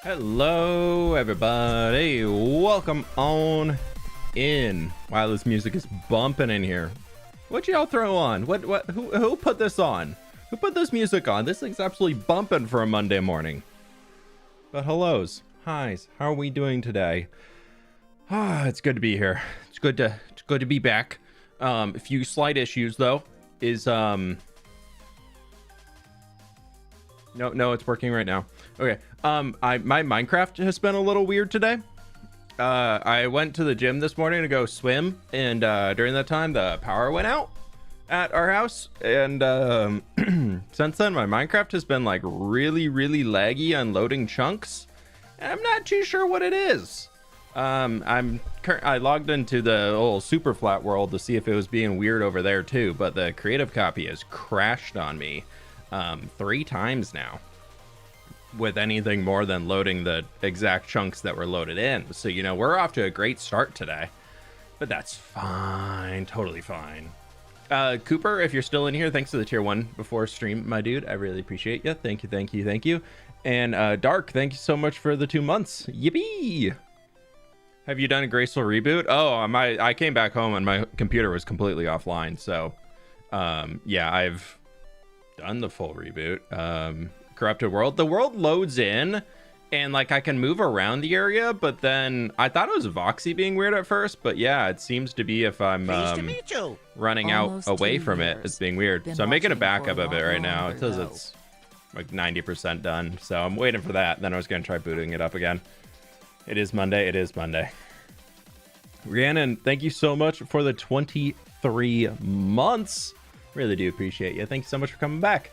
Hello everybody, welcome on in. Wow, this music is bumping in here. What'd y'all throw on? Who put this on? Who put this music on? This thing's absolutely bumping for a Monday morning. But hellos, hi's, how are we doing today? It's good to be here. It's good to be back. A few slight issues though is No, it's working right now. Okay. My Minecraft has been a little weird today. I went to the gym this morning to go swim, and during that time the power went out at our house, and since then my Minecraft has been like really laggy on loading chunks, and I'm not too sure what it is. I logged into the old super flat world to see if it was being weird over there too, but the creative copy has crashed on me 3 times now with anything more than loading the exact chunks that were loaded in. So, you know, we're off to a great start today, but that's fine. Totally fine. Cooper, if you're still in here, thanks for the tier 1 before stream, my dude. I really appreciate you. Thank you. And Dark, thank you so much for the 2 months. Yippee! Have you done a graceful reboot? Oh, I came back home and my computer was completely offline. So, yeah, I've done the full reboot. Corrupted world. The world loads in and like I can move around the area, but then I thought it was Voxy being weird at first, but yeah, it seems to be if I'm running out away from it, it's being weird. So I'm making a backup of it right now. It says it's like 90% done, so I'm waiting for that. Then I was gonna try booting it up again. It is Monday. Rhiannon, thank you so much for the 23 months. Really do appreciate you. Thanks so much for coming back.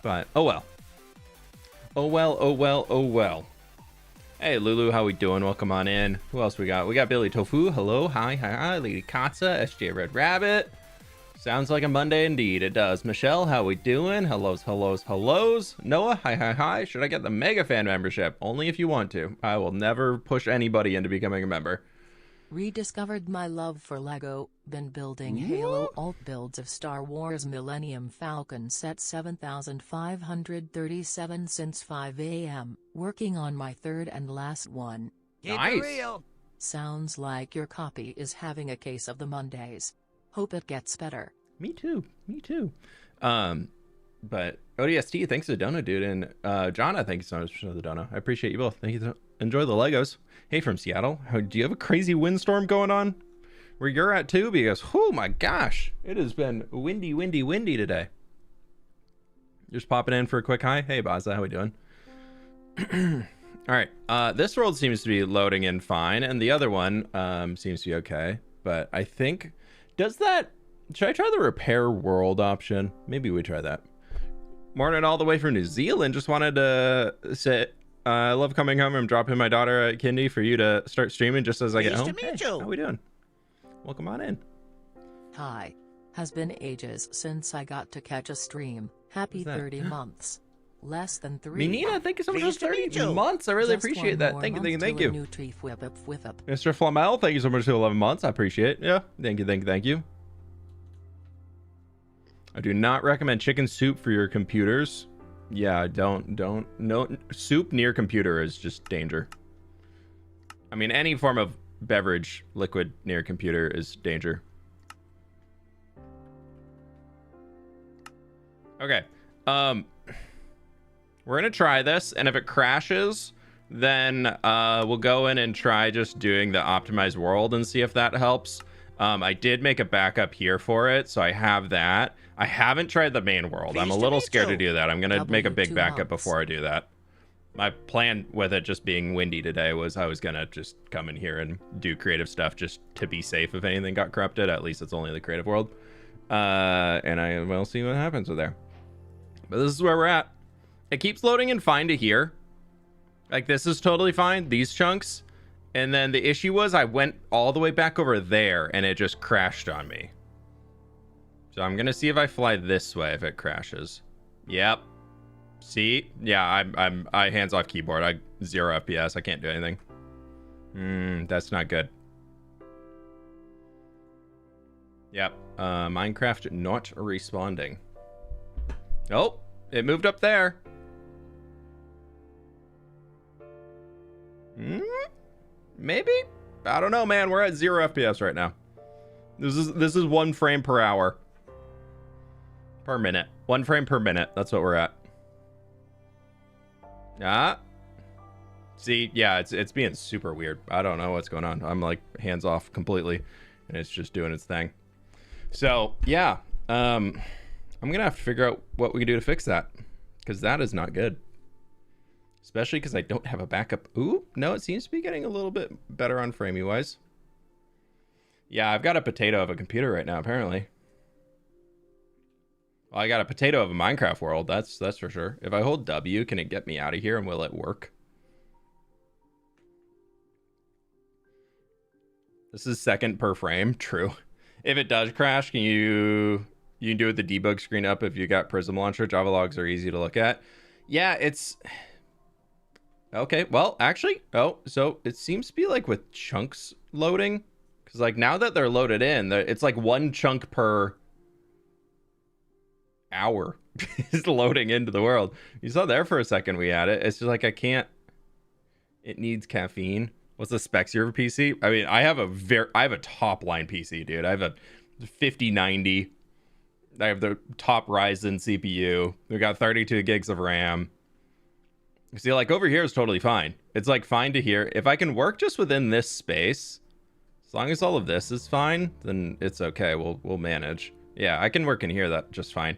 But oh well. Hey Lulu, how we doing? Welcome on in. Who else we got? We got Billy Tofu. Hello. Hi. Lady Katza, SJ Red Rabbit. Sounds like a Monday indeed. It does. Michelle, how we doing? Hellos. Noah, hi. Should I get the Mega Fan membership? Only if you want to. I will never push anybody into becoming a member. Rediscovered my love for Lego, been building Halo alt builds of Star Wars Millennium Falcon set 7537 since 5 a.m., working on my 3rd and last one. Nice. Real. Sounds like your copy is having a case of the Mondays. Hope it gets better. Me too. But ODST, thanks to the dono, dude, and Jonna, thank you so much for the dono. I appreciate you both. Thank you. Enjoy the Legos. Hey, from Seattle, do you have a crazy windstorm going on where you're at too? Because oh my gosh, it has been windy today. Just popping in for a quick hi. Hey Baza, how we doing? All right, this world seems to be loading in fine, and the other one seems to be okay. But I think, should I try the repair world option? Maybe we try that. Morning all the way from New Zealand. Just wanted to say I love coming home. I'm dropping my daughter at kindy for you to start streaming just as I get home. Hey, how we doing? Welcome on in. Hi. Has been ages since I got to catch a stream. Happy 30 months. Less than 3. Menina, thank you so much for 30 months. I really appreciate that. Thank you. Mr. Flamel, thank you so much for 11 months. I appreciate it. Yeah. Thank you. I do not recommend chicken soup for your computers. Yeah, no, soup near computer is just danger. I mean, any form of beverage liquid near computer is danger. Okay, we're gonna try this, and if it crashes, then we'll go in and try just doing the optimized world and see if that helps. I did make a backup here for it, so I have that. I haven't tried the main world. I'm a little scared to do that. I'm gonna make a big backup before I do that. My plan with it just being windy today was I was gonna just come in here and do creative stuff just to be safe if anything got corrupted. At least it's only the creative world. And I will see what happens with there. But this is where we're at. It keeps loading in fine to here. Like, this is totally fine, these chunks. And then the issue was I went all the way back over there and it just crashed on me. So I'm gonna see if I fly this way if it crashes. Yep. See? Yeah, I hands off keyboard. I 0 FPS. I can't do anything. That's not good. Yep. Minecraft not responding. Oh, it moved up there. Maybe? I don't know, man. We're at 0 FPS right now. This is 1 frame per hour. Per minute. 1 frame per minute. That's what we're at. Ah. See, yeah, it's being super weird. I don't know what's going on. I'm like hands off completely, and it's just doing its thing. So yeah, I'm gonna have to figure out what we can do to fix that, because that is not good. Especially because I don't have a backup. Ooh, no, it seems to be getting a little bit better on framey wise. Yeah, I've got a potato of a computer right now, apparently. Well, I got a potato of a Minecraft world, that's for sure. If I hold W, can it get me out of here and will it work? This is second per frame, true. If it does crash, you can do it with the debug screen up if you got Prism Launcher. Java logs are easy to look at. Yeah, it's... Okay, well, actually, oh, so it seems to be like with chunks loading. Because like now that they're loaded in, it's like 1 chunk per hour is loading into the world. You saw there for a second we had it. It's just like I can't... It needs caffeine. What's the specs of your PC? I mean, I have a top line PC, dude. I have a 5090. I have the top Ryzen CPU. We got 32 gigs of RAM. See, like over here is totally fine. It's like fine to here. If I can work just within this space, as long as all of this is fine, then it's okay. We'll manage. Yeah, I can work in here that just fine.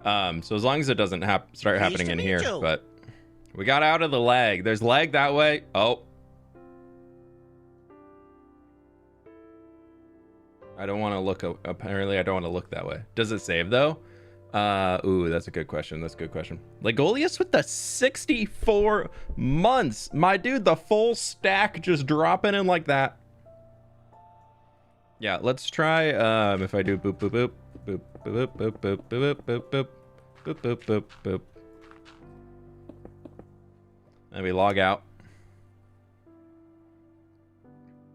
So as long as it doesn't start happening in here, but we got out of the lag. There's lag that way. Oh. I don't want to look, apparently I don't want to look that way. Does it save though? Ooh, that's a good question. That's a good question. Legolius with the 64 months. My dude, the full stack just dropping in like that. Yeah, let's try, if I do boop, boop, boop, boop, boop, boop, boop, boop, boop, boop, boop, boop, boop, boop. And we log out.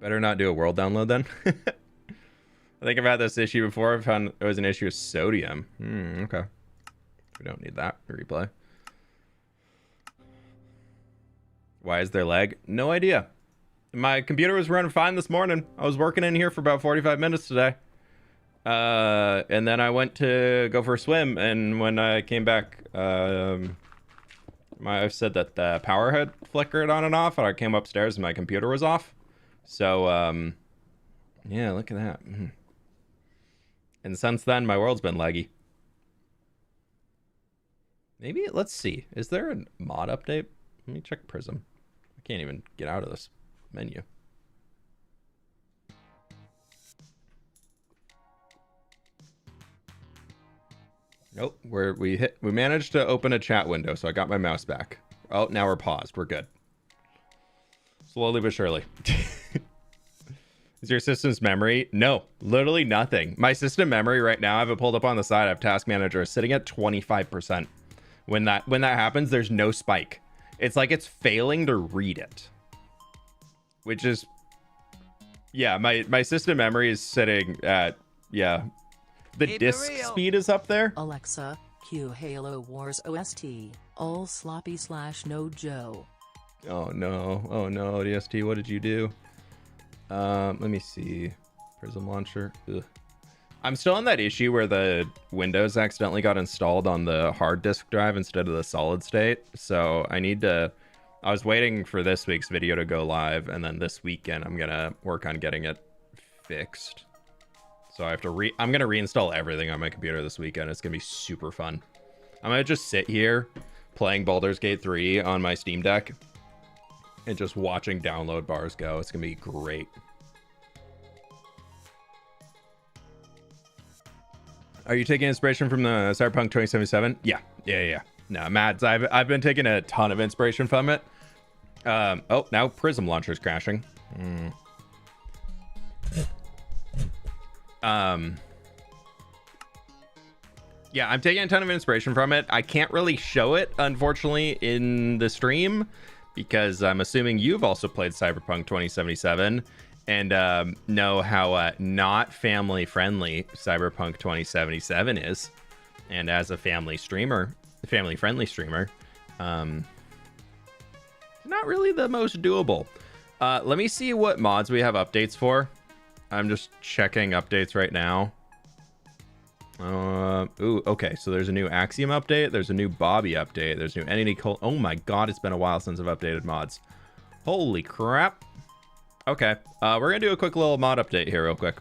Better not do a world download then. I think I've had this issue before. I found it was an issue with sodium. Okay. We don't need that replay. Why is there lag? No idea. My computer was running fine this morning. I was working in here for about 45 minutes today. And then I went to go for a swim. And when I came back, I said that the power had flickered on and off. And I came upstairs and my computer was off. So, yeah, look at that. And since then, my world's been laggy. Maybe, let's see. Is there a mod update? Let me check Prism. I can't even get out of this menu. Nope, we managed to open a chat window, so I got my mouse back. Oh, now we're paused. We're good. Slowly but surely. Is your system's memory? No, literally nothing. My system memory right now, I have it pulled up on the side. I have Task Manager sitting at 25%. When that happens, there's no spike. It's like it's failing to read it. Which is, yeah, my system memory is sitting at, yeah. The disk speed is up there. Alexa, cue Halo Wars OST. All sloppy / no Joe. Oh no, DST, what did you do? Let me see. Prism Launcher. Ugh. I'm still on that issue where the Windows accidentally got installed on the hard disk drive instead of the solid state. So I was waiting for this week's video to go live, and then this weekend I'm gonna work on getting it fixed. So I have to I'm gonna reinstall everything on my computer this weekend. It's gonna be super fun. I'm gonna just sit here playing Baldur's Gate 3 on my Steam Deck and just watching download bars go. It's gonna be great. Are you taking inspiration from the Cyberpunk 2077? Yeah. No, Mads, I've been taking a ton of inspiration from it. Oh, now Prism Launcher's crashing. Yeah, I'm taking a ton of inspiration from it. I can't really show it, unfortunately, in the stream, because I'm assuming you've also played Cyberpunk 2077 and know how not family-friendly Cyberpunk 2077 is. And as a family-friendly streamer, not really the most doable. Let me see what mods we have updates for. I'm just checking updates right now. Ooh, okay, so there's a new Axiom update, there's a new Bobby update, there's a new Entity Cult. Oh my god, it's been a while since I've updated mods. Holy crap. Okay, we're gonna do a quick little mod update here real quick.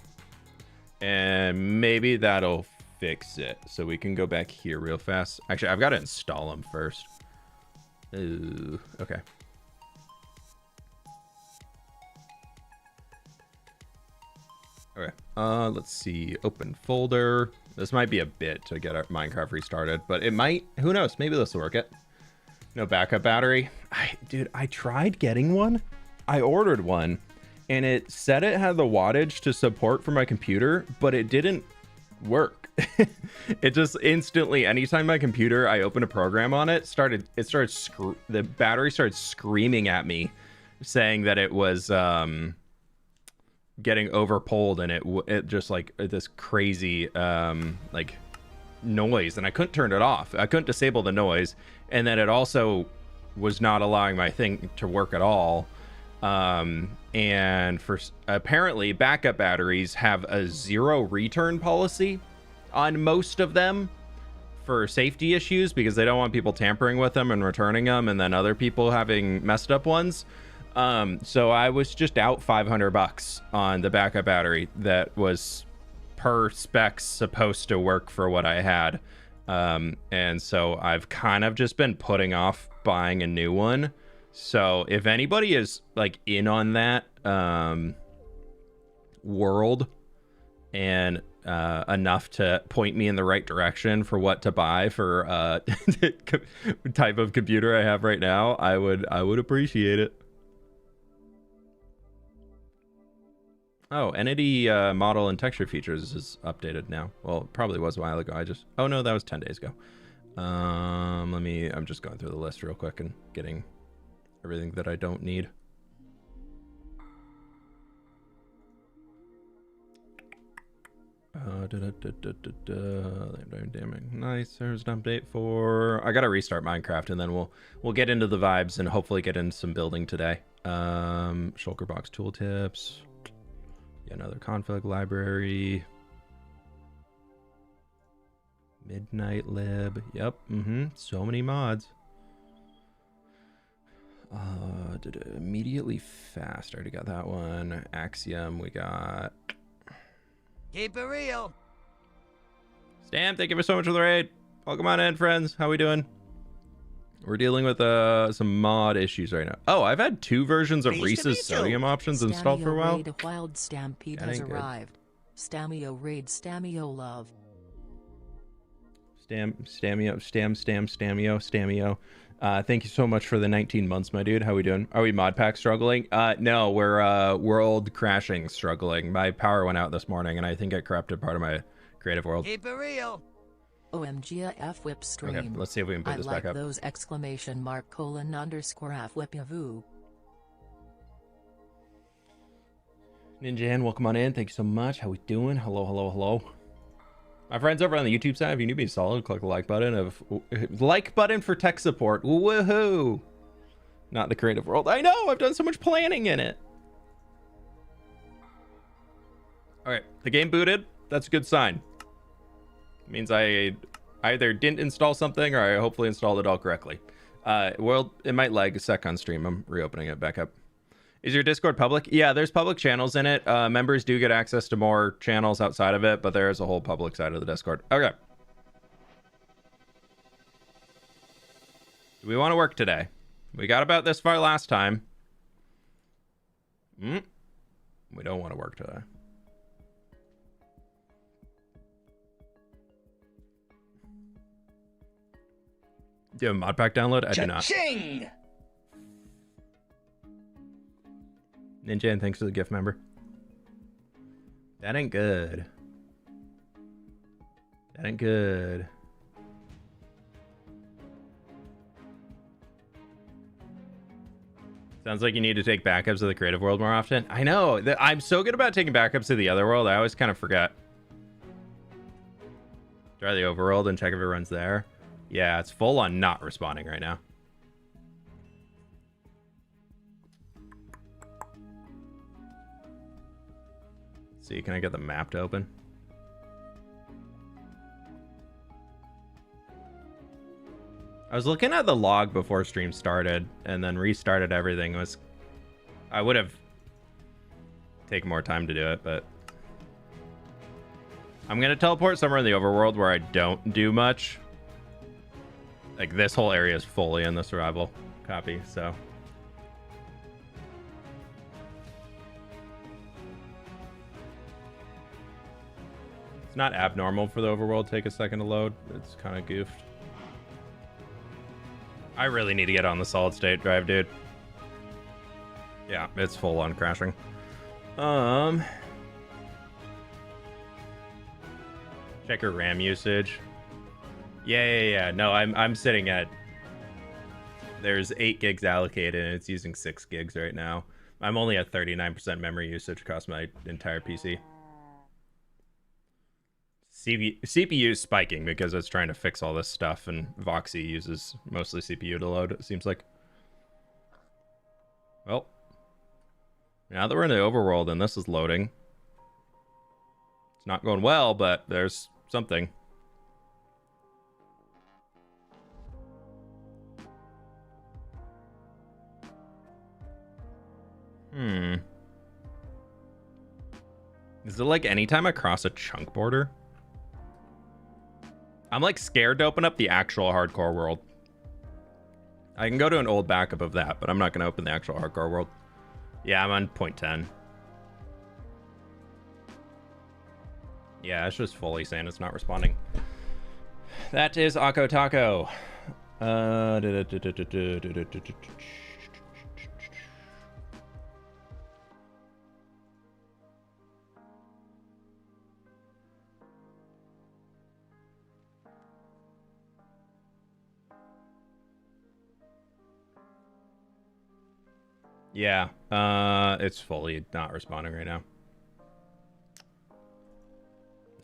And maybe that'll fix it. So we can go back here real fast. Actually, I've got to install them first. Ooh, okay. Okay, let's see, open folder. This might be a bit to get our Minecraft restarted, but it might, who knows, maybe this will work it. No backup battery. Dude, I tried getting one. I ordered one, and it said it had the wattage to support for my computer, but it didn't work. It just instantly, anytime my computer, I opened a program on it, the battery started screaming at me, saying that it was, getting overpulled, and it just like this crazy like noise, and I couldn't turn it off. I couldn't disable the noise, and then it also was not allowing my thing to work at all. And for apparently backup batteries have a 0 return policy on most of them for safety issues, because they don't want people tampering with them and returning them, and then other people having messed up ones. So I was just out $500 on the backup battery that was per specs supposed to work for what I had. And so I've kind of just been putting off buying a new one. So if anybody is like in on that, world and, enough to point me in the right direction for what to buy for, type of computer I have right now, I would appreciate it. Oh, Entity model and texture features is updated now. Well, it probably was a while ago. Oh no, that was 10 days ago. I'm just going through the list real quick and getting everything that I don't need. Nice. There's an update for. I gotta restart Minecraft, and then we'll get into the vibes and hopefully get into some building today. Shulker box tooltips. Another config library. Midnight lib. Yep. So many mods. Immediately fast. Already got that one. Axiom. We got. Keep it real. Stam, thank you so much for the raid. Welcome on in, friends. How we doing? We're dealing with some mod issues right now. Oh, I've had 2 versions of Reese's sodium options installed for a while. Raid Wild Stampede has arrived. Stamio raid, Stamio love. Stamio. Thank you so much for the 19 months, my dude. How we doing? Are we mod pack struggling? No, we're world crashing struggling. My power went out this morning, and I think it corrupted part of my creative world. Keep it real. OMG a fWhip stream. Okay, let's see if we can put this back up. I like those !__ fWhip. Ninjan, welcome on in. Thank you so much. How we doing? Hello. My friends over on the YouTube side, if you need to be solid, click the like button. Like button for tech support. Woohoo! Not the creative world. I know, I've done so much planning in it. Alright, the game booted. That's a good sign. It means I either didn't install something or I hopefully installed it all correctly. Well, it might lag a sec on stream. I'm reopening it back up. Is your Discord public? Yeah, there's public channels in it. Members do get access to more channels outside of it, but there is a whole public side of the Discord. Okay. Do we want to work today? We got about this far last time. We don't want to work today. Do you have a mod pack download? I do not. Cha-ching! Ninja, and thanks for the gift member. That ain't good. That ain't good. Sounds like you need to take backups of the creative world more often. I know. I'm so good about taking backups of the other world. I always kind of forget. Try the overworld and check if it runs there. Yeah, it's full on not responding right now. see, can I get the map to open? I was looking at the log before stream started and then restarted everything. I would have taken more time to do it, but I'm gonna teleport somewhere in the overworld where I don't do much. Like, this whole area is fully in the survival copy, so. It's not abnormal for the overworld to take a second to load. It's kind of goofed. I really need to get on the solid state drive, dude. Yeah, it's full on crashing. Check your RAM usage. Yeah. No, I'm sitting at. There's 8 gigs allocated, and it's using 6 gigs right now. I'm only at 39% memory usage across my entire PC. CPU is spiking because it's trying to fix all this stuff, and Voxy uses mostly CPU to load, it seems like. Well, now that we're in the overworld and this is loading, it's not going well, but there's something. Is it like anytime I cross a chunk border? I'm like scared to open up the actual hardcore world. I can go to an old backup of that, but I'm not going to open the actual hardcore world. Yeah, I'm on 0.10. Yeah, it's just fully saying it's not responding. That is Akko Taco. Yeah, it's fully not responding right now.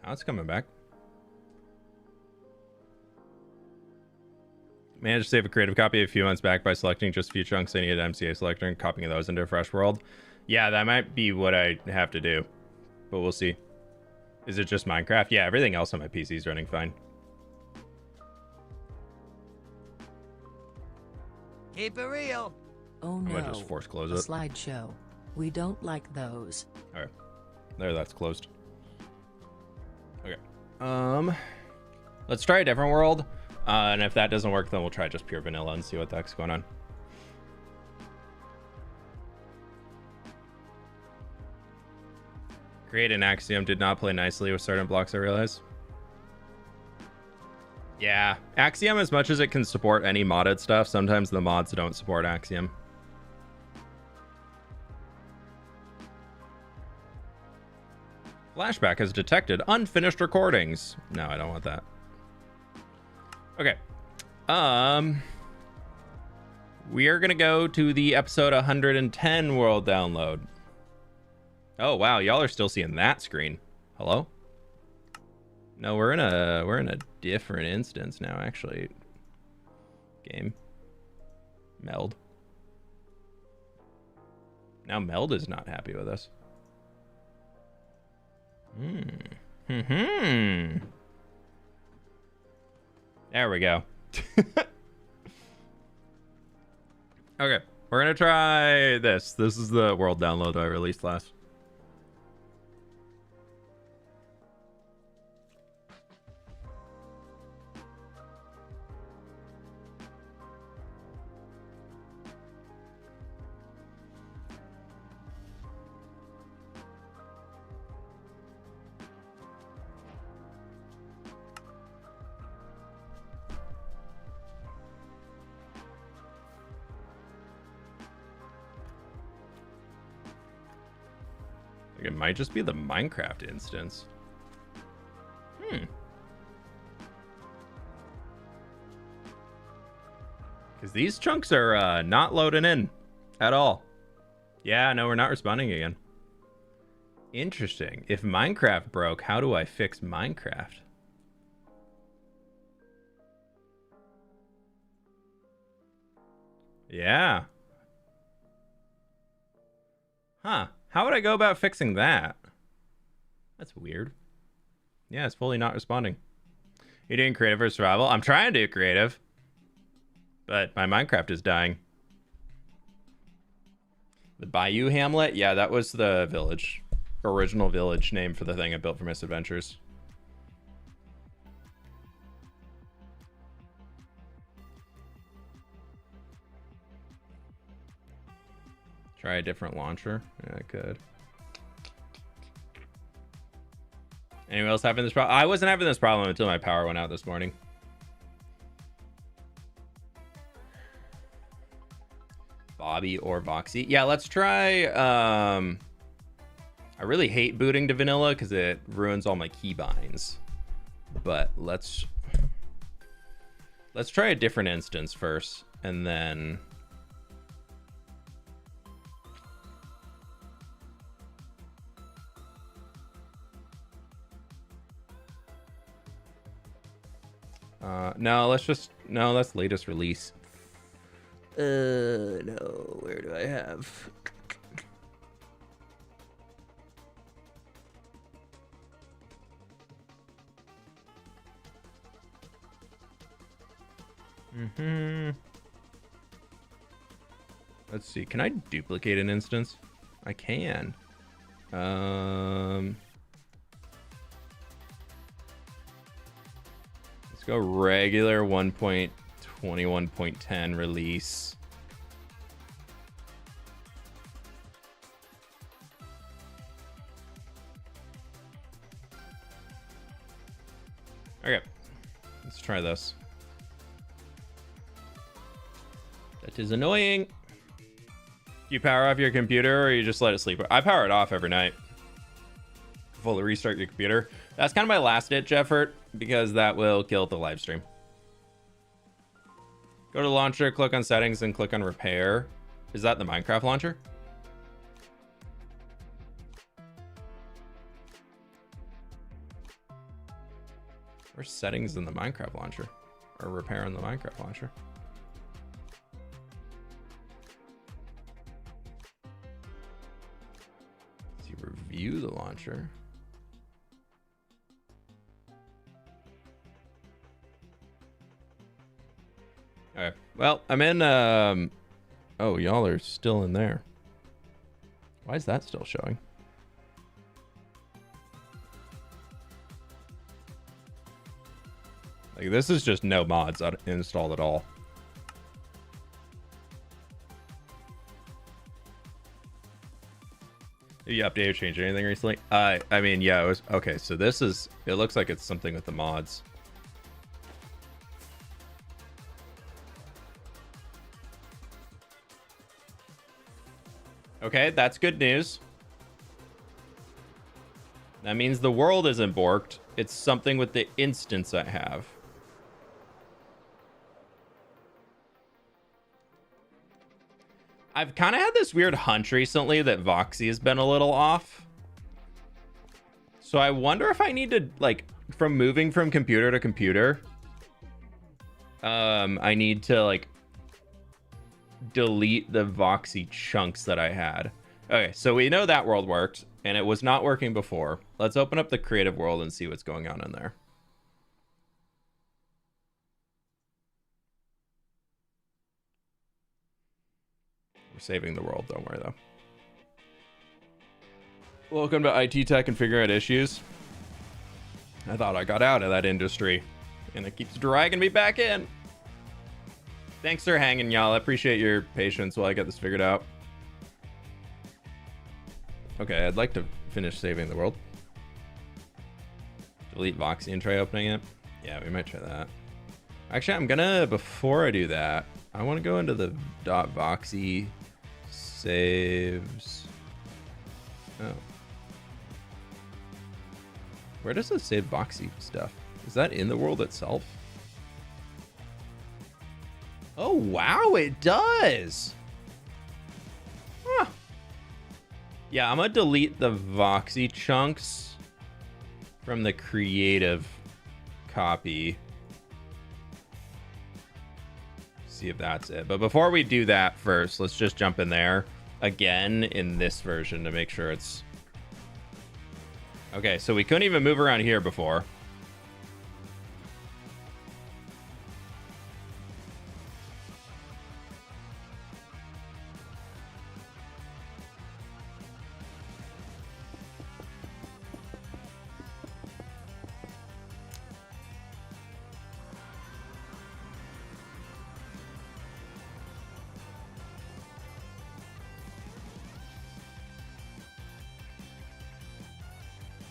Now it's coming back. Managed to save a creative copy a few months back by selecting just a few chunks I needed MCA selector and copying those into a fresh world. Yeah, that might be what I have to do, but we'll see. Is it just Minecraft? Yeah, everything else on my PC is running fine. Keep it real. Oh no, I might just force close it. Slideshow. We don't like those. Okay, there, that's closed. Okay, let's try a different world, and if that doesn't work, then we'll try just pure vanilla and see what the heck's going on. Create an Axiom did not play nicely with certain blocks, I realize. Yeah, Axiom, as much as it can support any modded stuff, sometimes the mods don't support Axiom. Flashback has detected unfinished recordings. No, I don't want that. Okay. We are gonna go to the episode 110 world download. Oh wow, y'all are still seeing that screen. Hello? No, we're in a different instance now, actually. Game. Meld. Now Meld is not happy with us. There we go. Okay, we're gonna try this. This is the world download I released last. It might just be the Minecraft instance. Because these chunks are not loading in at all. Yeah, no, we're not responding again. Interesting. If Minecraft broke, how do I fix Minecraft? Yeah. Huh. How would I go about fixing that? That's weird. Yeah, it's fully not responding. You doing creative or survival? I'm trying to do creative, but my Minecraft is dying. The Bayou Hamlet? Yeah, that was the village. Original village name for the thing I built for Misadventures. Try a different launcher. Yeah, I could. Anyone else having this problem? I wasn't having this problem until my power went out this morning. Bobby or Voxy. Yeah, let's try. I really hate booting to vanilla because it ruins all my keybinds. But let's try a different instance first, and then no, that's latest release. No, where do I have? Let's see. Can I duplicate an instance? I can. Let's go regular 1.21.10 release. Okay, let's try this. That is annoying. You power off your computer or you just let it sleep? I power it off every night. Fully restart your computer. That's kind of my last ditch effort because that will kill the live stream. Go to launcher, click on settings, and click on repair. Is that the Minecraft launcher? Where's settings in the Minecraft launcher? Or repair in the Minecraft launcher? Let's see, review the launcher. Okay, well, I'm in, oh, y'all are still in there. Why is that still showing? Like, this is just no mods installed at all. Did you update or change anything recently? I mean, yeah, it was, okay, so this is, it looks like it's something with the mods. Okay, that's good news. That means the world isn't borked. It's something with the instance I have. I've kind of had this weird hunch recently that Voxy has been a little off. So I wonder if I need to, like, from moving from computer to computer, I need to, like, delete the Voxy chunks that I had. Okay, so we know that world worked, and it was not working before. Let's open up the creative world and see what's going on in there. We're saving the world, don't worry though. Welcome to IT Tech and Figuring Out Issues. I thought I got out of that industry, and it keeps dragging me back in. Thanks for hanging, y'all. I appreciate your patience while I get this figured out. Okay, I'd like to finish saving the world. Delete Voxy and try opening it. Yeah, we might try that. Actually, I'm gonna, before I do that, I want to go into the .voxy saves. Oh. Where does it save Voxy stuff? Is that in the world itself? Oh, wow, it does. Huh. Yeah, I'm gonna delete the Voxy chunks from the creative copy. See if that's it. But before we do that first, let's just jump in there again in this version to make sure it's... Okay, so we couldn't even move around here before.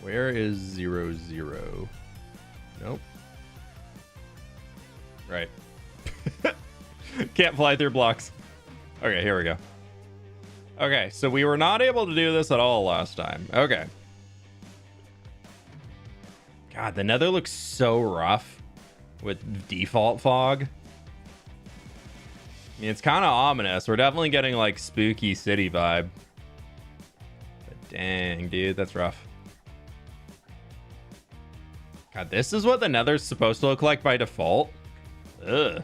Where is 0, 0? Nope. Right. Can't fly through blocks. Okay, here we go. Okay, so we were not able to do this at all last time. Okay. God, the nether looks so rough with default fog. I mean, it's kind of ominous. We're definitely getting like spooky city vibe. But dang, dude, that's rough. God, this is what the nether's supposed to look like by default? Ugh.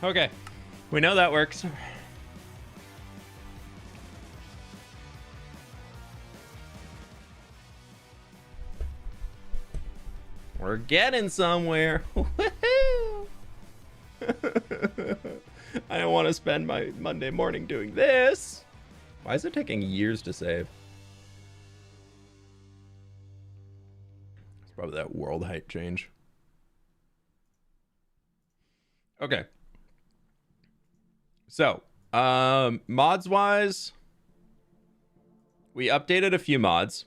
Okay. We know that works. We're getting somewhere. I don't want to spend my Monday morning doing this. Why is it taking years to save? It's probably that world height change. Okay. So, mods wise, we updated a few mods.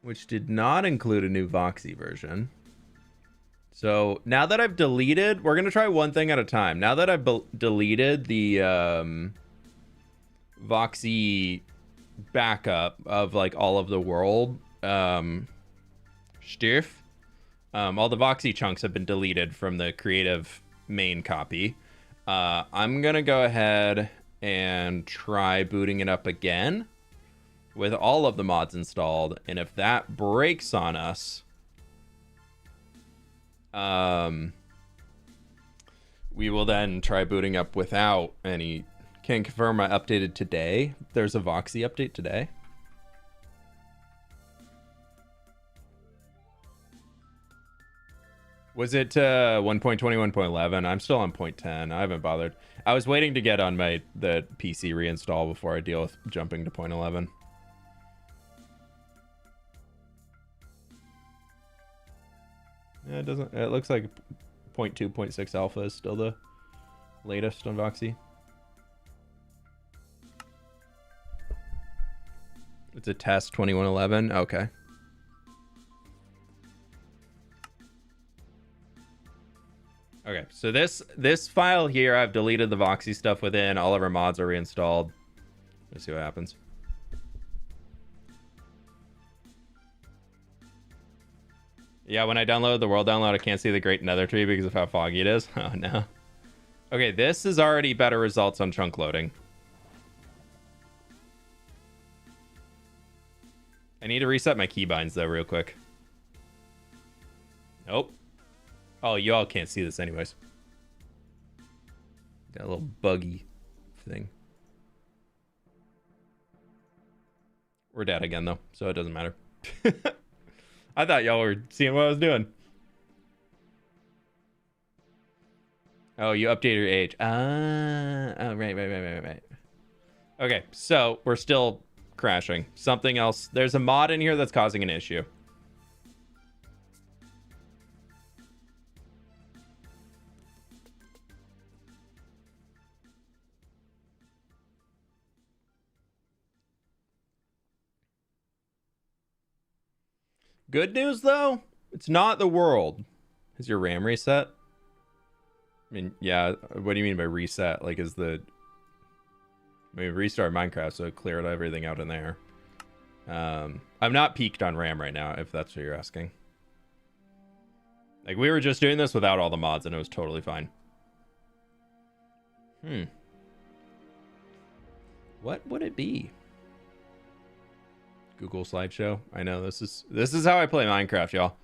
Which did not include a new Voxy version. So now that I've deleted, we're going to try one thing at a time. Now that I've deleted the Voxy backup of like all of the world stuff, all the Voxy chunks have been deleted from the creative main copy. I'm going to go ahead and try booting it up again with all of the mods installed, and if that breaks on us, we will then try booting up without any. Can confirm I updated today. There's a Voxy update today. Was it 1.21.11? I'm still on 0.10. I haven't bothered. I was waiting to get on the PC reinstall before I deal with jumping to 0.11. Yeah, it doesn't. It looks like 0.2, 0.6 alpha is still the latest on Voxy. It's a test 2111. Okay. Okay, so this file here, I've deleted the Voxy stuff within. All of our mods are reinstalled. Let's see what happens. Yeah, when I download the world download, I can't see the Great Nether Tree because of how foggy it is. Oh, no. Okay, this is already better results on chunk loading. I need to reset my keybinds, though, real quick. Nope. Oh, you all can't see this anyways. Got a little buggy thing. We're dead again, though, so it doesn't matter. I thought y'all were seeing what I was doing. Oh, you updated your age. Oh, right. Okay, so we're still crashing. Something else. There's a mod in here that's causing an issue. Good news, though, it's not the world. Is your RAM reset? I mean, yeah, what do you mean by reset? Like, is the... I mean, restart Minecraft, so it cleared everything out in there. I'm not peaked on RAM right now, if that's what you're asking. Like, we were just doing this without all the mods, and it was totally fine. What would it be? Google slideshow. I know this is how I play Minecraft, y'all.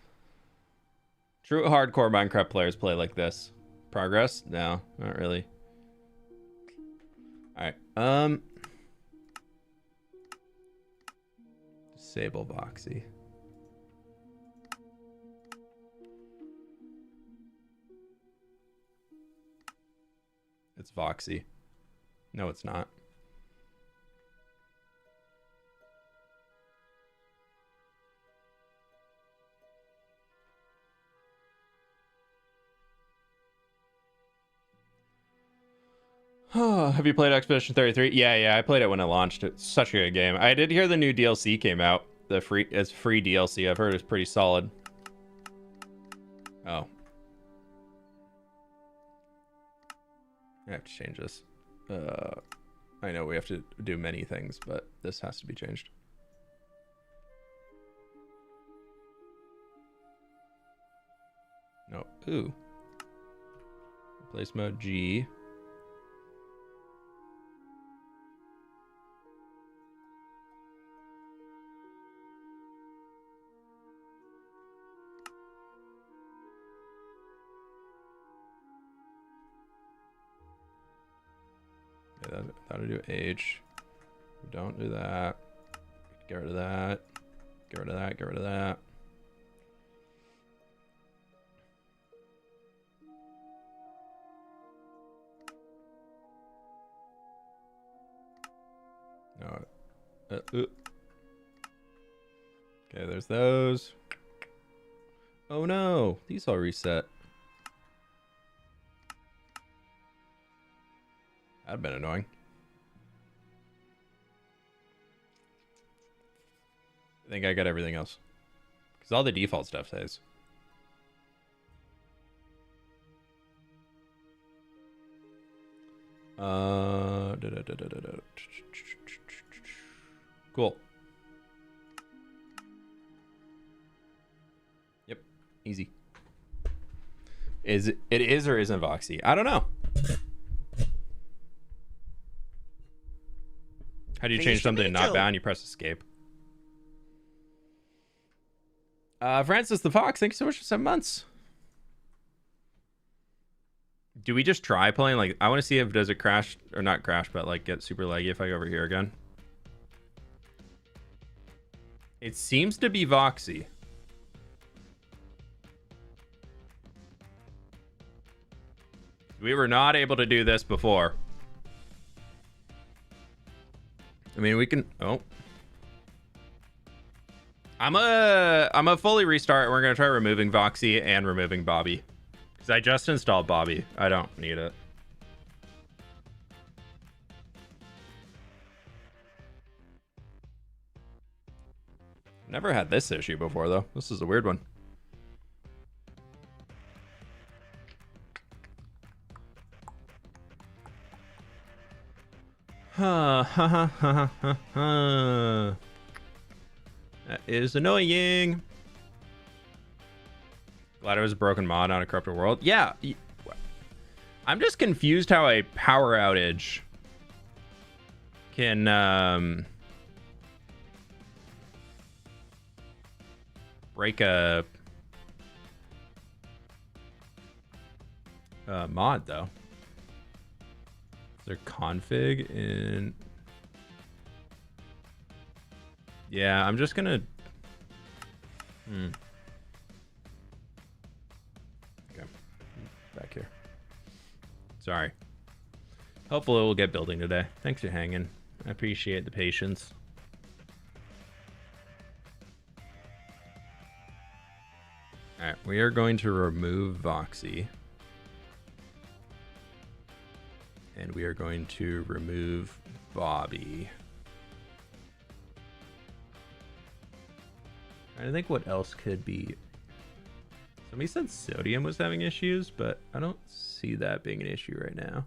True hardcore Minecraft players play like this. Progress? No, not really. All right. Disable Voxy. It's Voxy. No, it's not. Have you played Expedition 33? Yeah, I played it when it launched. It's such a good game. I did hear the new DLC came out. It's free DLC. I've heard it's pretty solid. Oh. I have to change this. I know we have to do many things, but this has to be changed. No. Ooh. Replace mode G. That'll do age. Don't do that. Get rid of that. Get rid of that. Get rid of that. No. Okay, there's those. Oh no, these all reset. That'd been annoying. I think I got everything else. Because all the default stuff says. Cool. Yep, easy. It is or isn't Voxy? I don't know. How do you change something to not bound? You press escape. Francis the Fox, thank you so much for 7 months. Do we just try playing? Like, I want to see if does it crash or not crash, but like get super laggy if I go over here again. It seems to be Voxy. We were not able to do this before. I mean, we can. Oh, I'm a fully restart. We're gonna try removing Voxy and removing Bobby because I just installed Bobby. I don't need it. Never had this issue before though. This is a weird one. That is annoying. Glad it was a broken mod, not a corrupted world. Yeah. I'm just confused how a power outage can break a mod though. Is there config in? Yeah, I'm just gonna. Okay, back here. Sorry. Hopefully we'll get building today. Thanks for hanging. I appreciate the patience. All right, we are going to remove Voxy. And we are going to remove Bobby. I think what else could be. Somebody said sodium was having issues, but I don't see that being an issue right now.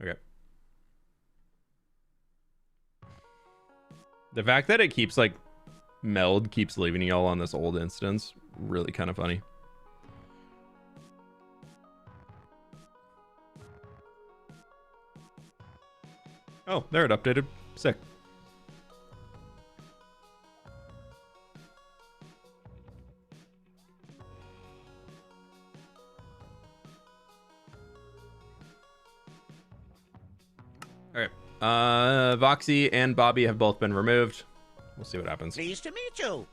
Okay. The fact that it keeps like meld keeps leaving y'all on this old instance, really kind of funny. Oh, there it updated. Sick. All right. Voxy and Bobby have both been removed. We'll see what happens. Pleased to meet you.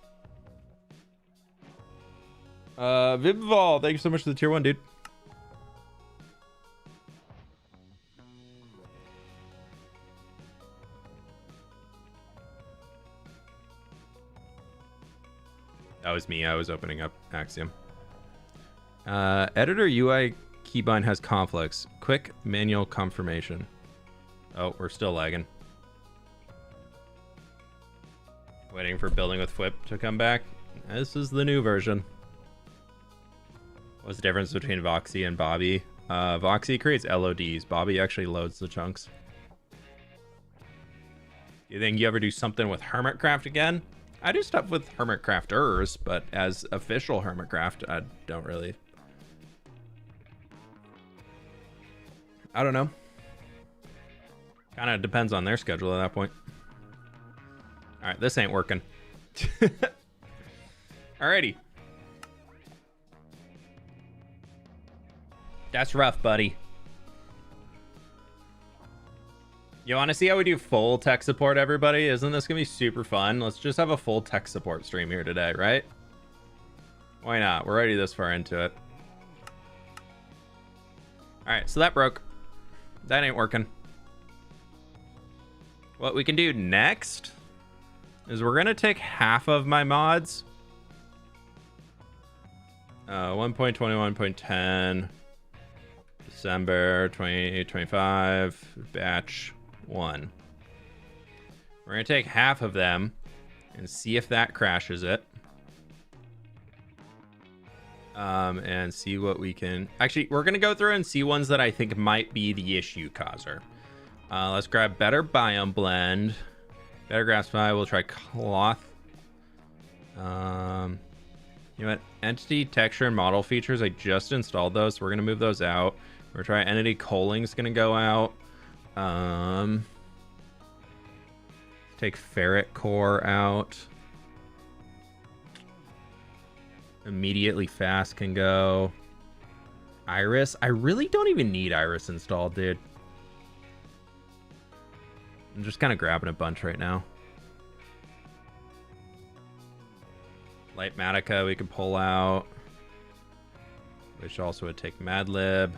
Vibval, thank you so much for the tier 1, dude. That was me. I was opening up Axiom. Editor UI keybind has conflicts. Quick manual confirmation. Oh, we're still lagging. Waiting for building with fWhip to come back. This is the new version. What's the difference between Voxy and Bobby? Voxy creates LODs. Bobby actually loads the chunks. You think you ever do something with Hermitcraft again? I do stuff with Hermitcrafters, but as official Hermitcraft, I don't really. I don't know. Kind of depends on their schedule at that point. All right, this ain't working. Alrighty. That's rough, buddy. You want to see how we do full tech support, everybody? Isn't this going to be super fun? Let's just have a full tech support stream here today, right? Why not? We're already this far into it. All right, so that broke. That ain't working. What we can do next is we're going to take half of my mods. 1.21.10 December 2025 batch 1. We're going to take half of them and see if that crashes it. And see what we can... Actually, we're going to go through and see ones that I think might be the issue causer. Let's grab better biome blend. Better grassify. We'll try cloth. You know what? Entity, texture, and model features. I just installed those, so we're going to move those out. We're going to try entity culling is going to go out. Take ferret core out. Immediately fast can go. Iris. I really don't even need Iris installed, dude. I'm just kind of grabbing a bunch right now. Lightmatica we can pull out, which also would take Madlib.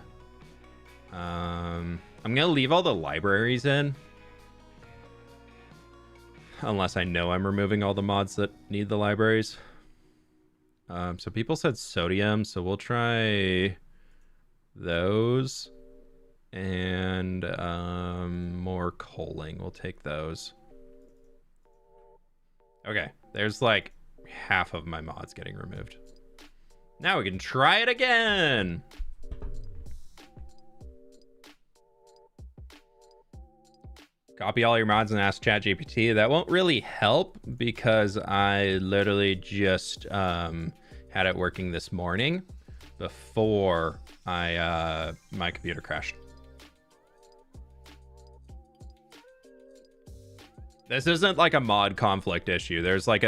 I'm gonna leave all the libraries in, unless I know I'm removing all the mods that need the libraries. So people said sodium, so we'll try those. And more culling. We'll take those. Okay, there's like half of my mods getting removed. Now we can try it again. Copy all your mods and ask ChatGPT. That won't really help because I literally just had it working this morning before my computer crashed. This isn't like a mod conflict issue. There's like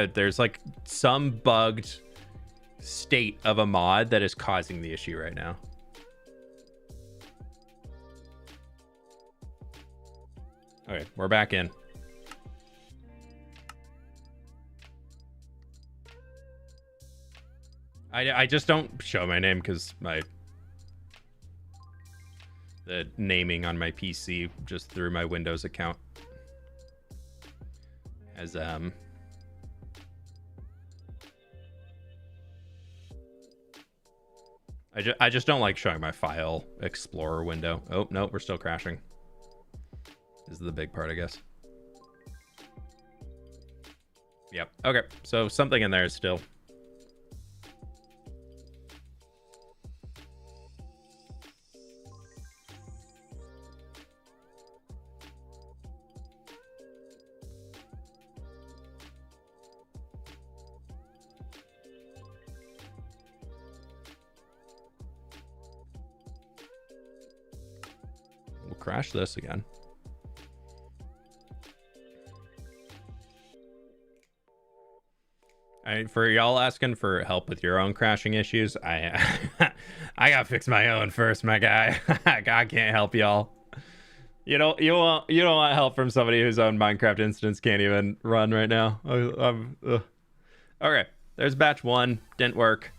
some bugged state of a mod that is causing the issue right now. Okay, we're back in. I just don't show my name because the naming on my PC just through my Windows account. As I just don't like showing my file explorer window. Oh no, we're still crashing. This is the big part, I guess. Yep. Okay, so something in there is still. Crash this again. For y'all asking for help with your own crashing issues, I gotta fix my own first, my guy. I can't help y'all. You don't want help from somebody whose own Minecraft instance can't even run right now. Okay, there's batch 1, didn't work.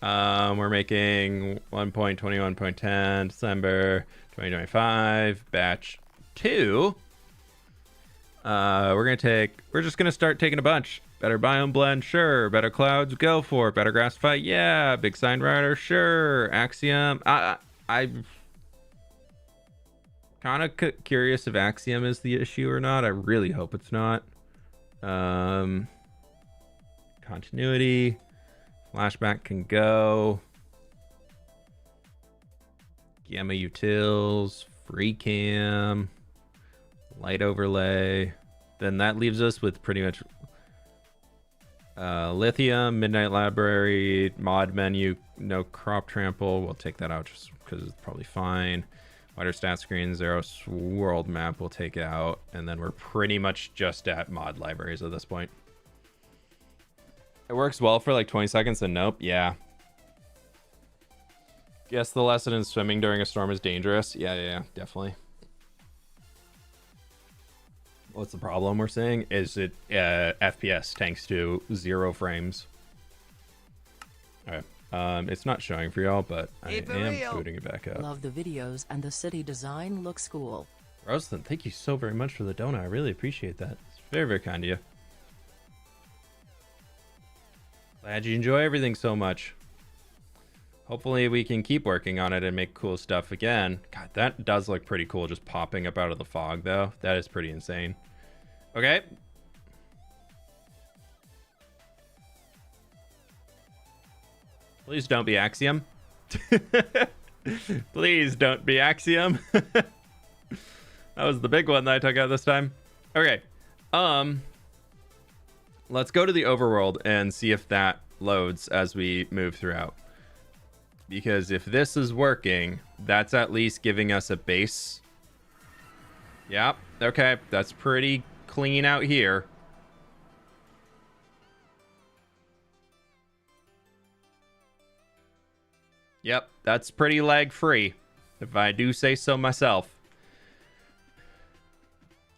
We're making 1.21.10 December 2025. Batch 2. We're just gonna start taking a bunch. Better biome blend, sure. Better clouds, go for it. Better grass fight, yeah. Big sign rider, sure. Axiom, I'm kind of curious if Axiom is the issue or not. I really hope it's not. Continuity, flashback can go. Gamma utils, free cam, light overlay. Then that leaves us with pretty much lithium, midnight library, mod menu, no crop trample. We'll take that out just because it's probably fine. Wider stat screen, Zeros world map we'll take out. And then we're pretty much just at mod libraries at this point. It works well for like 20 seconds and nope, yeah. Guess the lesson in swimming during a storm is dangerous. Yeah, definitely. What's the problem we're seeing? Is it FPS tanks to 0 frames. Alright. It's not showing for y'all, but I am booting it back up. Love the videos and the city design looks cool. Rosalind, thank you so very much for the donut. I really appreciate that. It's very, very kind of you. Glad you enjoy everything so much. Hopefully we can keep working on it and make cool stuff again. God, that does look pretty cool just popping up out of the fog, though. That is pretty insane. Okay. Please don't be Axiom. Please don't be Axiom. That was the big one that I took out this time. Okay. Let's go to the overworld and see if that loads as we move throughout. Because if this is working, that's at least giving us a base. Yep. Okay. That's pretty clean out here. Yep. That's pretty lag free, if I do say so myself.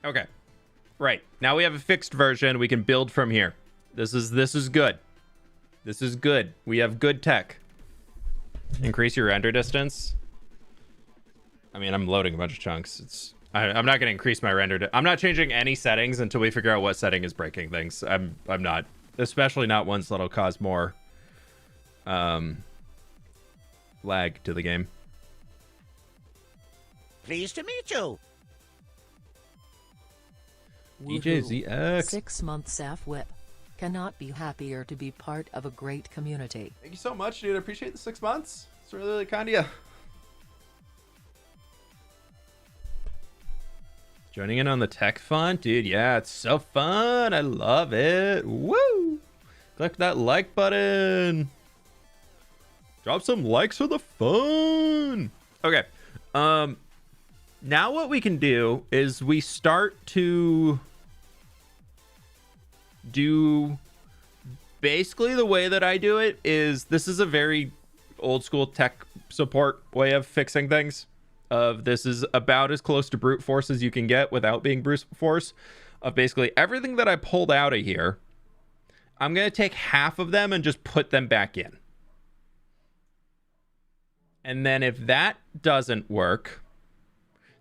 Okay. Right. Now we have a fixed version. We can build from here. This is good. This is good. We have good tech. Increase your render distance. I mean, I'm loading a bunch of chunks. I'm not going to increase my render. I'm not changing any settings until we figure out what setting is breaking things. I'm not, especially not ones that'll cause more lag to the game. Pleased to meet you. DJ ZX. 6 months fWhip. Cannot be happier to be part of a great community. Thank you so much, dude. I appreciate the 6 months. It's really, really kind of you. Joining in on the tech fun, dude. Yeah, it's so fun. I love it. Woo! Click that like button. Drop some likes for the fun. Okay. Now what we can do is we start to do basically the way that I do it is this is a very old school tech support way of fixing things. This is about as close to brute force as you can get without being brute force. Of basically everything that I pulled out of here, I'm going to take half of them and just put them back in. And then if that doesn't work,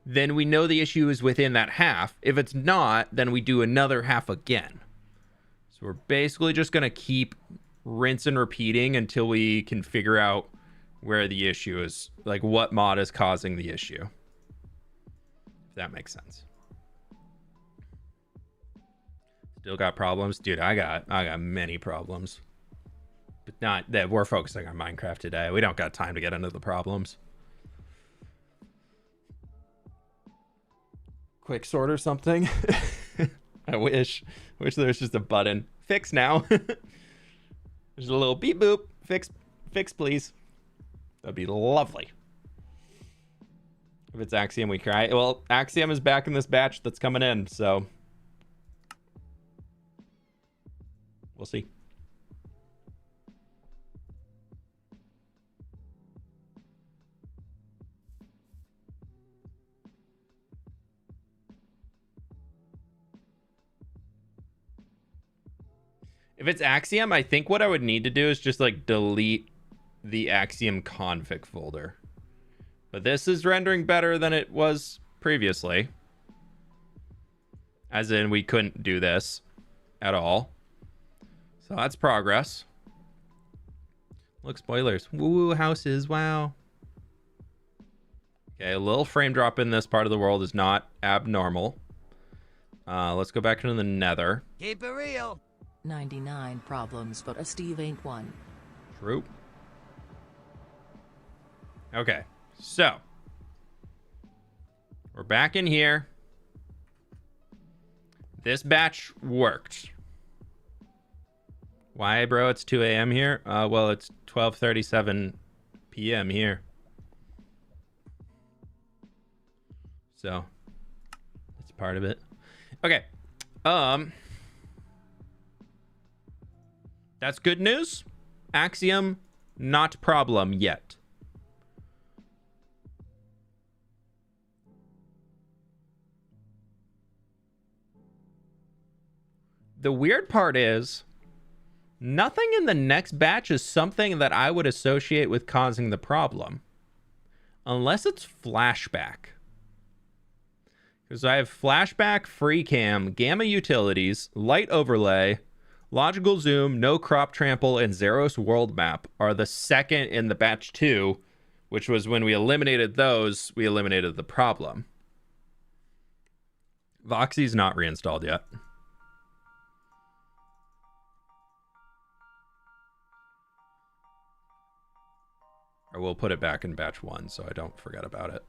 then we know the issue is within that half. If it's not, then we do another half again. So we're basically just going to keep rinse and repeating until we can figure out where the issue is, like what mod is causing the issue. If that makes sense. Still got problems? Dude, I got many problems. But not that we're focusing on Minecraft today. We don't got time to get into the problems. Quick sort or something. I wish there was just a button. Fix now. There's a little beep boop. Fix please. That'd be lovely. If it's Axiom, we cry. Well, Axiom is back in this batch that's coming in, so we'll see. If it's Axiom, I think what I would need to do is just like delete the Axiom config folder. But this is rendering better than it was previously. As in, we couldn't do this at all. So that's progress. Look, spoilers. Woo, houses, wow. Okay, a little frame drop in this part of the world is not abnormal. Let's go back into the nether. Keep it real. 99 problems, but a Steve ain't one. True. Okay, so. We're back in here. This batch worked. Why, bro? It's 2 a.m. here? Well, it's 12:37 p.m. here. So, it's part of it. Okay. That's good news. Axiom, not problem yet. The weird part is, nothing in the next batch is something that I would associate with causing the problem. Unless it's flashback. Because I have flashback, free cam, gamma utilities, light overlay, logical zoom, no crop trample, and Zeros world map are the second in the batch 2, which was when we eliminated those, we eliminated the problem. Voxy's not reinstalled yet. Or we'll put it back in batch 1 so I don't forget about it.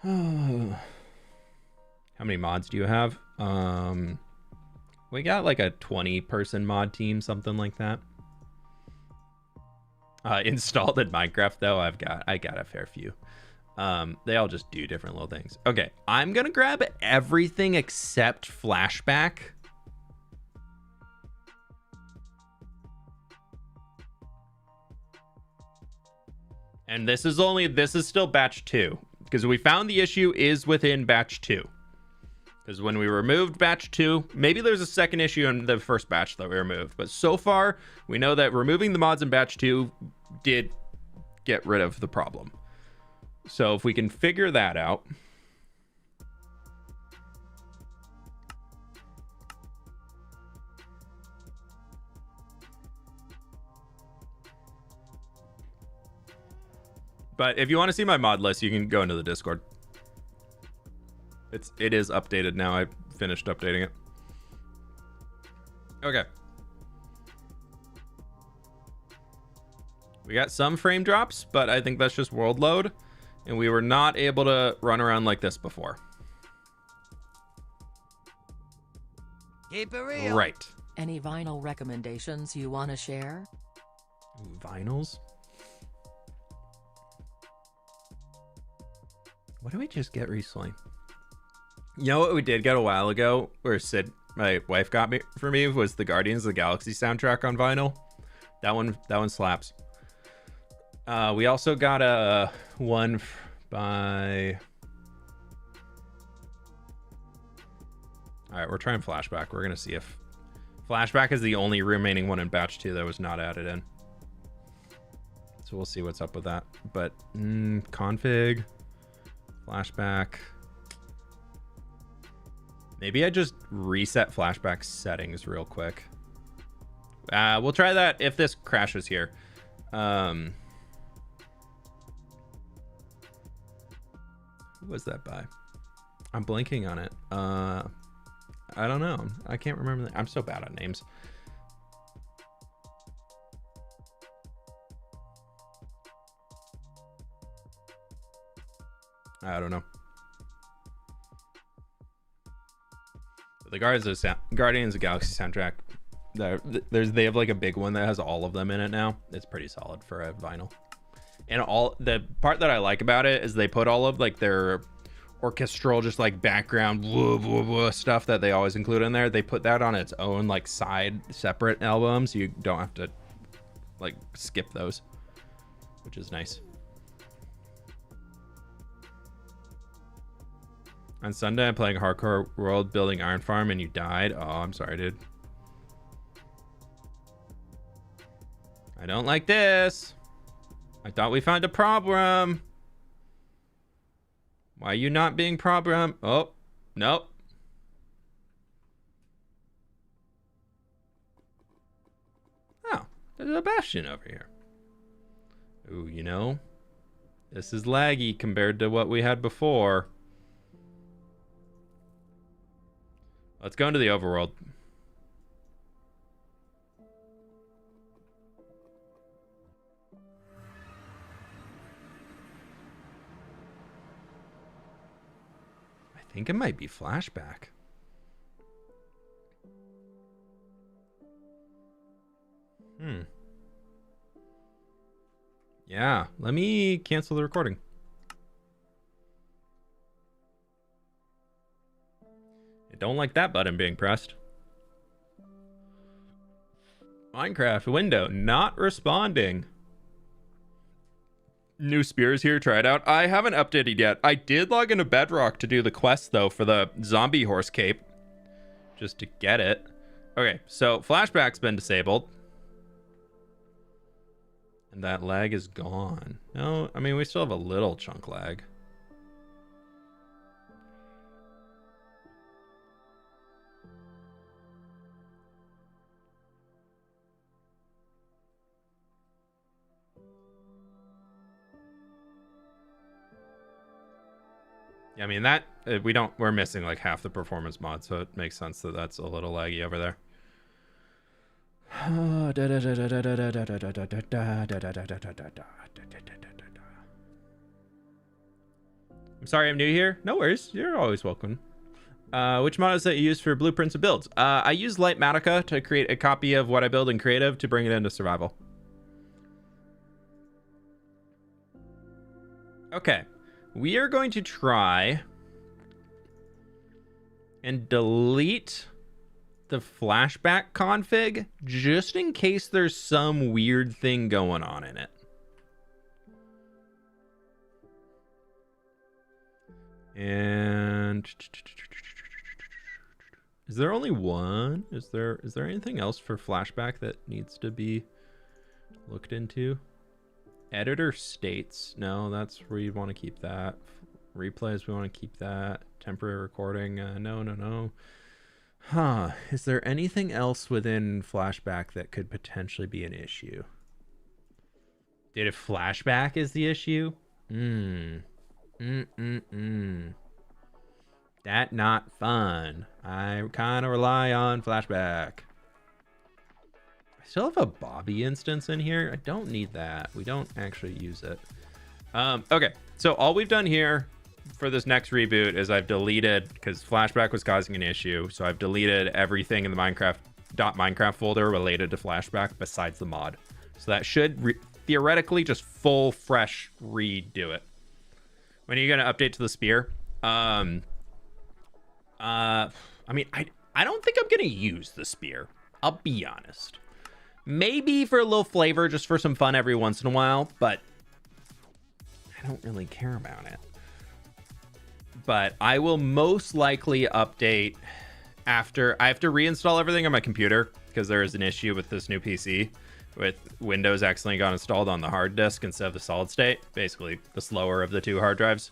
How many mods do you have? We got like a 20-person mod team, something like that. Installed in Minecraft though, I got a fair few. They all just do different little things. Okay, I'm gonna grab everything except flashback. And this is still batch 2. Because we found the issue is within batch 2. Because when we removed batch 2, maybe there's a second issue in the first batch that we removed. But so far, we know that removing the mods in batch 2 did get rid of the problem. So if we can figure that out. But if you want to see my mod list, you can go into the Discord. It is updated now. I finished updating it. Okay. We got some frame drops, but I think that's just world load. And we were not able to run around like this before. Keep it real. Right. Any vinyl recommendations you want to share? Vinyls? What did we just get recently? You know what we did get a while ago, where Sid, my wife, got me for me, was the Guardians of the Galaxy soundtrack on vinyl. That one slaps. We also got a one by. All right, we're trying flashback. We're gonna see if flashback is the only remaining one in batch 2 that was not added in. So we'll see what's up with that. But config. Flashback. Maybe I just reset flashback settings real quick. We'll try that if this crashes here. Who was that by? I'm blanking on it. I don't know. I can't remember. I'm so bad at names. I don't know. But the Guardians of Galaxy soundtrack, they have like a big one that has all of them in it now. It's pretty solid for a vinyl. And the part that I like about it is they put all of like their orchestral, just like background stuff that they always include in there. They put that on its own like side separate album, so you don't have to like skip those, which is nice. On Sunday, I'm playing Hardcore World building Iron Farm and you died. Oh, I'm sorry, dude. don't like this. I thought we found a problem. Why are you not being problem? Oh, nope. Oh, there's a bastion over here. Ooh, you know, this is laggy compared to what we had before. Let's go into the overworld. I think it might be flashback. Yeah, let me cancel the recording. I don't like that button being pressed. Minecraft window not responding. New spears here, try it out. I haven't updated yet. I did log into Bedrock to do the quest though for the zombie horse cape. Just to get it. Okay, so flashback's been disabled. And that lag is gone. No, I mean, we still have a little chunk lag. Yeah, I mean, that we're missing like half the performance mod, so it makes sense that that's a little laggy over there. I'm sorry I'm new here. No worries. You're always welcome. Which mod is that you use for blueprints and builds? I use Lightmatica to create a copy of what I build in creative to bring it into survival. Okay. We are going to try and delete the flashback config just in case there's some weird thing going on in it. And is there only one? Is there anything else for flashback that needs to be looked into? Editor states. No, that's where you want to keep that. Replays, we want to keep that. Temporary recording. No. Huh. Is there anything else within flashback that could potentially be an issue? Data flashback is the issue? That not fun. I kind of rely on flashback. I still have a Bobby instance in here. I don't need that. We don't actually use it. Okay, so all we've done here for this next reboot is I've deleted, because flashback was causing an issue, so I've deleted everything in the .minecraft folder related to flashback besides the mod. So that should theoretically just full fresh redo it. When are you going to update to the spear? I mean, I don't think I'm going to use the spear. I'll be honest. Maybe for a little flavor, just for some fun every once in a while, but I don't really care about it. But I will most likely update after I have to reinstall everything on my computer because there is an issue with this new PC with Windows accidentally got installed on the hard disk instead of the solid state, basically the slower of the two hard drives.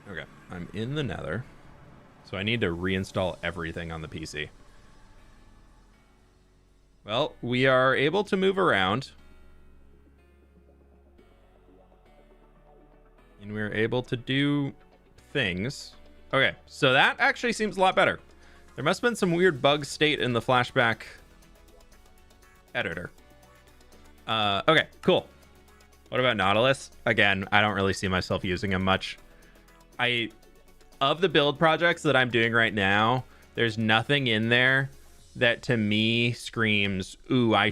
Okay, I'm in the Nether, so I need to reinstall everything on the PC. Well, we are able to move around. And we're able to do things. Okay, so that actually seems a lot better. There must have been some weird bug state in the flashback editor. Okay, cool. What about Nautilus? Again, I don't really see myself using him much. Of the build projects that I'm doing right now, there's nothing in there that to me screams, ooh, I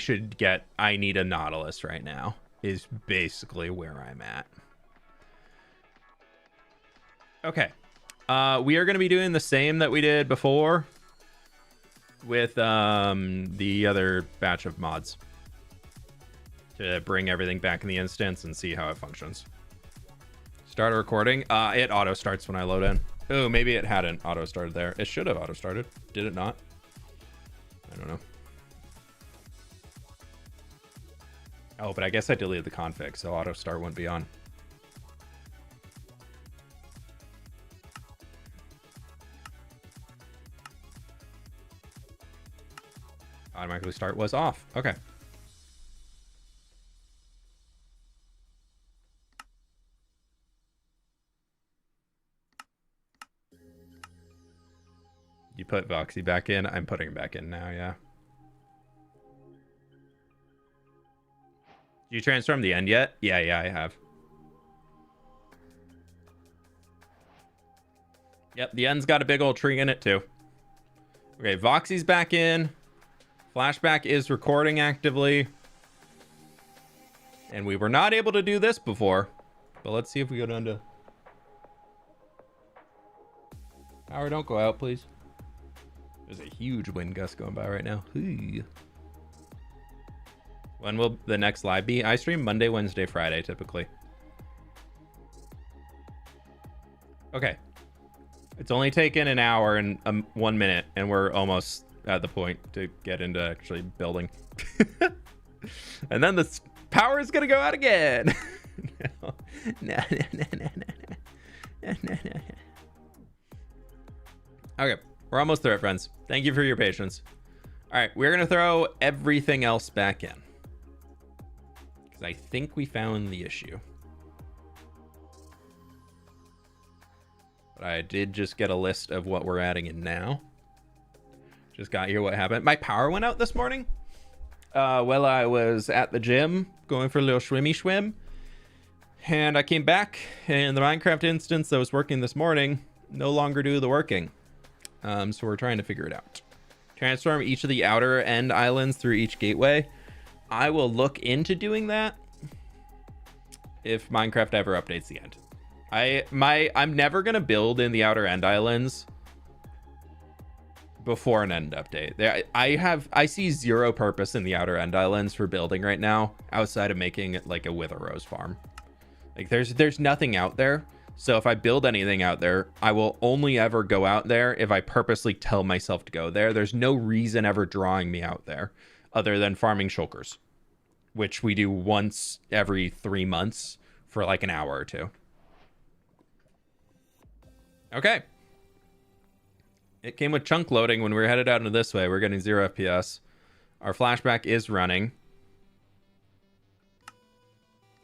need a Nautilus right now, is basically where I'm at. Okay. We are going to be doing the same that we did before with the other batch of mods to bring everything back in the instance and see how it functions. Start a recording. It auto starts when I load in. Oh, maybe it hadn't auto started there. It should have auto started. Did it not? I don't know. Oh, but I guess I deleted the config, so auto start wouldn't be on. Automatically start was off. Okay. You put Voxy back in. I'm putting him back in now, yeah. Did you transform the end yet? Yeah, I have. Yep, the end's got a big old tree in it too. Okay, Voxy's back in. Flashback is recording actively. And we were not able to do this before. But let's see if we go down to... Power, don't go out, please. There's a huge wind gust going by right now. Ooh. When will the next live be? I stream Monday, Wednesday, Friday, typically. Okay. It's only taken an hour and 1 minute, and we're almost at the point to get into actually building. And then the power is going to go out again. No. Okay, we're almost through it, friends. Thank you for your patience. All right, we're going to throw everything else back in, because I think we found the issue. But I did just get a list of what we're adding in now. Just got here what happened. My power went out this morning. While I was at the gym going for a little swim. And I came back, and the Minecraft instance that was working this morning no longer do the working. So we're trying to figure it out. Transform each of the outer end islands through each gateway. I will look into doing that if Minecraft ever updates the end. I'm never gonna build in the outer end islands before an end update. I see zero purpose in the outer end islands for building right now outside of making it like a wither rose farm. Like there's nothing out there. So if I build anything out there, I will only ever go out there if I purposely tell myself to go there. There's no reason ever drawing me out there other than farming shulkers, which we do once every 3 months for like an hour or two. Okay. It came with chunk loading when we were headed out into this way. We're getting 0 FPS. Our flashback is running.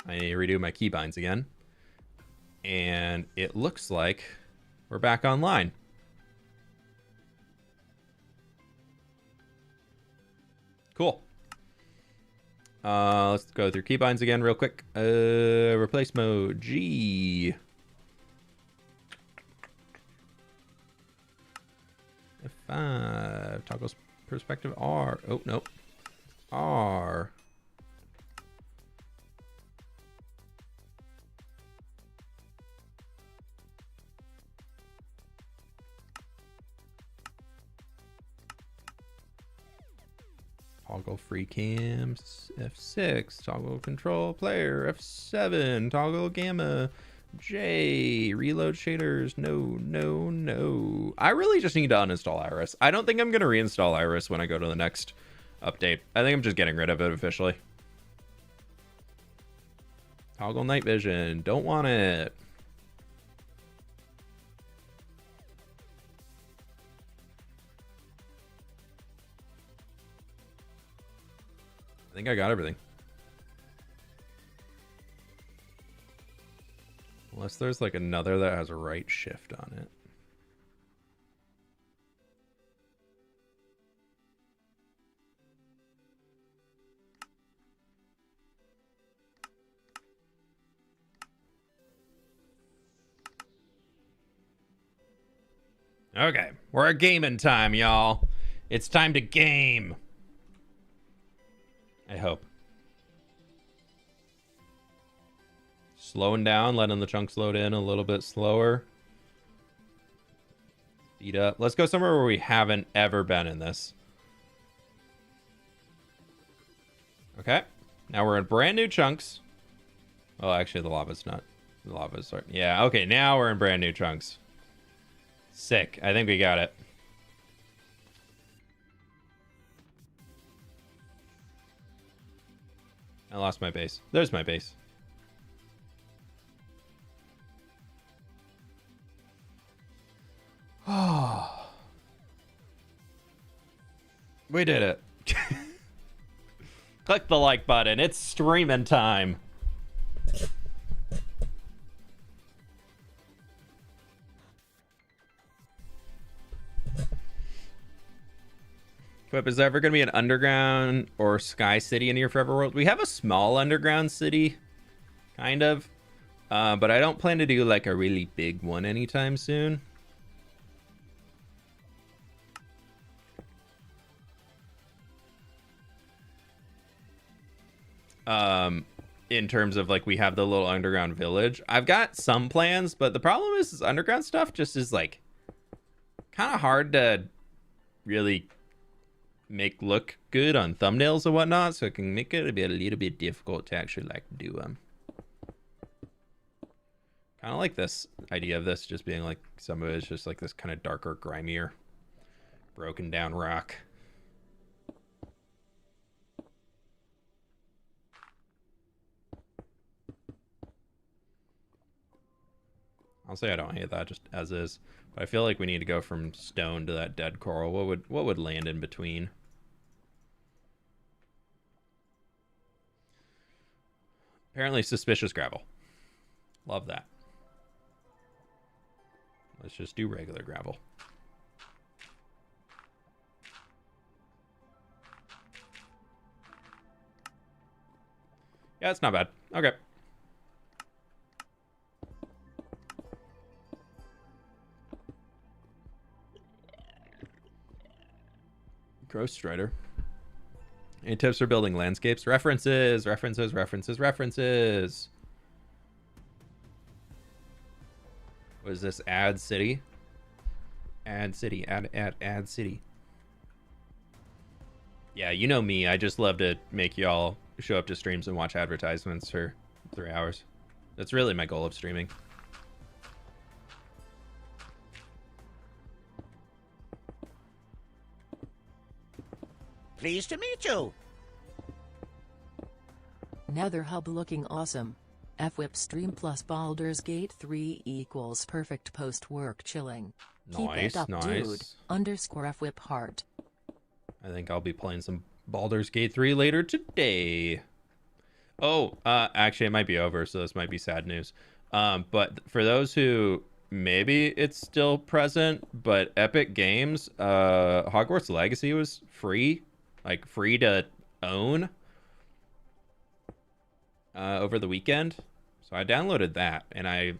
I need to redo my keybinds again. And it looks like we're back online. Cool. Let's go through keybinds again real quick. Replace mode G. F5. Toggles perspective R. Oh, no. R. Toggle free cams, F6, toggle control player, F7, toggle gamma, J, reload shaders, no. I really just need to uninstall Iris. I don't think I'm going to reinstall Iris when I go to the next update. I think I'm just getting rid of it officially. Toggle night vision, don't want it. I think I got everything. Unless there's like another that has a right shift on it. Okay, we're at gaming time, y'all. It's time to game. I hope. Slowing down, letting the chunks load in a little bit slower. Speed up. Let's go somewhere where we haven't ever been in this. Okay. Now we're in brand new chunks. Oh, actually, the lava's not. The lava's starting. Yeah, okay. Now we're in brand new chunks. Sick. I think we got it. I lost my base. There's my base. Oh. We did it. Click the like button. It's streaming time. Fwhip, is there ever going to be an underground or sky city in your forever world? We have a small underground city, kind of. But I don't plan to do like a really big one anytime soon. In terms of like we have the little underground village. I've got some plans, but the problem is underground stuff just is like kind of hard to really make look good on thumbnails and whatnot, so it can make it a little bit difficult to actually like do them. Kind of like this idea of this just being like some of it is just like this kind of darker, grimier, broken down rock. I'll say I don't hate that just as is, but I feel like we need to go from stone to that dead coral. What would land in between? Apparently suspicious gravel. Love that. Let's just do regular gravel. Yeah, it's not bad. Okay. Ghost Strider. Any tips for building landscapes? References. What is this? Add city. Add city. Add city. Yeah, you know me. I just love to make y'all show up to streams and watch advertisements for 3 hours. That's really my goal of streaming. Pleased to meet you. Nether hub looking awesome. fWhip stream plus Baldur's Gate 3 equals perfect post-work chilling. Keep it up, dude. Underscore fWhip heart. I think I'll be playing some Baldur's Gate 3 later today. Oh, actually it might be over, so this might be sad news. But for those who maybe it's still present, but Epic Games, Hogwarts Legacy was free. Like free to own over the weekend. So I downloaded that and I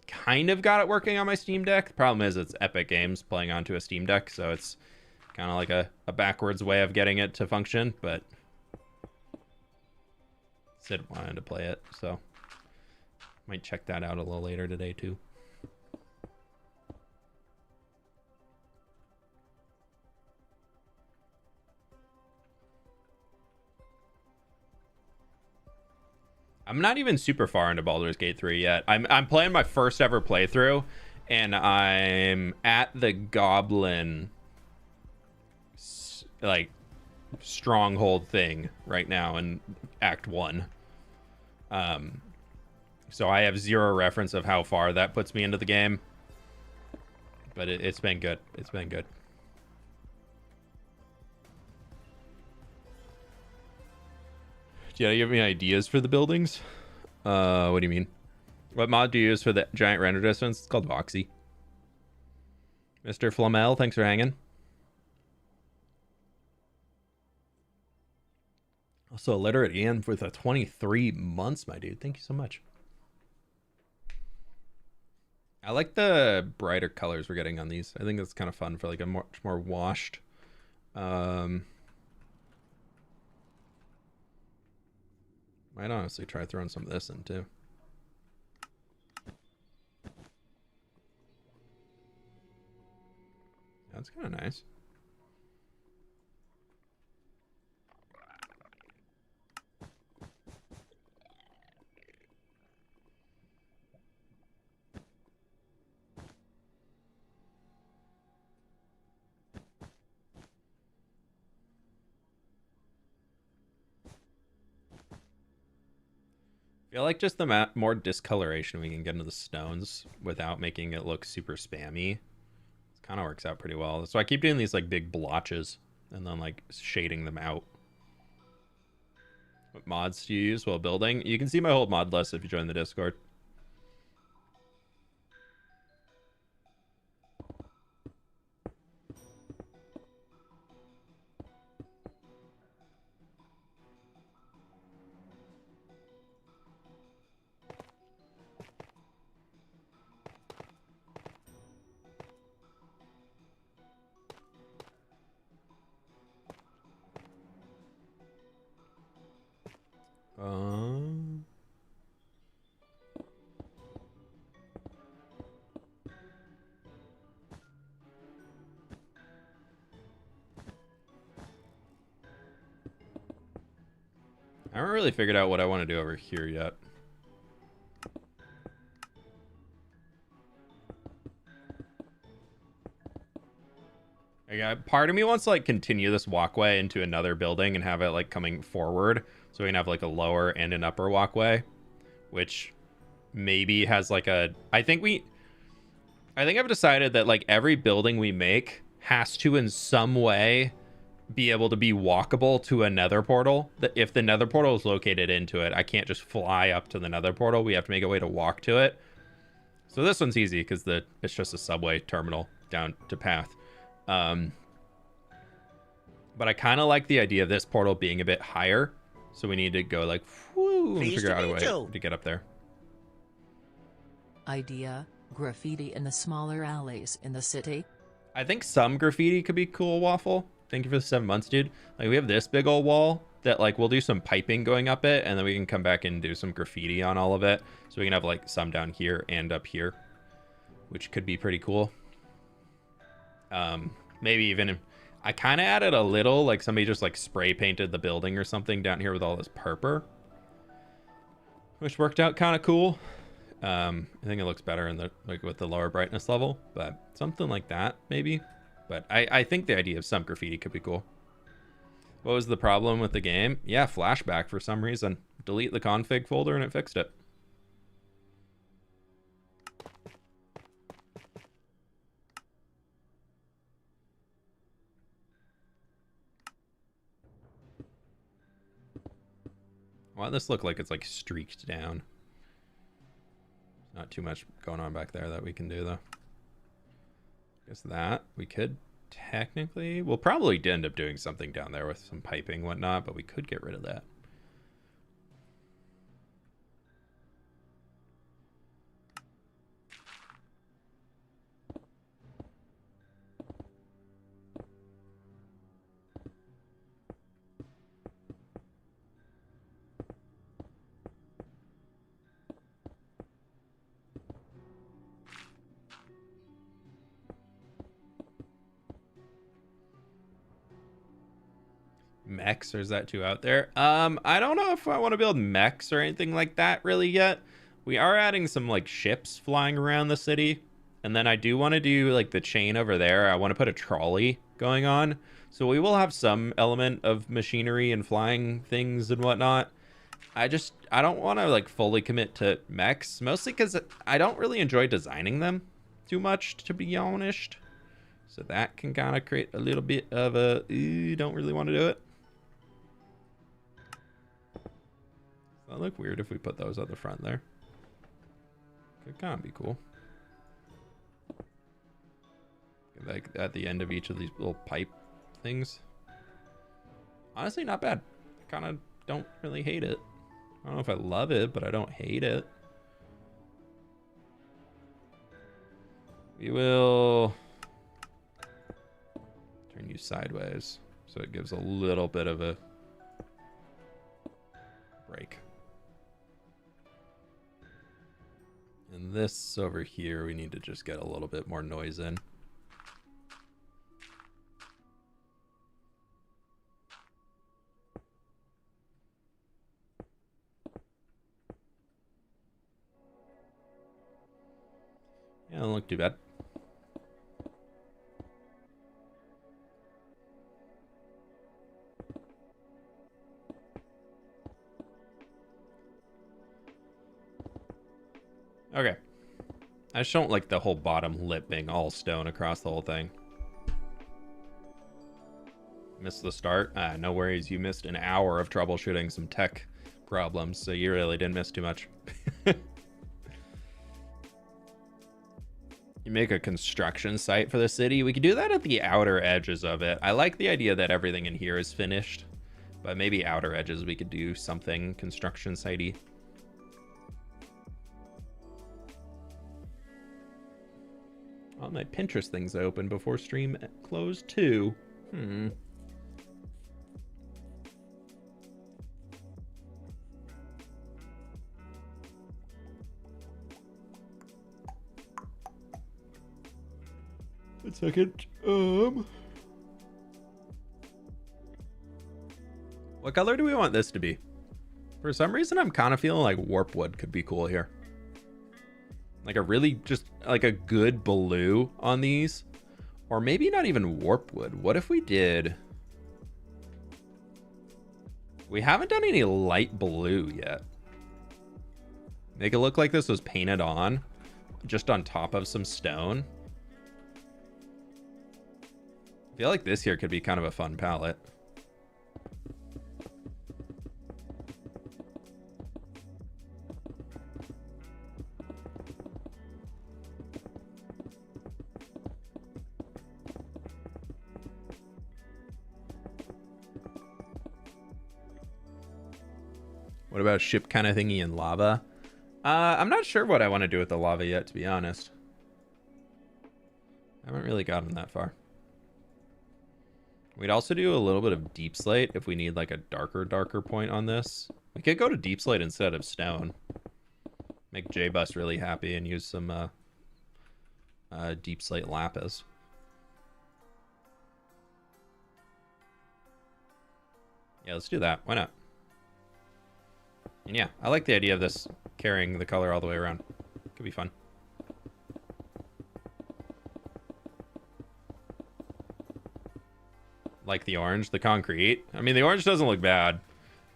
kind of got it working on my Steam Deck. The problem is it's Epic Games playing onto a Steam Deck, so it's kind of like a backwards way of getting it to function, but Sid wanted to play it, so might check that out a little later today too. I'm not even super far into Baldur's Gate 3 yet. I'm playing my first ever playthrough, and I'm at the Goblin like stronghold thing right now in Act 1. So I have zero reference of how far that puts me into the game, but it's been good. It's been good. Do you have any ideas for the buildings? What do you mean? What mod do you use for the giant render distance? It's called Voxy. Mr. Flamel, thanks for hanging. Also, illiterate Ian with a 23 months, my dude. Thank you so much. I like the brighter colors we're getting on these. I think that's kind of fun for like a much more washed. Might honestly try throwing some of this in too. That's kind of nice. I feel like just the more discoloration we can get into the stones without making it look super spammy, it kind of works out pretty well. So I keep doing these like big blotches and then like shading them out. What mods do you use while building? You can see my whole mod list if you join the Discord. I haven't really figured out what I want to do over here yet. Part of me wants to like continue this walkway into another building and have it like coming forward, so we can have like a lower and an upper walkway, which maybe has like a. I think I've decided that like every building we make has to in some way be able to be walkable to a nether portal. That if the nether portal is located into it, I can't just fly up to the nether portal. We have to make a way to walk to it. So this one's easy because it's just a subway terminal down to path. But I kind of like the idea of this portal being a bit higher, so we need to go like whoo, and figure out a way to get up there. Idea: graffiti in the smaller alleys in the city. I think some graffiti could be cool, Waffle. Thank you for the 7 months, dude. Like we have this big old wall that like we'll do some piping going up it, and then we can come back and do some graffiti on all of it, so we can have like some down here and up here, which could be pretty cool. Maybe even I kind of added a little, like somebody just like spray painted the building or something down here with all this purple, which worked out kind of cool. I think it looks better in the like with the lower brightness level, but something like that maybe. But I think the idea of some graffiti could be cool. What was the problem with the game? Yeah, flashback for some reason. Delete the config folder and it fixed it. Why does this look like it's like streaked down? Not too much going on back there that we can do though. Guess that we could technically, we'll probably end up doing something down there with some piping and whatnot, but we could get rid of that. Mechs, or is that too out there? I don't know if I want to build mechs or anything like that really yet. We are adding some like ships flying around the city, and then I do want to do like the chain over there. I want to put a trolley going on, so we will have some element of machinery and flying things and whatnot. I don't want to like fully commit to mechs, mostly because I don't really enjoy designing them too much, to be honest. So that can kind of create a little bit of a don't really want to do it. That look weird if we put those at the front there. Could kind of be cool. Like at the end of each of these little pipe things. Honestly, not bad. I kind of don't really hate it. I don't know if I love it, but I don't hate it. We will turn you sideways so it gives a little bit of a break. And this over here, we need to just get a little bit more noise in. Yeah, don't look too bad. Okay. I just don't like the whole bottom lip being all stone across the whole thing. Missed the start. No worries. You missed an hour of troubleshooting some tech problems, so you really didn't miss too much. You make a construction site for the city. We could do that at the outer edges of it. I like the idea that everything in here is finished, but maybe outer edges we could do something construction site-y. All my Pinterest things open before stream closed too. A second. What color do we want this to be? For some reason, I'm kind of feeling like warp wood could be cool here. Like a really just like a good blue on these, or maybe not even warp wood. What if we did? We haven't done any light blue yet. Make it look like this was painted on, just on top of some stone. I feel like this here could be kind of a fun palette. What about a ship kind of thingy in lava? I'm not sure what I want to do with the lava yet, to be honest. I haven't really gotten that far. We'd also do a little bit of deep slate if we need like a darker point on this. We could go to deep slate instead of stone. Make J-Bus really happy and use some deep slate lapis. Yeah, let's do that. Why not? And yeah, I like the idea of this carrying the color all the way around. Could be fun. Like the orange, the concrete. I mean, the orange doesn't look bad,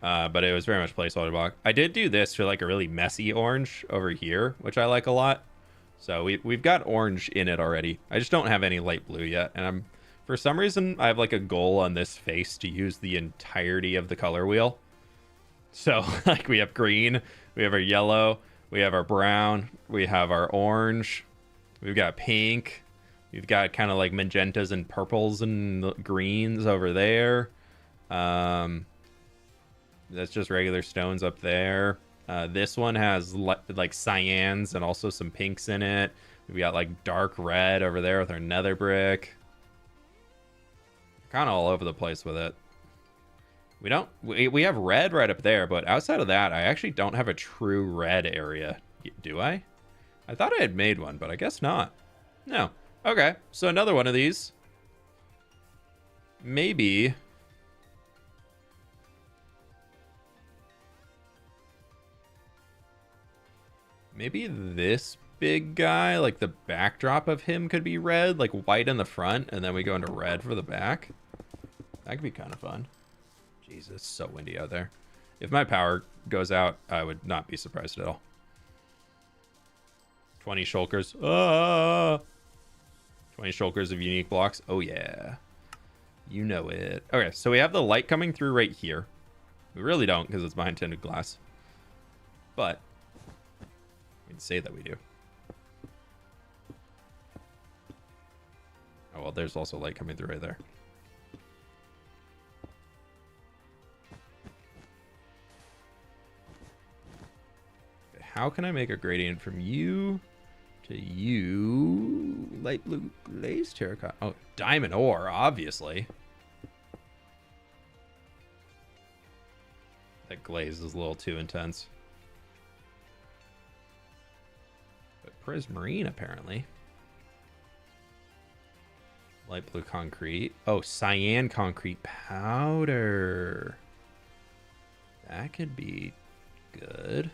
but it was very much placeholder block. I did do this for like a really messy orange over here, which I like a lot. So we've got orange in it already. I just don't have any light blue yet. And for some reason, I have like a goal on this face to use the entirety of the color wheel. So like we have green, we have our yellow, we have our brown, we have our orange, we've got pink. We've got kind of like magentas and purples and greens over there. That's just regular stones up there. This one has like cyans and also some pinks in it. We've got like dark red over there with our nether brick. Kind of all over the place with it. We have red right up there, but outside of that, I actually don't have a true red area. Do I? I thought I had made one, but I guess not. No. Okay, so another one of these. Maybe this big guy, like the backdrop of him could be red, like white in the front, and then we go into red for the back. That could be kind of fun. Jesus, it's so windy out there. If my power goes out, I would not be surprised at all. 20 shulkers. 20 shulkers of unique blocks. Oh, yeah. You know it. Okay, so we have the light coming through right here. We really don't because it's behind tinted glass. But we can say that we do. Oh, well, there's also light coming through right there. Okay, how can I make a gradient from you to you? Light blue glaze terracotta. Oh, diamond ore, obviously. That glaze is a little too intense. But prismarine, apparently. Light blue concrete. Oh, cyan concrete powder. That could be good.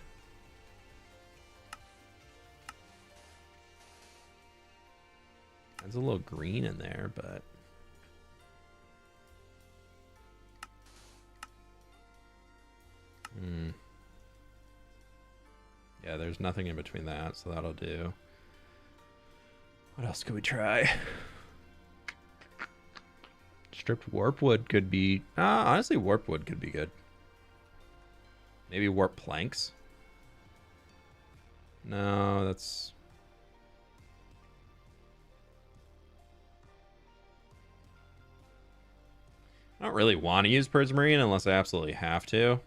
There's a little green in there, but yeah, Yeah, there's nothing in between that, so that'll do. What else could we try? Stripped warp wood could be... honestly, warp wood could be good. Maybe warp planks? No, that's... I don't really want to use prismarine unless I absolutely have to.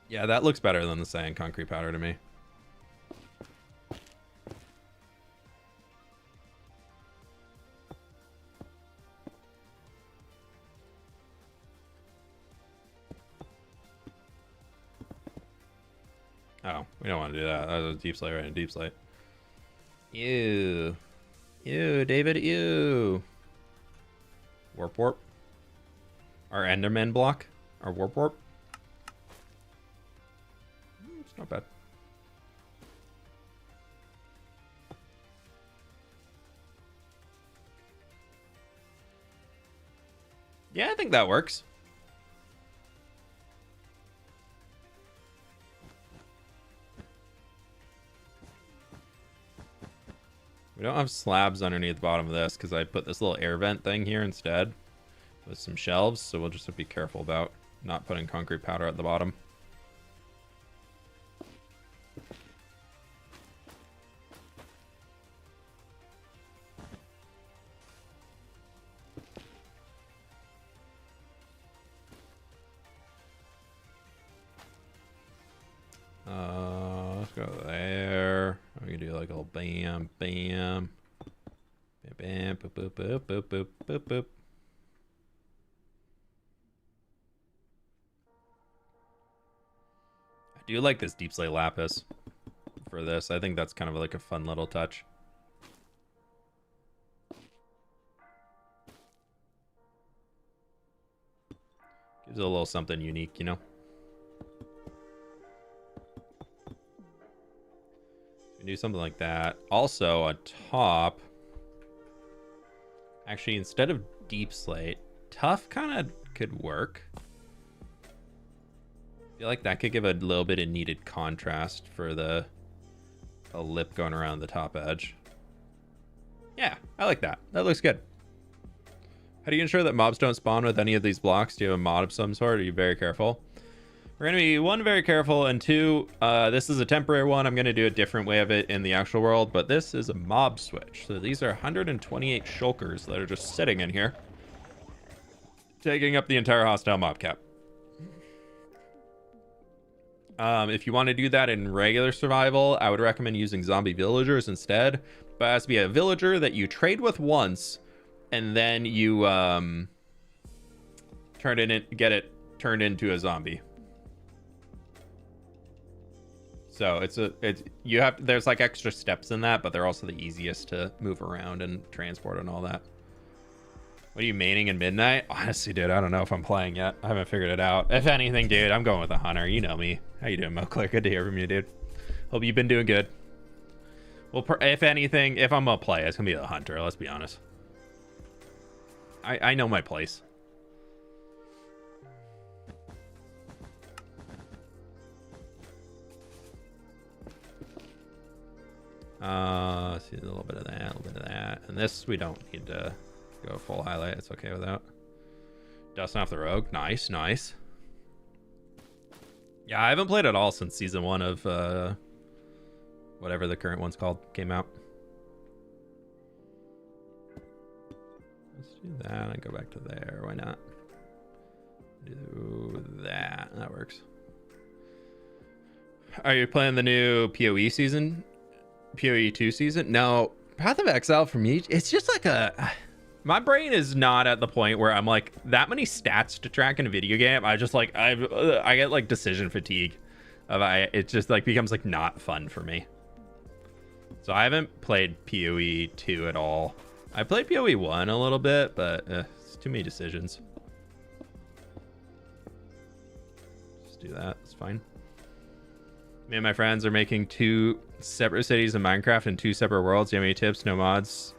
Yeah, that looks better than the sand concrete powder to me. Oh, we don't want to do that. That was a deep slate right in deep slate. Ew. Ew, David, ew. Warp warp. Our Enderman block. Our warp warp. It's not bad. Yeah, I think that works. We don't have slabs underneath the bottom of this because I put this little air vent thing here instead with some shelves, so we'll just have to be careful about not putting concrete powder at the bottom. Let's go there. We can do like a little bam, bam, bam, bam, boop, boop, boop, boop, boop, boop, boop. I do like this deep slate lapis for this. I think that's kind of like a fun little touch. Gives it a little something unique, you know? Do something like that. Also, on top, actually, instead of deep slate, tough kind of could work. I feel like that could give a little bit of needed contrast for a lip going around the top edge. Yeah, I like that. That looks good. How do you ensure that mobs don't spawn with any of these blocks? Do you have a mod of some sort? Are you very careful? We're going to be, one, very careful, and two, this is a temporary one. I'm going to do a different way of it in the actual world, but this is a mob switch. So these are 128 shulkers that are just sitting in here, taking up the entire hostile mob cap. If you want to do that in regular survival, I would recommend using zombie villagers instead, but it has to be a villager that you trade with once, and then you get it turned into a zombie. So there's like extra steps in that, but they're also the easiest to move around and transport and all that. What are you maining in midnight? Honestly, dude, I don't know if I'm playing yet. I haven't figured it out. If anything, dude, I'm going with a hunter. You know me. How you doing, Mocler? Good to hear from you, dude. Hope you've been doing good. Well, if anything, if I'm gonna play, it's gonna be the hunter. Let's be honest. I know my place. See a little bit of that, a little bit of that. And this, we don't need to go full highlight. It's okay without. Dusting off the rogue. Nice, nice. Yeah, I haven't played at all since season 1 of whatever the current one's called came out. Let's do that and go back to there. Why not? Do that. That works. Are you playing the new PoE season? PoE 2 season? No. Path of Exile for me, it's just like my brain is not at the point where I'm like, that many stats to track in a video game. I just like, I get like decision fatigue. It just like becomes like not fun for me. So I haven't played PoE 2 at all. I played PoE 1 a little bit, but it's too many decisions. Just do that. It's fine. Me and my friends are making 2 separate cities in Minecraft and 2 separate worlds. Do you have any tips? No mods?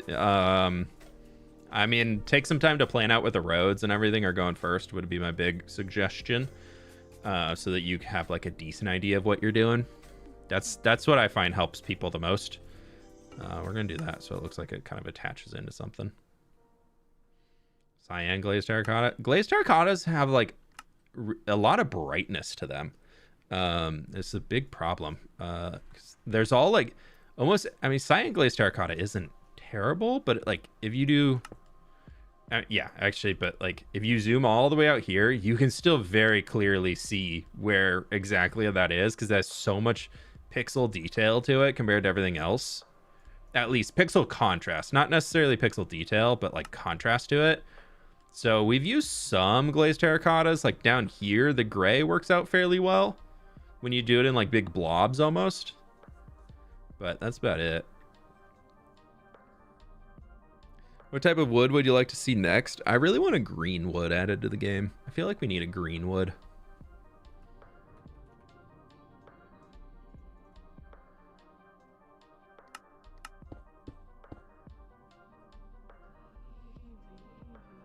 I mean, take some time to plan out what the roads and everything are going first would be my big suggestion, so that you have like a decent idea of what you're doing. That's what I find helps people the most. We're gonna do that so it looks like it kind of attaches into something. Cyan glazed terracotta. Glazed terracottas have like a lot of brightness to them. It's a big problem. There's all like almost, I mean, cyan glazed terracotta isn't terrible, but like if you do, yeah, actually, but like if you zoom all the way out here, you can still very clearly see where exactly that is, because there's so much pixel detail to it compared to everything else. At least pixel contrast, not necessarily pixel detail, but like contrast to it. So we've used some glazed terracottas. Like down here, the gray works out fairly well when you do it in like big blobs almost. But that's about it. What type of wood would you like to see next? I really want a green wood added to the game. I feel like we need a green wood.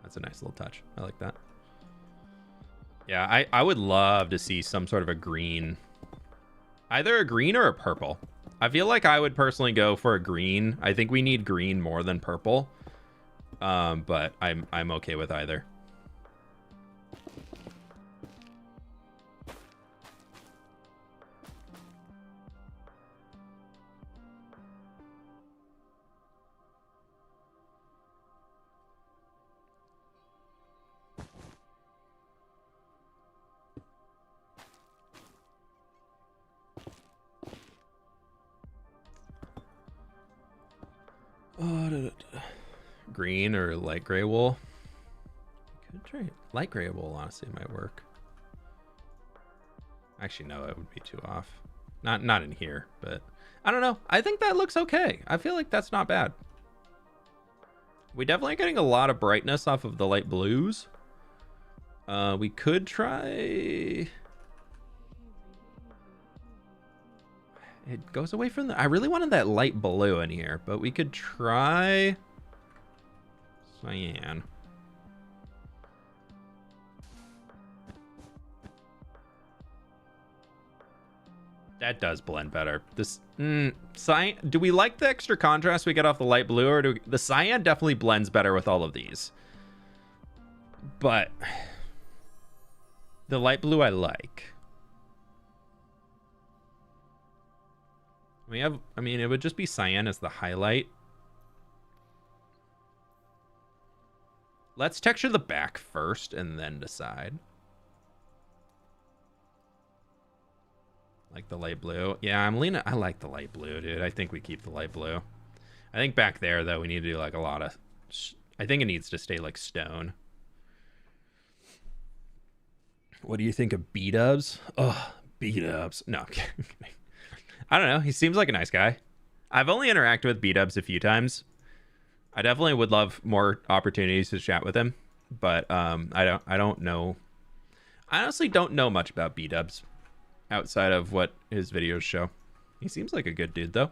That's a nice little touch. I like that. Yeah, I would love to see some sort of a green. Either a green or a purple. I feel like I would personally go for a green. I think we need green more than purple. But I'm okay with either. Green or light gray wool. Could try light gray wool. Honestly, might work. Actually, no, it would be too off. Not in here, but I don't know. I think that looks okay. I feel like that's not bad. We definitely getting a lot of brightness off of the light blues. We could try. It goes away from the... I really wanted that light blue in here, but we could try cyan. That does blend better. This cyan... Do we like the extra contrast we get off the light blue, or do we... The cyan definitely blends better with all of these. But the light blue I like. We have, I mean, it would just be cyan as the highlight. Let's texture the back first and then decide. Like the light blue. Yeah, I'm leaning, I like the light blue, dude. I think we keep the light blue. I think back there, though, we need to do like a lot of, I think it needs to stay like stone. What do you think of B-dubs? Oh, B-dubs. No, I'm kidding. I don't know. He seems like a nice guy. I've only interacted with B-dubs a few times. I definitely would love more opportunities to chat with him, but I don't know. I honestly don't know much about B-dubs outside of what his videos show. He seems like a good dude, though.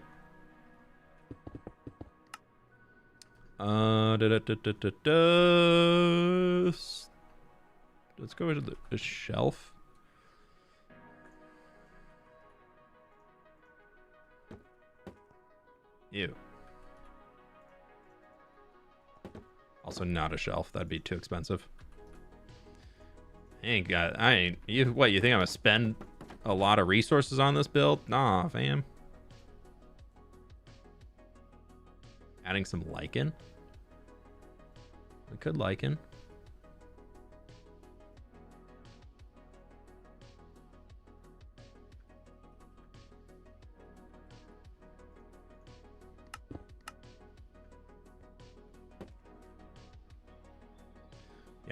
Let's go to the shelf. Ew. Also not a shelf. That'd be too expensive. What, you think I'm gonna spend a lot of resources on this build? Nah, fam. Adding some lichen. We could lichen.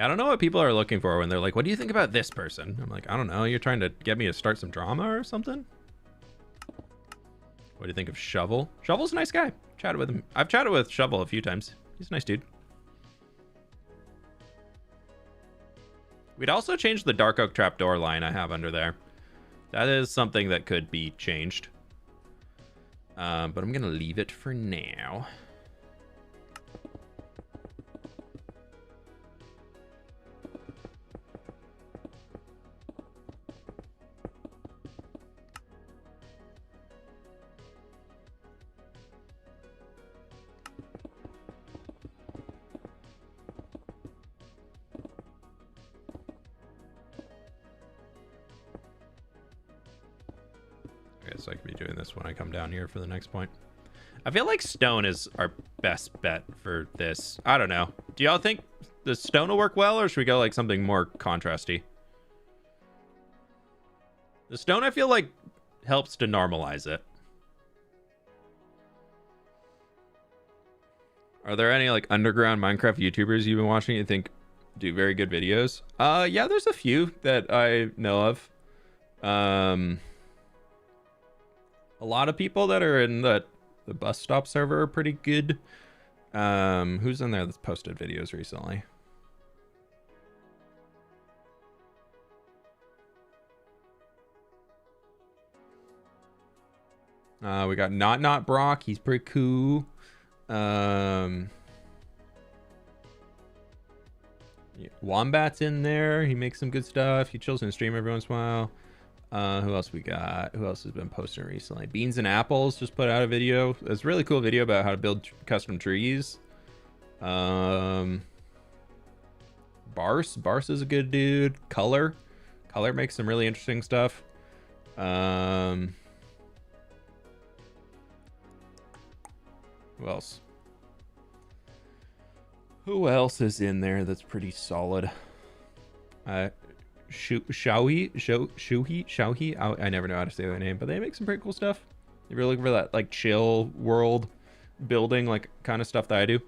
I don't know what people are looking for when they're like, what do you think about this person? I'm like, I don't know. You're trying to get me to start some drama or something? What do you think of Shovel? Shovel's a nice guy. Chatted with him. I've chatted with Shovel a few times. He's a nice dude. We'd also change the dark oak trapdoor line I have under there. That is something that could be changed. But I'm going to leave it for now. guess I could be doing this when I come down here for the next point. I feel like stone is our best bet for this. I don't know. Do y'all think the stone will work well, or should we go like something more contrasty? The stone, I feel like, helps to normalize it. Are there any like underground Minecraft YouTubers you've been watching you think do very good videos? Yeah, there's a few that I know of. A lot of people that are in the bus stop server are pretty good. Who's in there that's posted videos recently? We got Not Brock. He's pretty cool. Wombat's in there. He makes some good stuff. He chills in stream every once in a while. Who else we got? Who else has been posting recently? Beans and Apples just put out a video. It's a really cool video about how to build custom trees. Barse is a good dude. Color makes some really interesting stuff. Who else? Who else is in there that's pretty solid? Shuhi. I never know how to say their name, but they make some pretty cool stuff. If you're looking for that like chill world building, like kind of stuff that I do.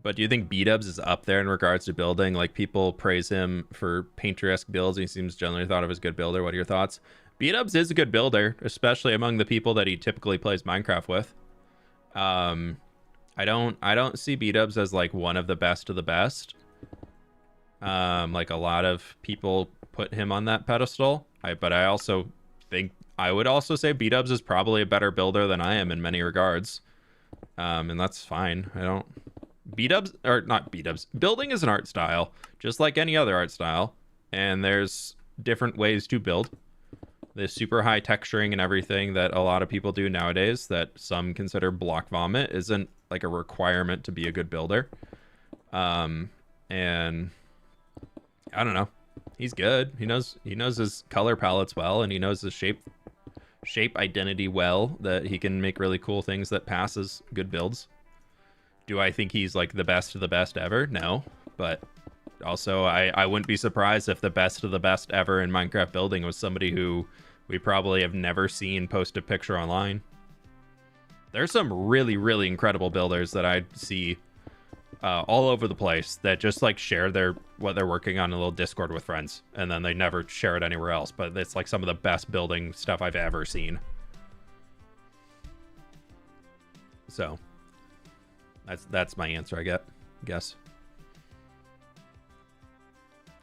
But do you think B-Dubs is up there in regards to building? Like people praise him for painter-esque builds. And he seems generally thought of as a good builder. What are your thoughts? B-Dubs is a good builder, especially among the people that he typically plays Minecraft with. I don't see B-Dubs as like one of the best of the best. Like a lot of people put him on that pedestal. But I also think I would also say B-Dubs is probably a better builder than I am in many regards. And that's fine. B-Dubs, or not B-Dubs, building is an art style, just like any other art style. And there's different ways to build. The super high texturing and everything that a lot of people do nowadays that some consider block vomit isn't like a requirement to be a good builder. And I don't know. He's good. He knows his color palettes well, and he knows his shape identity well, that he can make really cool things that pass as good builds. Do I think he's like the best of the best ever? No, but also I wouldn't be surprised if the best of the best ever in Minecraft building was somebody who we probably have never seen post a picture online. There's some really, really incredible builders that I see all over the place that just like share what they're working on in a little Discord with friends, and then they never share it anywhere else. But it's like some of the best building stuff I've ever seen. So that's my answer, I guess.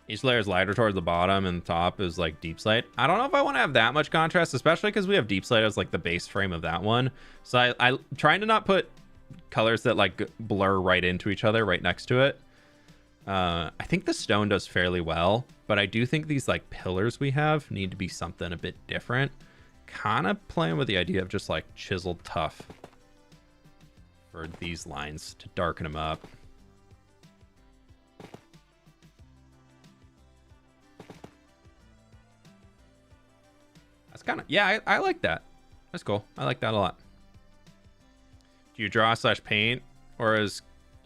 Each layer is lighter towards the bottom, and the top is like deep slate. I don't know if I want to have that much contrast, especially because we have deep slate as like the base frame of that one. So I trying to not put colors that like blur right into each other right next to it. I think the stone does fairly well, but I do think these like pillars we have need to be something a bit different. Kind of playing with the idea of just like chiseled tough for these lines to darken them up. That's kind of, yeah, I like that. That's cool. I like that a lot. Do you draw / paint, or is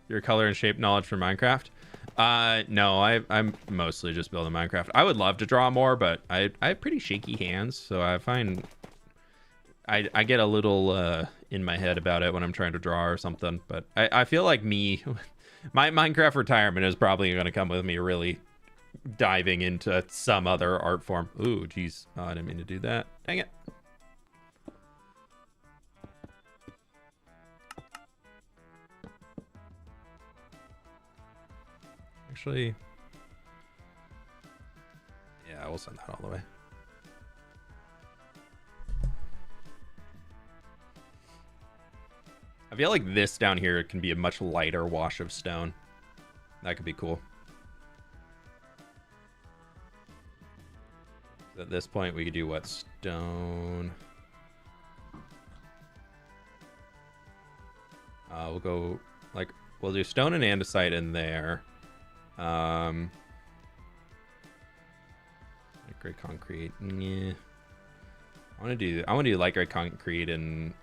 your color and shape knowledge from Minecraft? No, I'm mostly just building Minecraft. I would love to draw more, but I have pretty shaky hands, so I find I get a little in my head about it when I'm trying to draw or something. But I feel like my Minecraft retirement is probably going to come with me really diving into some other art form. Ooh, geez. Oh, I didn't mean to do that. Dang it. Actually, yeah, we'll send that all the way. I feel like this down here can be a much lighter wash of stone. That could be cool. At this point, we could do what? Stone. We'll go, like, we'll do stone and andesite in there. gray concrete. Yeah. I want to do light gray concrete and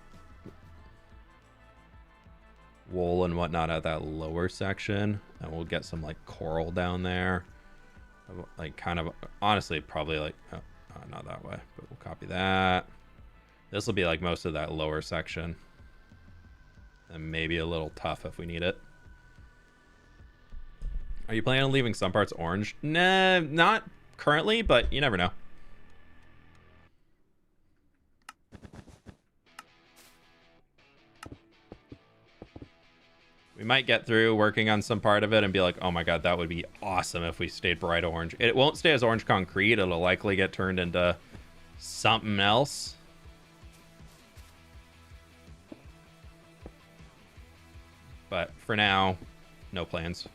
wool and whatnot at that lower section, and we'll get some like coral down there. Like kind of honestly probably like not that way, but we'll copy that. This will be like most of that lower section, and maybe a little tough if we need it. Are you planning on leaving some parts orange? Nah, not currently, but you never know. We might get through working on some part of it and be like, oh my god, that would be awesome if we stayed bright orange. It won't stay as orange concrete. It'll likely get turned into something else. But for now, no plans.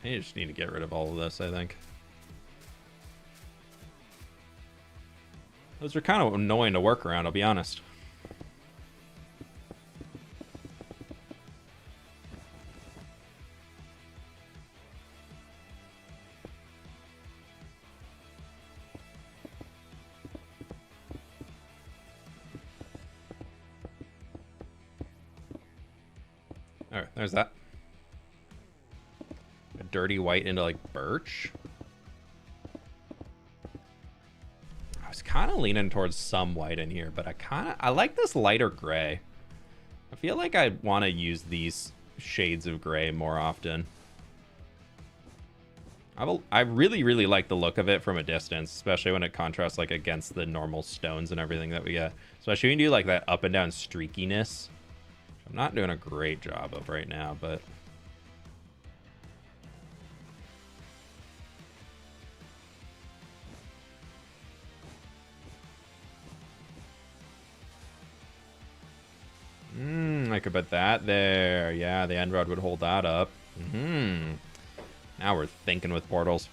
I just need to get rid of all of this, I think. Those are kind of annoying to work around, I'll be honest. Alright, there's that. Dirty white into like birch. I was kind of leaning towards some white in here, but I like this lighter gray. I feel like I want to use these shades of gray more often. I really like the look of it from a distance, especially when it contrasts like against the normal stones and everything that we get. Especially when you do like that up and down streakiness. I'm not doing a great job of right now, but I could put that there. Yeah, the end rod would hold that up. Now we're thinking with portals.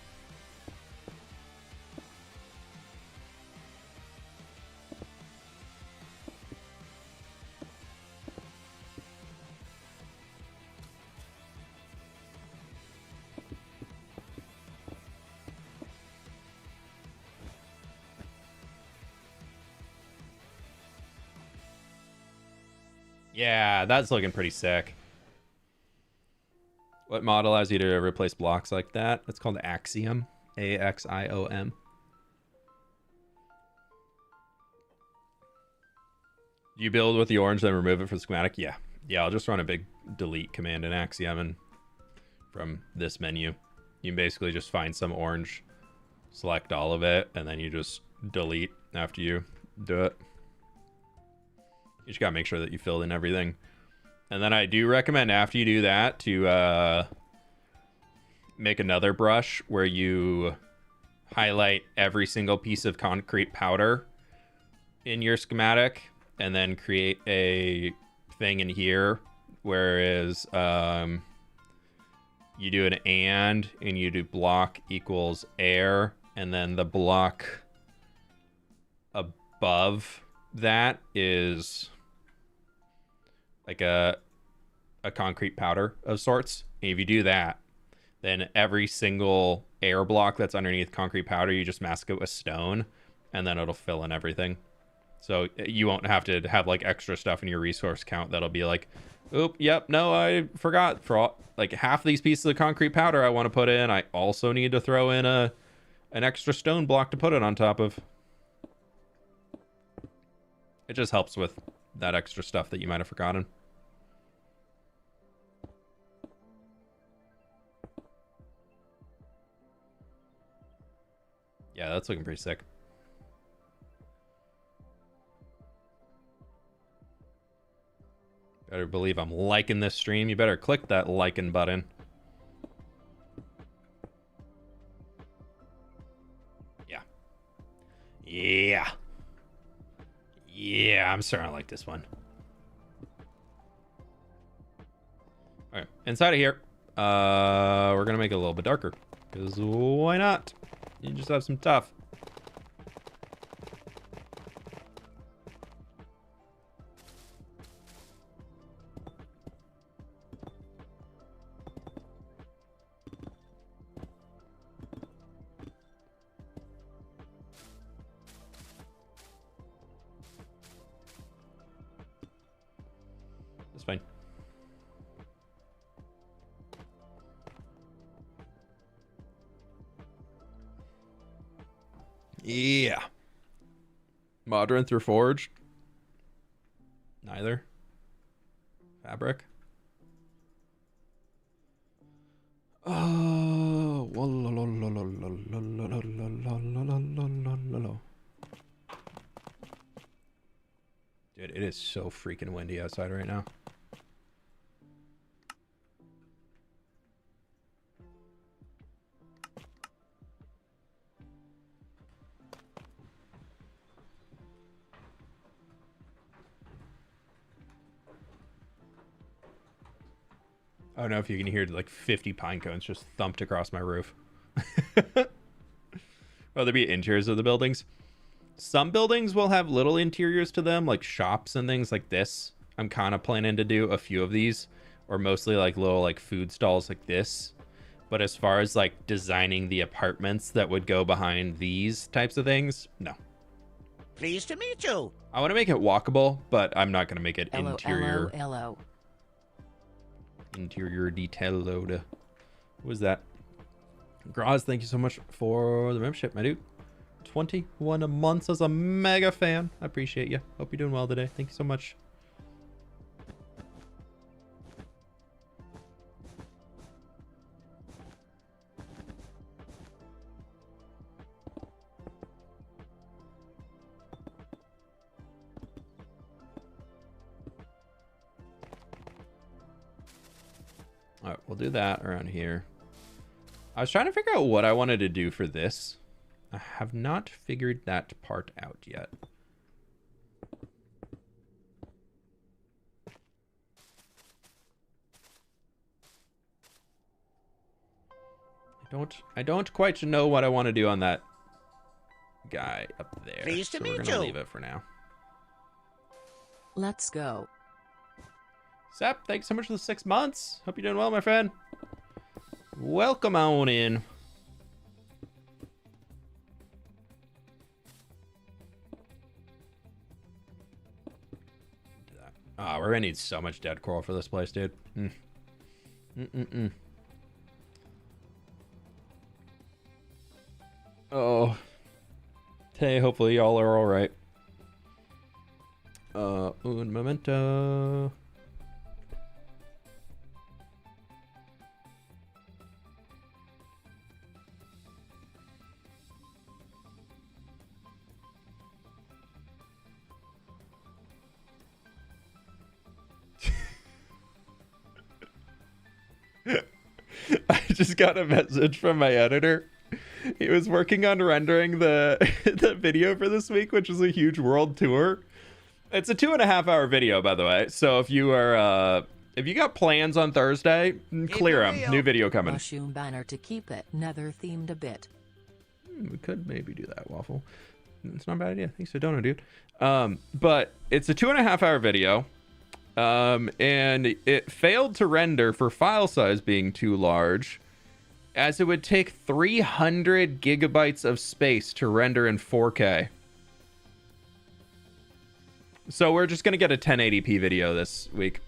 Yeah, that's looking pretty sick. What mod allows you to replace blocks like that? It's called Axiom. A-X-I-O-M. You build with the orange, then remove it from the schematic? Yeah. Yeah, I'll just run a big delete command in Axiom, and from this menu, you can basically just find some orange, select all of it, and then you just delete after you do it. You just gotta make sure that you filled in everything. And then I do recommend after you do that to make another brush where you highlight every single piece of concrete powder in your schematic, and then create a thing in here, whereas you do an and you do block equals air, and then the block above that is like a concrete powder of sorts. And if you do that, then every single air block that's underneath concrete powder, you just mask it with stone, and then it'll fill in everything. So you won't have to have like extra stuff in your resource count that'll be like, oop, yep, no, I forgot. For all, like half these pieces of concrete powder I want to put in, I also need to throw in an extra stone block to put it on top of. It just helps with that extra stuff that you might have forgotten. Yeah, that's looking pretty sick. Better believe I'm liking this stream. You better click that liking button. Yeah. Yeah. Yeah, I'm starting to like this one. All right, inside of here, we're gonna make it a little bit darker, because why not? You just have some tough. That's fine. Yeah. Modern through Forged? Neither. Fabric? Oh. Dude, it is so freaking windy outside right now. I don't know if you can hear like 50 pine cones just thumped across my roof. Will there be interiors of the buildings? Some buildings will have little interiors to them, like shops and things like this. I'm kind of planning to do a few of these, or mostly like little like food stalls like this. But as far as like designing the apartments that would go behind these types of things, no. Pleased to meet you. I want to make it walkable, but I'm not going to make it interior. Interior detail load. What was that? Graz, thank you so much for the membership, my dude. 21 a month as a mega fan. I appreciate you. Hope you're doing well today. Thank you so much. All right, we'll do that around here. I was trying to figure out what I wanted to do for this. I have not figured that part out yet. I don't quite know what I want to do on that guy up there. Pleased to meet we're gonna you. leave it for now. Let's go. Sep, thanks so much for the 6 months. Hope you're doing well, my friend. Welcome on in. Ah, we're gonna need so much dead coral for this place, dude. Oh. Hey, hopefully y'all are alright. Un momento. I just got a message from my editor. He was working on rendering the the video for this week, which is a huge world tour. It's a 2.5 hour video, by the way. So if you are if you got plans on Thursday, clear them. New video coming. Mushroom banner to keep it nether themed a bit. We could maybe do that, Waffle. It's not a bad idea. Thanks for donut, dude. But it's a 2.5 hour video. And it failed to render for file size being too large, as it would take 300 gigabytes of space to render in 4K. So we're just gonna get a 1080p video this week.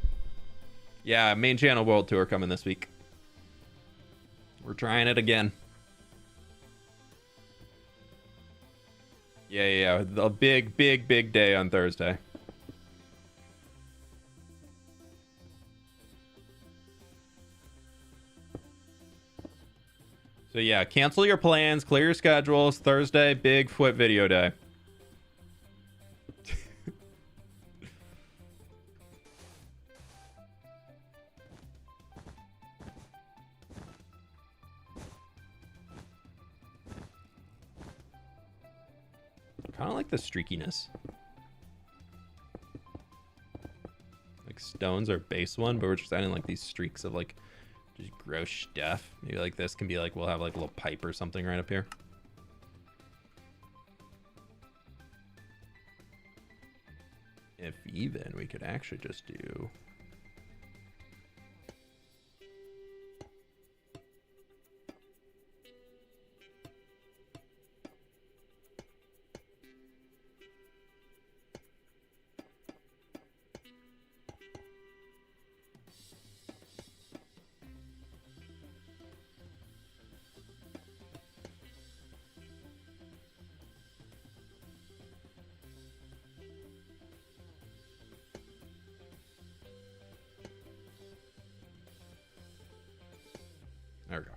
Yeah, main channel world tour coming this week. We're trying it again. Yeah. A big day on Thursday. So yeah, cancel your plans, clear your schedules. Thursday, big fWhip video day. Kind of like the streakiness. Like stones are base one, but we're just adding like these streaks of like just gross stuff. Maybe like this can be like, we'll have like a little pipe or something right up here. If even, we could actually just do... There we go.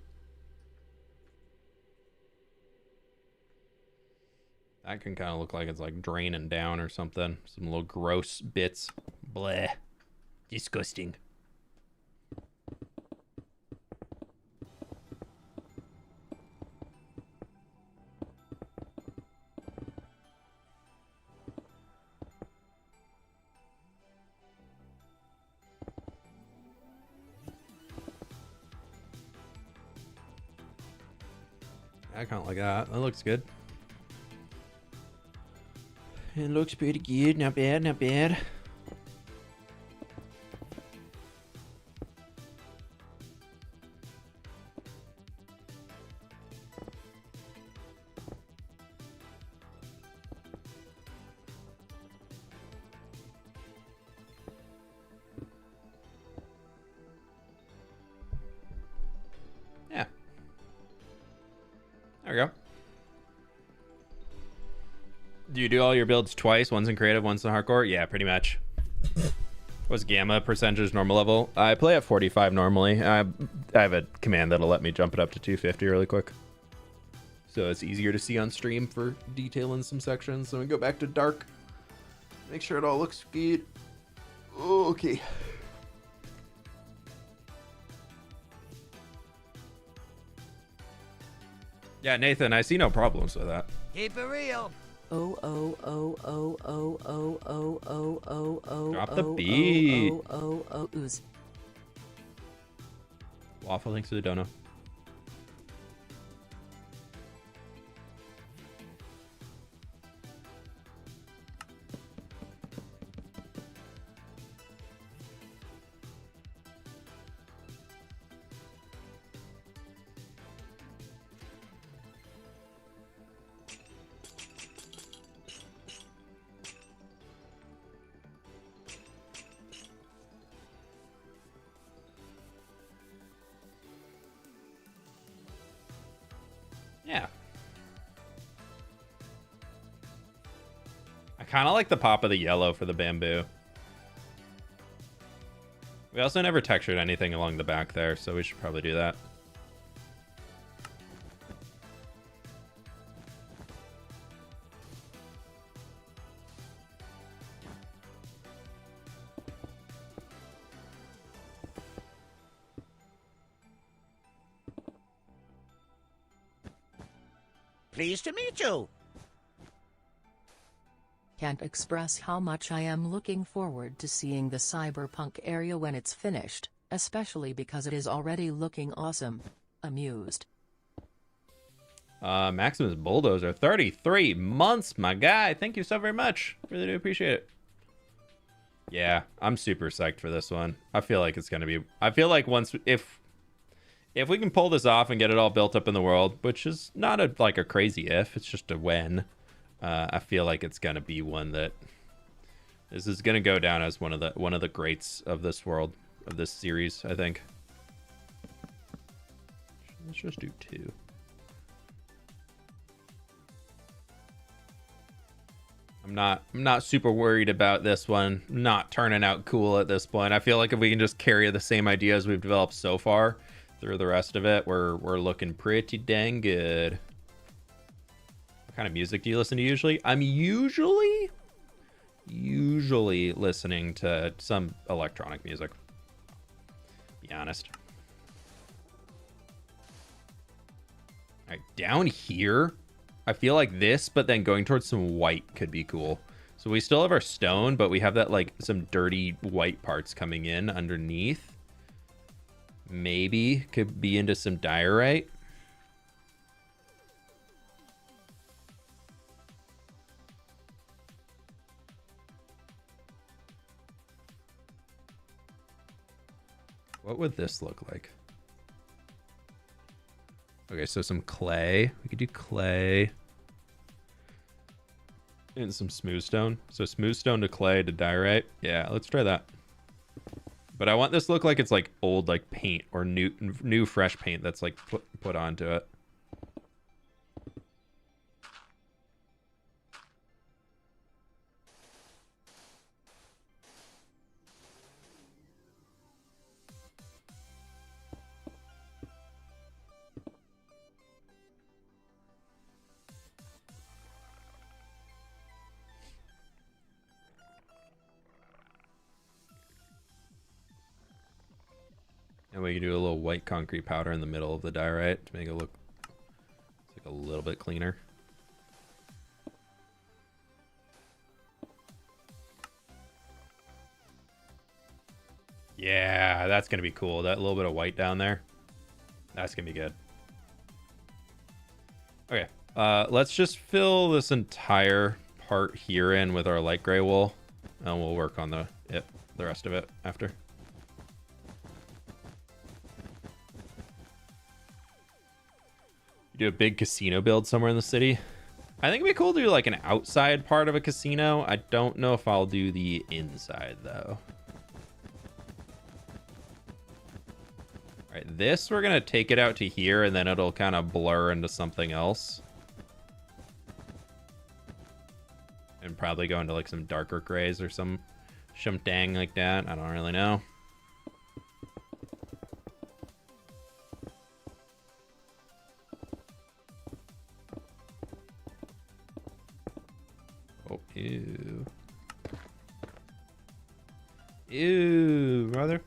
That can kind of look like it's like draining down or something. Some little gross bits. Bleh. Disgusting. I kind of like that. That looks good. It looks pretty good. Not bad, not bad. Yeah. There we go. Do you do all your builds twice? One's in creative, one's in hardcore? Yeah, pretty much. What's gamma percentage normal level? I play at 45 normally. I have a command that'll let me jump it up to 250 really quick. So it's easier to see on stream for detail in some sections. So we go back to dark. Make sure it all looks good. Okay. Yeah, Nathan, I see no problems with that. Keep it real. Drop the beat. Ooze. Waffle, thanks for the dono. Yeah. I kind of like the pop of the yellow for the bamboo. We also never textured anything along the back there, so we should probably do that. Pleased to meet you. Can't express how much I am looking forward to seeing the cyberpunk area when it's finished, especially because it is already looking awesome. Amused. Maximus Bulldozer, 33 months, my guy. Thank you so very much. Really do appreciate it. Yeah, I'm super psyched for this one. I feel like it's gonna be. I feel like if we can pull this off and get it all built up in the world, which is not like a crazy if, it's just a when. I feel like it's gonna be one that this is gonna go down as one of the greats of this world, of this series. I think. Let's just do 2. I'm not super worried about this one not turning out cool at this point. I feel like if we can just carry the same ideas we've developed so far through the rest of it, we're looking pretty dang good. What kind of music do you listen to usually? I'm usually listening to some electronic music. Be honest. All right, down here. I feel like this, but then going towards some white could be cool. So we still have our stone, but we have that like some dirty white parts coming in underneath. Maybe could be into some diorite. What would this look like? Okay, so some clay. We could do clay. And some smooth stone. So smooth stone to clay to diorite. Yeah, let's try that. But I want this to look like it's like old like paint or new fresh paint that's like put onto it. And we can do a little white concrete powder in the middle of the diorite to make it look like a little bit cleaner. Yeah, that's going to be cool. That little bit of white down there. That's going to be good. Okay, let's just fill this entire part here in with our light gray wool. And we'll work on the rest of it after. Do a big casino build somewhere in the city. I think it'd be cool to do like an outside part of a casino. I don't know if I'll do the inside though. All right, this we're gonna take it out to here and then it'll kind of blur into something else. And probably go into like some darker grays or some shumdang like that. I don't really know. Oh, ew. Ew, brother.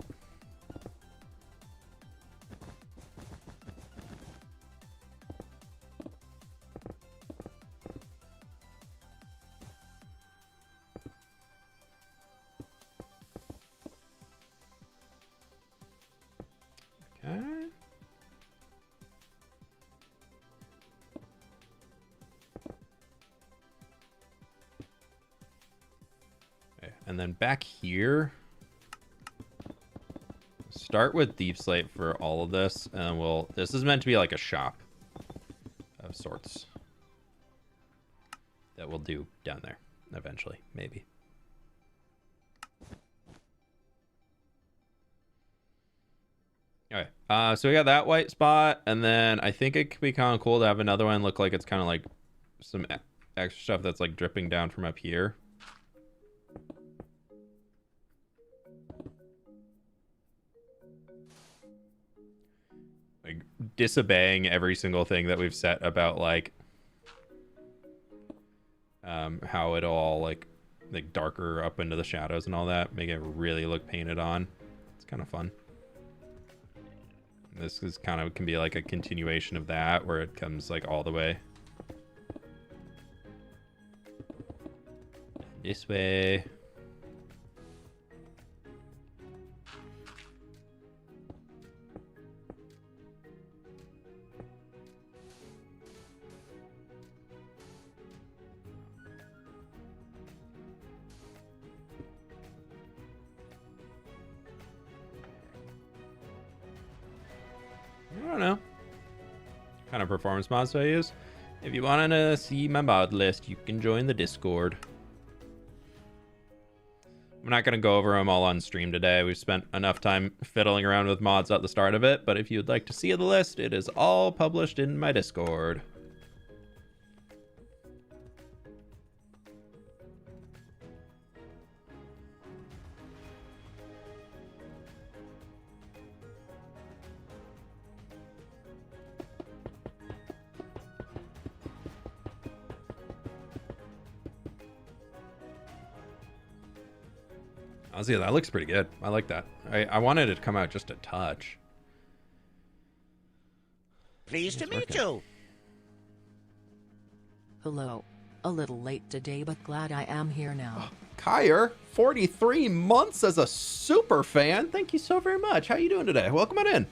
Okay. And then back here, start with deep slate for all of this, and this is meant to be like a shop of sorts that we'll do down there eventually, maybe. Okay, so we got that white spot, and then I think it could be kind of cool to have another one look like it's kind of like some extra stuff that's like dripping down from up here. Like disobeying every single thing that we've set about like how it'll all like darker up into the shadows and all that, make it really look painted on. It's kind of fun. This is kind of can be like a continuation of that where it comes like all the way this way. I don't know. What kind of performance mods do I use? If you want to see my mod list, you can join the Discord. I'm not going to go over them all on stream today. We've spent enough time fiddling around with mods at the start of it, but if you'd like to see the list, it is all published in my Discord. Honestly, that looks pretty good. I like that. I wanted it to come out just a touch. Pleased to meet you. Hello. A little late today, but glad I am here now. Kyer, 43 months as a super fan. Thank you so very much. How you doing today? Welcome on in.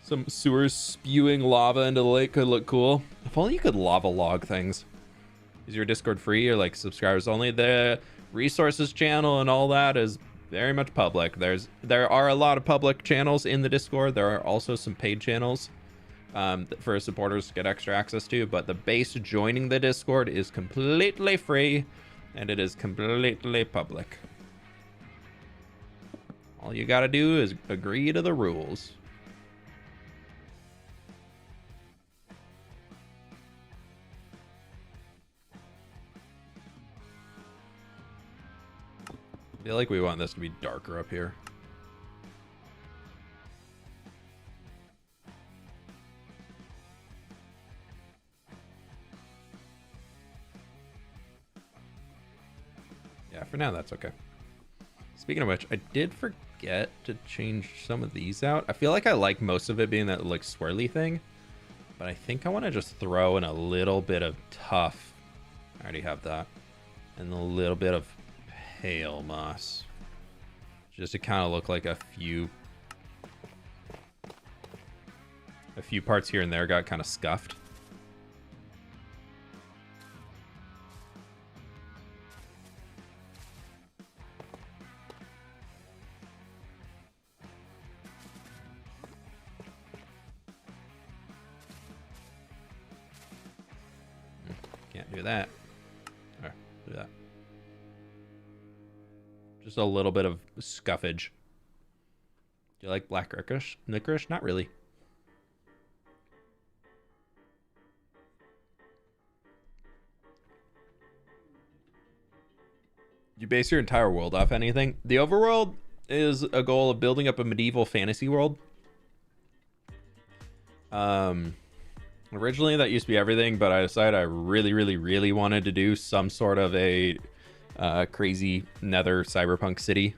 Some sewers spewing lava into the lake could look cool. If only you could lava log things. Is your Discord free or like subscribers only? The resources channel and all that is very much public. There are a lot of public channels in the Discord. There are also some paid channels for supporters to get extra access to, but the base joining the Discord is completely free and it is completely public. All you gotta do is agree to the rules. I feel like we want this to be darker up here. Yeah, for now that's okay. Speaking of which, I did forget to change some of these out. I feel like I like most of it being that like swirly thing, but I think I want to just throw in a little bit of tough. I already have that. And a little bit of pale moss. Just to kind of look like a few parts here and there got kind of scuffed. Can't do that. All right, do that. Just a little bit of scuffage. Do you like black licorice? Licorice? Not really. You base your entire world off anything? The overworld is a goal of building up a medieval fantasy world. Originally that used to be everything, but I decided I really wanted to do some sort of a crazy nether cyberpunk city.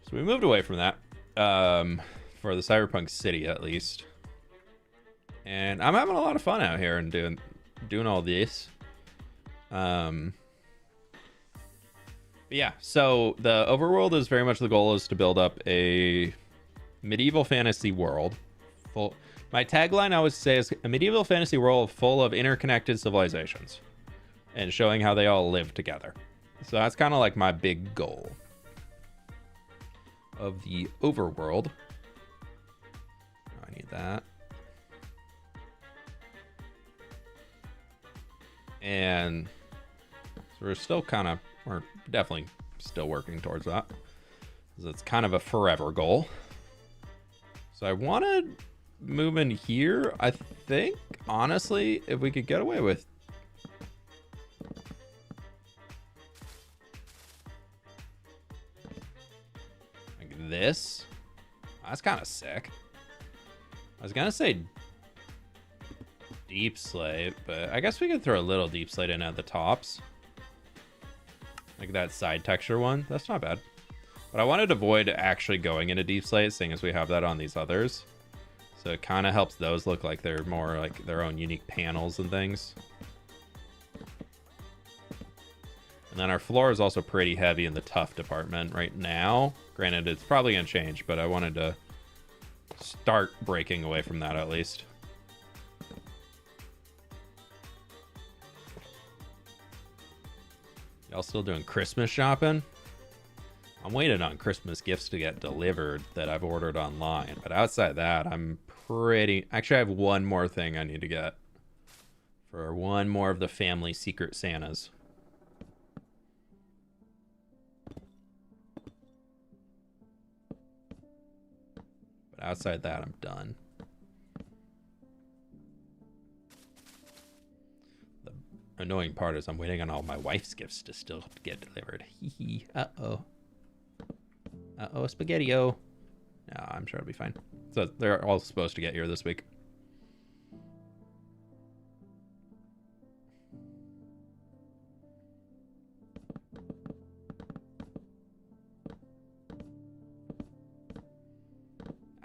So we moved away from that for the cyberpunk city at least. And I'm having a lot of fun out here and doing all this. But yeah, so the overworld is very much the goal is to build up a medieval fantasy world. My tagline I always say is a medieval fantasy world full of interconnected civilizations and showing how they all live together. So that's kind of like my big goal of the overworld. I need that. And so we're definitely still working towards that. Because it's kind of a forever goal. So I want to move in here. I think, honestly, if we could get away with this, that's kind of sick. I was gonna say deep slate, but I guess we could throw a little deep slate in at the tops, like that side texture one. That's not bad, but I wanted to avoid actually going into deep slate, seeing as we have that on these others, so it kind of helps those look like they're more like their own unique panels and things. And then our floor is also pretty heavy in the tough department right now. Granted, it's probably going to change, but I wanted to start breaking away from that at least. Y'all still doing Christmas shopping? I'm waiting on Christmas gifts to get delivered that I've ordered online. But outside that, I'm pretty... Actually, I have one more thing I need to get for one more of the family Secret Santas. But outside that, I'm done. The annoying part is I'm waiting on all my wife's gifts to still get delivered. Hee hee. Uh-oh. Uh-oh, spaghetti-o. No, I'm sure it'll be fine. So they're all supposed to get here this week.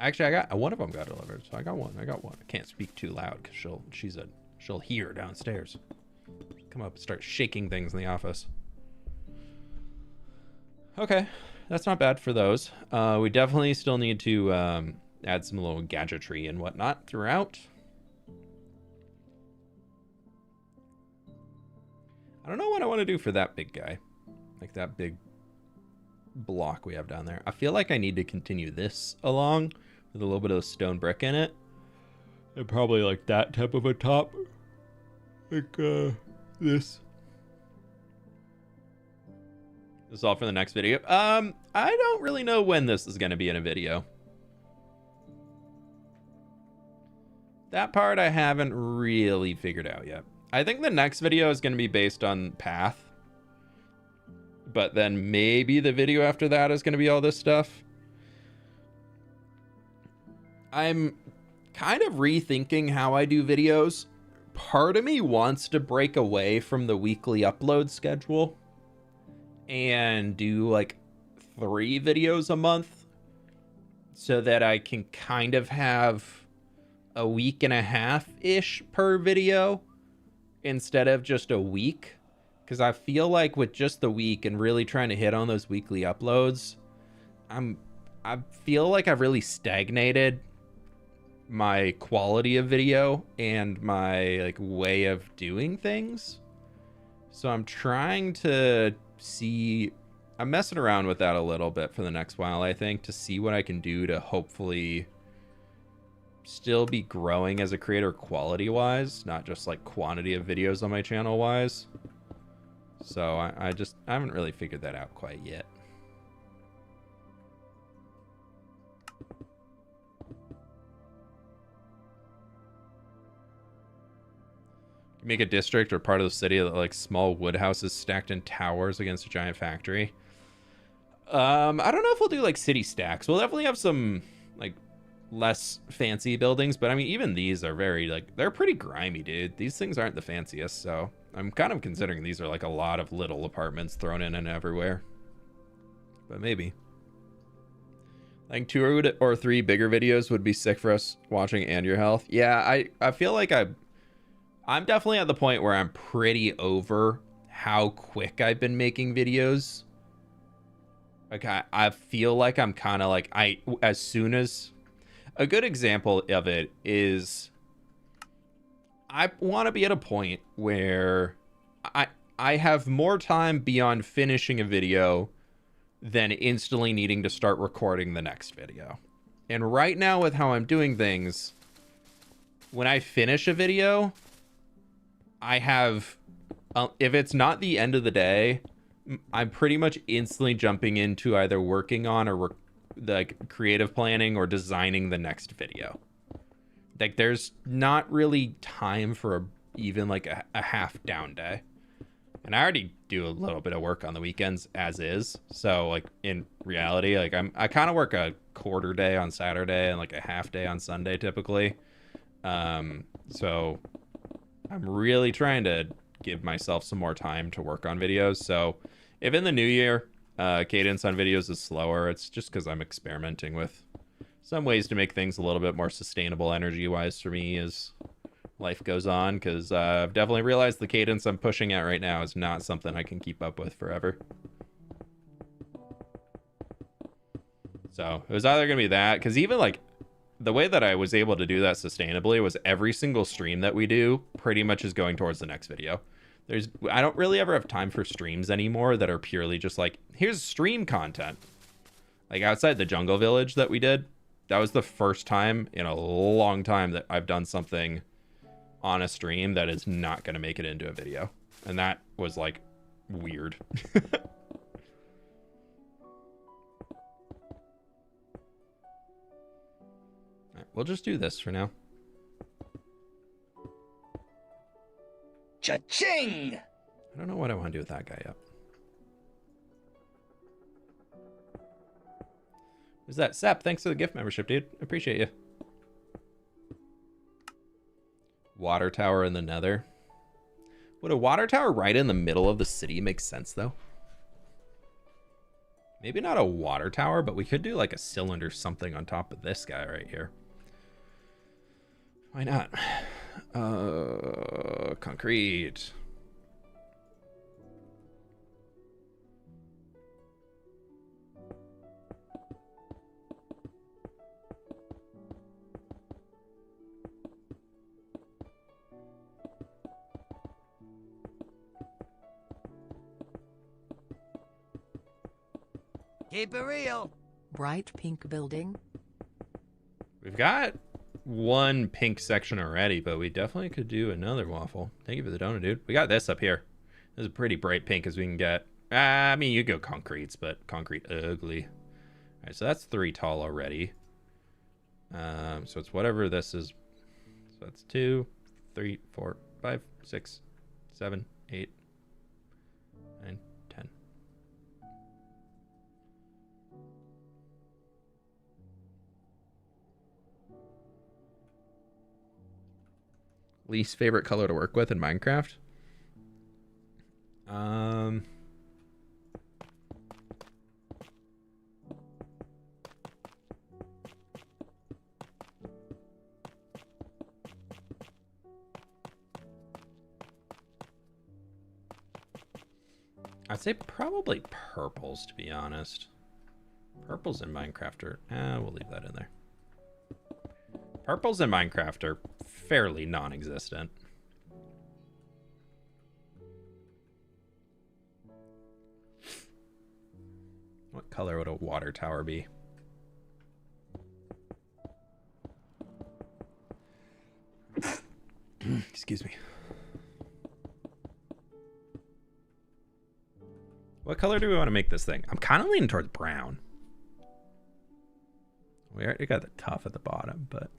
Actually, I got one of them got delivered, so I got one. I can't speak too loud because she'll hear downstairs. Come up and start shaking things in the office. Okay, that's not bad for those. We definitely still need to add some little gadgetry and whatnot throughout. I don't know what I want to do for that big guy, like that big block we have down there. I feel like I need to continue this along with a little bit of stone brick in it, and probably like that type of a top, like this. This is all for the next video. I don't really know when this is going to be in a video. That part I haven't really figured out yet. I think the next video is going to be based on path, but then maybe the video after that is going to be all this stuff. I'm kind of rethinking how I do videos. Part of me wants to break away from the weekly upload schedule and do like 3 videos a month so that I can kind of have a week and a half-ish per video instead of just a week. Because I feel like with just the week and really trying to hit on those weekly uploads, I feel like I've really stagnated my quality of video and my like way of doing things. So I'm trying to see, I'm messing around with that a little bit for the next while, I think, to see what I can do to hopefully still be growing as a creator quality wise, not just like quantity of videos on my channel wise. So I haven't really figured that out quite yet. Make a district or part of the city that like small wood houses stacked in towers against a giant factory. I don't know if we'll do like city stacks. We'll definitely have some like less fancy buildings, but I mean even these are very like, they're pretty grimy, dude. These things aren't the fanciest, so I'm kind of considering these are like a lot of little apartments thrown in and everywhere. But maybe. I think 2 or 3 bigger videos would be sick for us watching and your health. Yeah, I feel like I'm definitely at the point where I'm pretty over how quick I've been making videos. Like I feel like I'm kind of like, as soon as, a good example of it is I want to be at a point where I have more time beyond finishing a video than instantly needing to start recording the next video. And right now with how I'm doing things, when I finish a video, I have, if it's not the end of the day, I'm pretty much instantly jumping into either working on or like creative planning or designing the next video. Like there's not really time for even like a half down day. And I already do a little bit of work on the weekends as is. So like in reality, like I kind of work a quarter day on Saturday and like a half day on Sunday typically. So I'm really trying to give myself some more time to work on videos. So if in the new year, cadence on videos is slower, it's just because I'm experimenting with some ways to make things a little bit more sustainable energy-wise for me as life goes on. Because I've definitely realized the cadence I'm pushing at right now is not something I can keep up with forever. So it was either going to be that, because even like the way that I was able to do that sustainably was every single stream that we do pretty much is going towards the next video. I don't really ever have time for streams anymore that are purely just like, here's stream content. Like outside the jungle village that we did, that was the first time in a long time that I've done something on a stream that is not going to make it into a video. And that was like weird. We'll just do this for now. Cha-ching! I don't know what I want to do with that guy yet. Who's that? Sep, thanks for the gift membership, dude. Appreciate you. Water tower in the nether. Would a water tower right in the middle of the city make sense, though? Maybe not a water tower, but we could do like a cylinder something on top of this guy right here. Why not? Concrete. Keep it real. Bright pink building. We've got one pink section already, but we definitely could do another waffle. Thank you for the donut, dude. We got this up here. This is a pretty bright pink as we can get. I mean, you go concretes, but concrete ugly. All right, so that's 3 tall already. So it's whatever this is. So that's 2, 3, 4, 5, 6, 7, 8, 9, 10. Least favorite color to work with in Minecraft? I'd say probably purples, to be honest. Purples in Minecraft are... we'll leave that in there. Purples in Minecraft are fairly non-existent. What color would a water tower be? Excuse me. What color do we want to make this thing? I'm kind of leaning towards brown. We already got the tough at the bottom, but...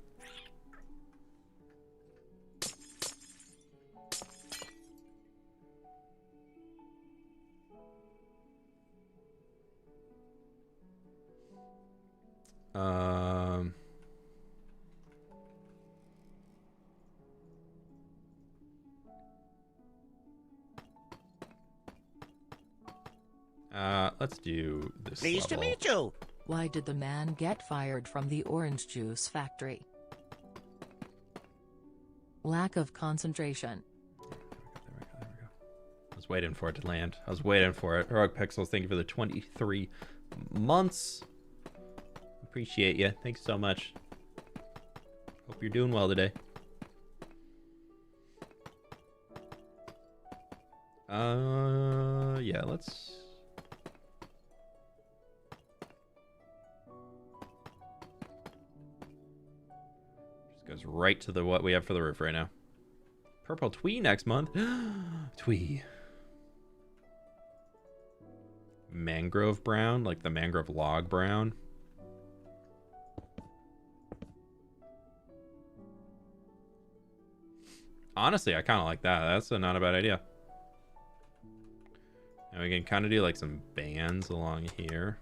let's do this. Pleased to level. meet you. Why did the man get fired from the orange juice factory? Lack of concentration. There we go. I was waiting for it to land. I was waiting for it. Heroic Pixels, thank you for the 23 months. Appreciate you. Thanks so much. Hope you're doing well today. Yeah, let's... Just goes right to the what we have for the roof right now. Purple twee next month. Twee. Mangrove brown, like the mangrove log brown. Honestly, I kind of like that. That's not a bad idea. And we can kind of do like some bands along here.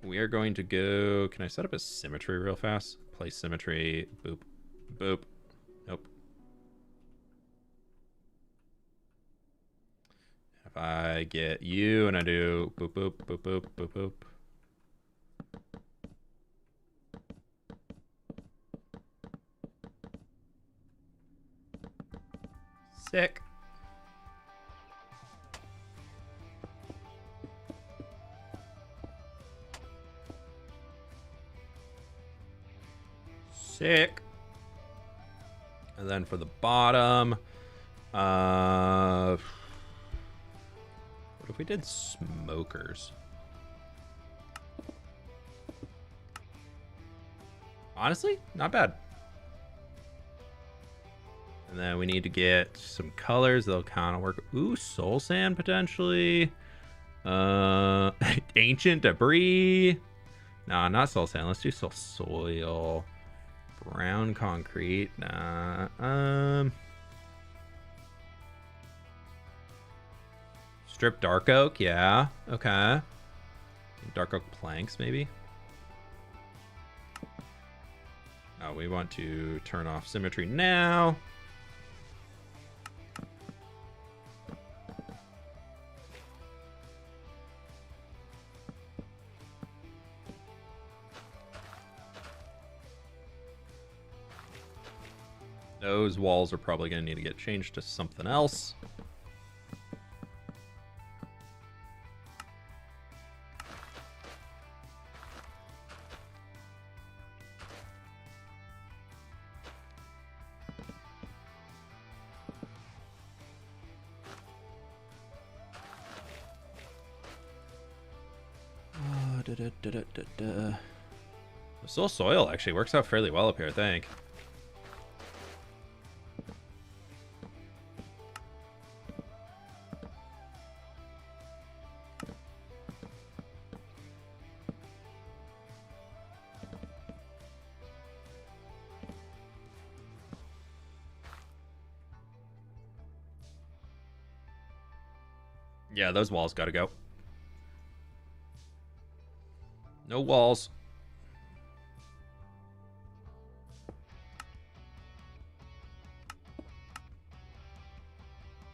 We are going to go... Can I set up a symmetry real fast? Place symmetry. Boop. Boop. Nope. If I get you and I do boop, boop, boop, boop, boop, boop. Sick. Sick. And then for the bottom, what if we did smokers? Honestly, not bad. And then we need to get some colors that'll kind of work. Ooh, soul sand potentially. Ancient debris. Nah, not soul sand. Let's do soil. Brown concrete. Nah. Strip dark oak. Yeah. Okay. Dark oak planks, maybe. Oh, we want to turn off symmetry now. Those walls are probably going to need to get changed to something else. The soul soil actually works out fairly well up here, I think. Yeah, those walls gotta go. No walls.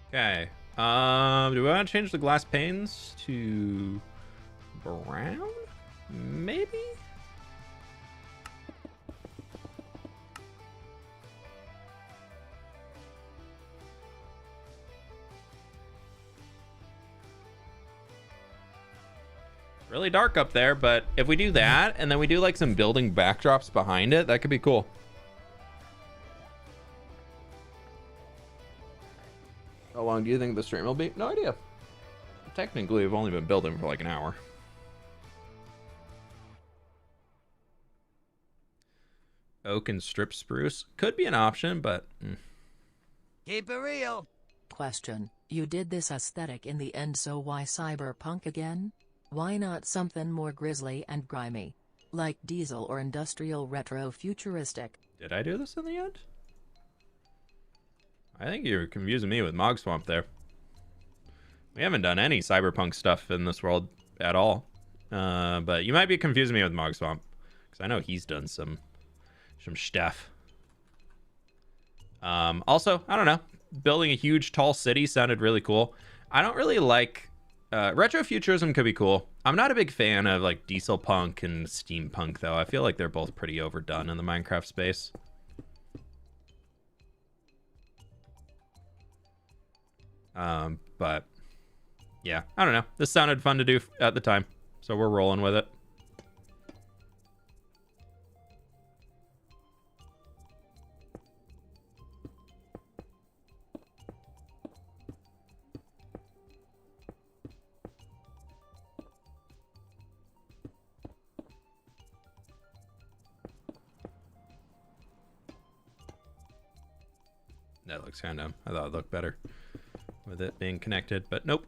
Okay. Do we want to change the glass panes to brown? Maybe? Really dark up there, but if we do that and then we do like some building backdrops behind it, that could be cool. How long do you think the stream will be? No idea. Technically, we've only been building for like an hour. Oak and strip spruce could be an option, but Keep it real. Question: you did this aesthetic in the end, so why cyberpunk again? Why not something more grisly and grimy? Like diesel or industrial retro futuristic? Did I do this in the end? I think you're confusing me with Mog Swamp there. We haven't done any cyberpunk stuff in this world at all. But you might be confusing me with Mog Swamp, because I know he's done some stuff. Also, I don't know. Building a huge, tall city sounded really cool. I don't really like... retrofuturism could be cool. I'm not a big fan of like diesel punk and steampunk, though. I feel like they're both pretty overdone in the Minecraft space. But yeah, I don't know. This sounded fun to do at the time, so we're rolling with it. That looks kind of, I thought it looked better with it being connected, but nope.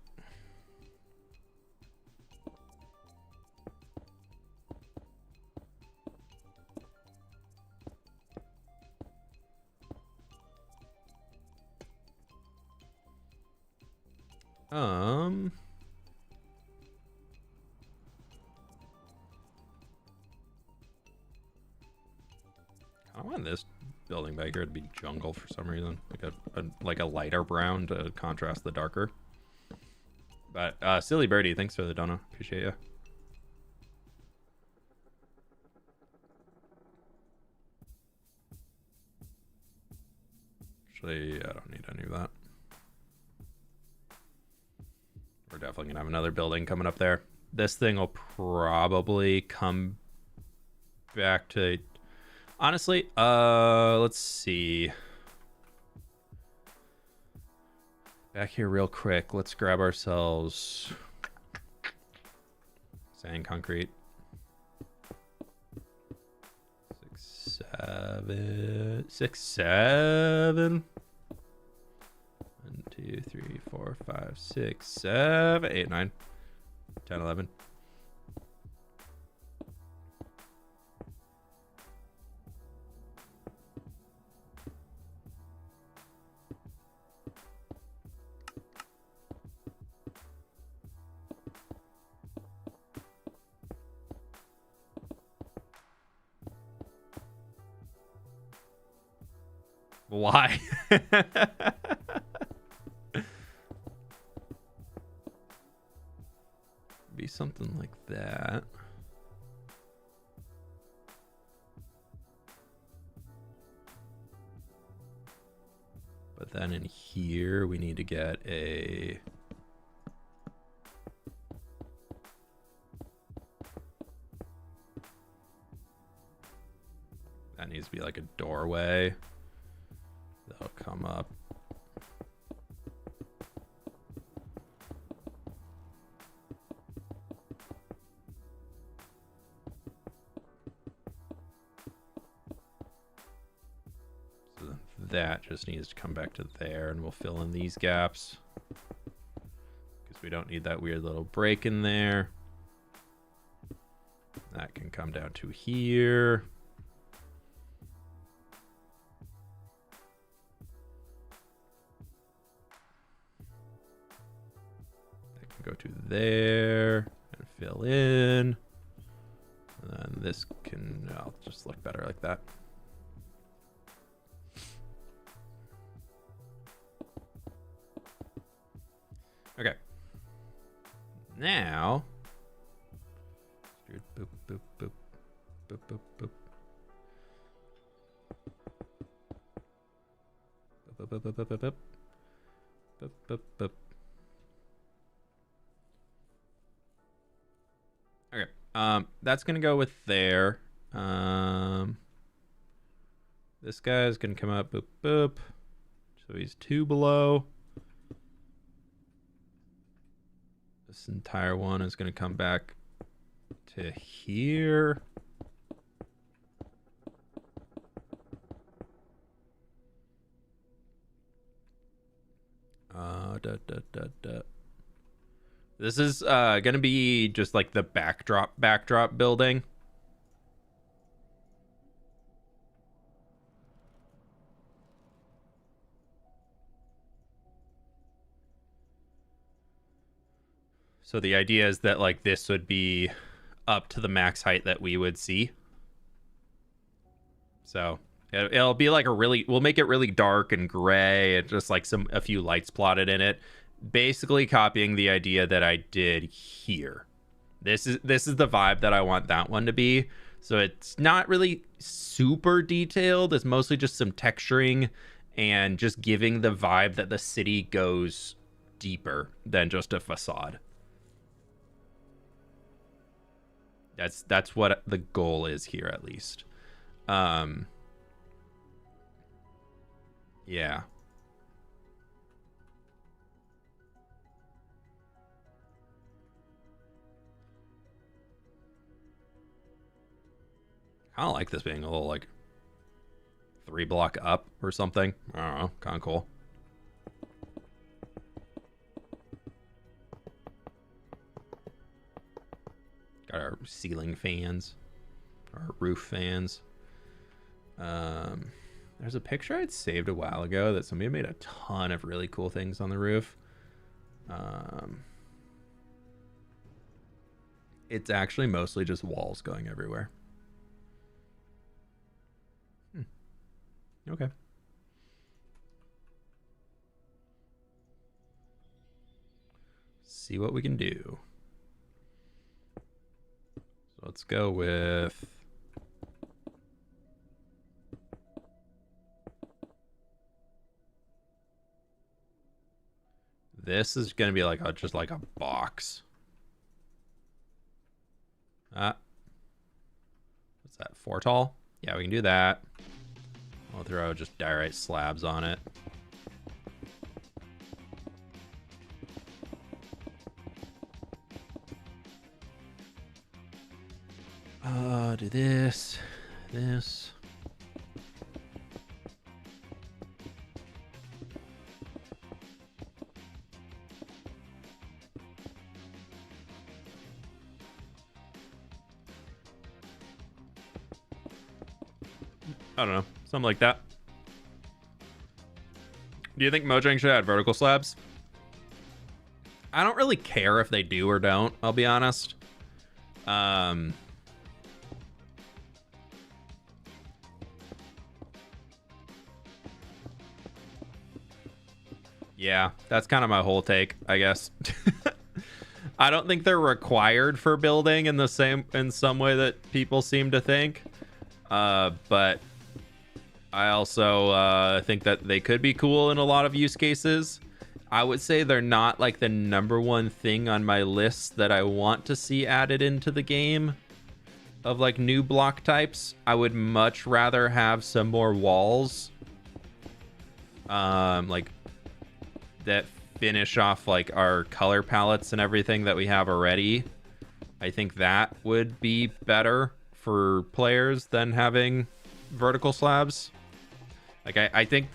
I want this building back here to be jungle for some reason, like a lighter brown to contrast the darker. But Silly Birdie, thanks for the dono, appreciate you. Actually, I don't need any of that. We're definitely gonna have another building coming up there. This thing will probably come back to... Honestly, let's see. Back here real quick. Let's grab ourselves sand, concrete. 6, 7, 6, 7. 1, 2, 3, 4, 5, 6, 7, 8, 9, 10, 11. Why? Be something like that. But then in here, we need to get a... That needs to be like a doorway. That'll come up. So that just needs to come back to there, and we'll fill in these gaps because we don't need that weird little break in there. That can come down to here. Go to there and fill in, and then this can just look better like that. Okay, now boop boop boop boop boop boop boop boop boop boop boop boop boop boop. Okay, that's gonna go with there. This guy's gonna come up, boop, boop. So he's 2 below. This entire one is gonna come back to here. This is gonna be just like the backdrop building. So the idea is that like this would be up to the max height that we would see. So it'll be like we'll make it really dark and gray and just like a few lights plotted in it. Basically copying the idea that I did here. This is the vibe that I want that one to be. So it's not really super detailed. It's mostly just some texturing and just giving the vibe that the city goes deeper than just a facade. That's what the goal is here, at least. Yeah. I don't like this being a little like 3 block up or something. I don't know, kind of cool. Got our ceiling fans, our roof fans. There's a picture I'd saved a while ago that somebody made a ton of really cool things on the roof. It's actually mostly just walls going everywhere. Okay. See what we can do. So let's go with this is going to be like just like a box. What's that? 4 tall? Yeah, we can do that. I'll throw just diorite slabs on it. Do this. I don't know. Something like that. Do you think Mojang should add vertical slabs? I don't really care if they do or don't, I'll be honest. Yeah, that's kind of my whole take, I guess. I don't think they're required for building in some way that people seem to think. But I also think that they could be cool in a lot of use cases. I would say they're not like the #1 thing on my list that I want to see added into the game of like new block types. I would much rather have some more walls like that finish off like our color palettes and everything that we have already. I think that would be better for players than having vertical slabs. Like I think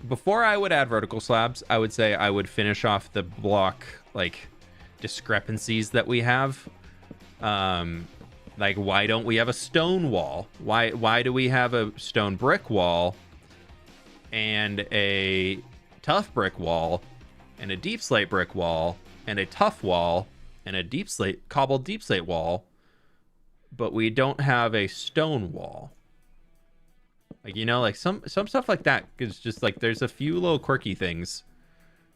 before I would add vertical slabs, I would say I would finish off the block like discrepancies that we have. Like, why don't we have a stone wall? Why do we have a stone brick wall and a tough brick wall and a deep slate brick wall and a tough wall and a deep slate cobbled deep slate wall, but we don't have a stone wall? Like, you know, like some stuff like that is just like, there's a few little quirky things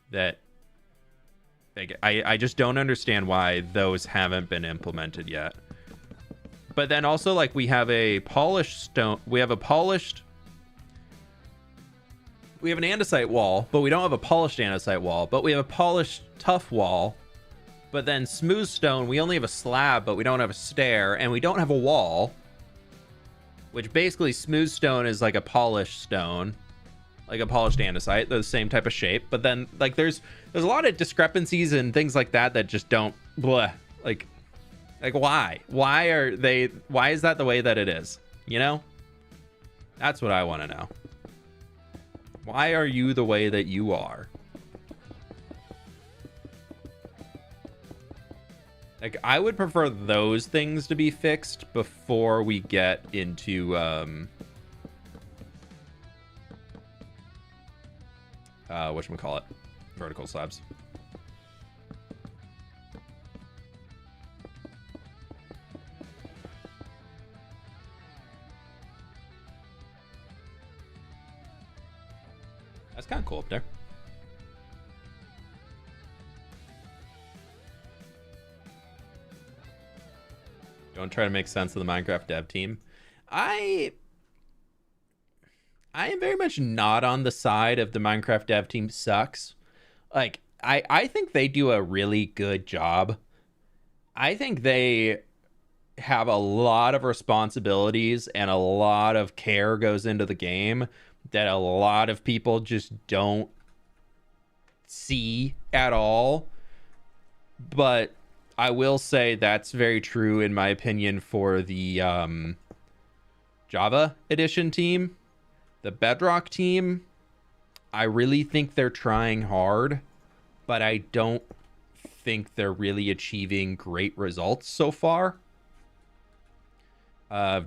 that like I just don't understand why those haven't been implemented yet. But then also, like, we have a polished stone. We have an andesite wall, but we don't have a polished andesite wall. But we have a polished tough wall. But then smooth stone, we only have a slab, but we don't have a stair, and we don't have a wall. Which basically, smooth stone is like a polished stone, like a polished andesite. They're the same type of shape. But then, like, there's a lot of discrepancies and things like that that just don't, bleh, like why is that the way that it is? You know, that's what I want to know. Why are you the way that you are? Like, I would prefer those things to be fixed before we get into whatchamacallit, vertical slabs. That's kind of cool up there. Don't try to make sense of the Minecraft dev team. I am very much not on the side of the Minecraft dev team sucks. Like, I think they do a really good job. I think they have a lot of responsibilities and a lot of care goes into the game that a lot of people just don't see at all. But I will say that's very true, in my opinion, for the Java Edition team. The Bedrock team, I really think they're trying hard, but I don't think they're really achieving great results so far.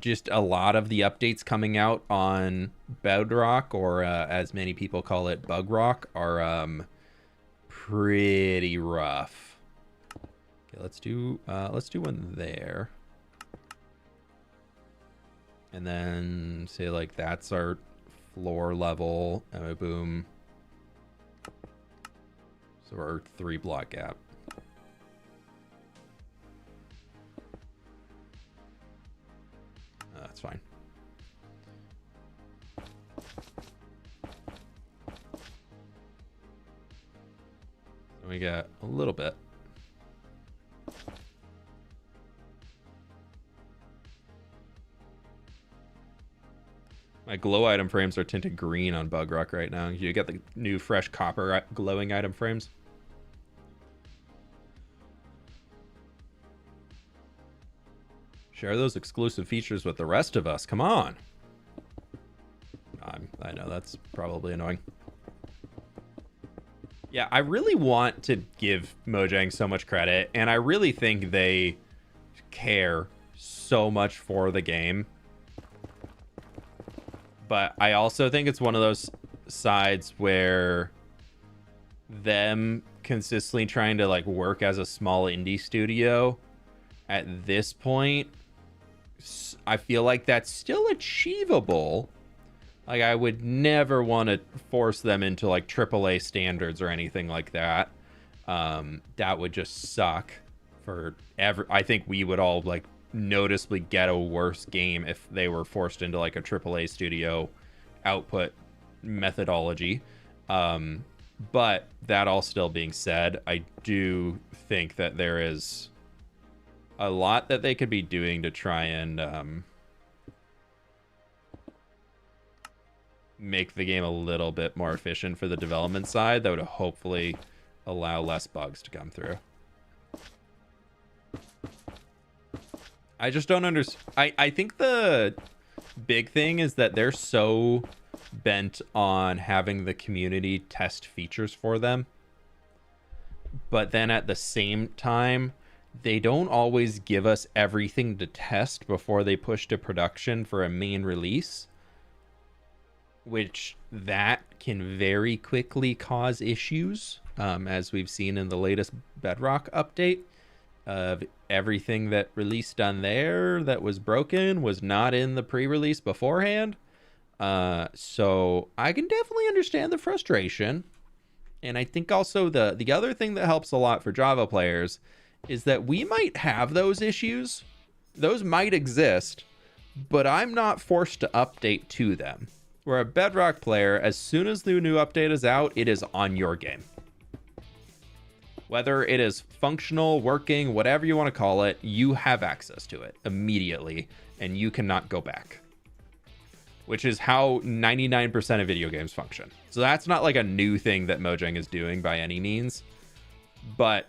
Just a lot of the updates coming out on Bedrock, or as many people call it, Bug Rock, are pretty rough. Okay, let's do one there, and then say like that's our floor level. Boom. So our 3 block gap. That's fine. So we got a little bit. My glow item frames are tinted green on Bug Rock right now. You get the new fresh copper glowing item frames. Share those exclusive features with the rest of us. Come on. I know that's probably annoying. Yeah, I really want to give Mojang so much credit, and I really think they care so much for the game. But I also think it's one of those sides where them consistently trying to like work as a small indie studio at this point, I feel like that's still achievable. Like, I would never want to force them into like AAA standards or anything like that. That would just suck for I think we would all like noticeably get a worse game if they were forced into like a AAA studio output methodology. But that all still being said, I do think that there is a lot that they could be doing to try and make the game a little bit more efficient for the development side that would hopefully allow less bugs to come through. I just don't understand. I think the big thing is that they're so bent on having the community test features for them, but then at the same time they don't always give us everything to test before they push to production for a main release, which that can very quickly cause issues, as we've seen in the latest Bedrock update. Of everything that released on there that was broken was not in the pre-release beforehand. So I can definitely understand the frustration. And I think also the other thing that helps a lot for Java players is that we might have those issues. Those might exist, but I'm not forced to update to them. Where a Bedrock player, as soon as the new update is out, it is on your game. Whether it is functional, working, whatever you want to call it, you have access to it immediately, and you cannot go back. Which is how 99% of video games function. So that's not like a new thing that Mojang is doing by any means. But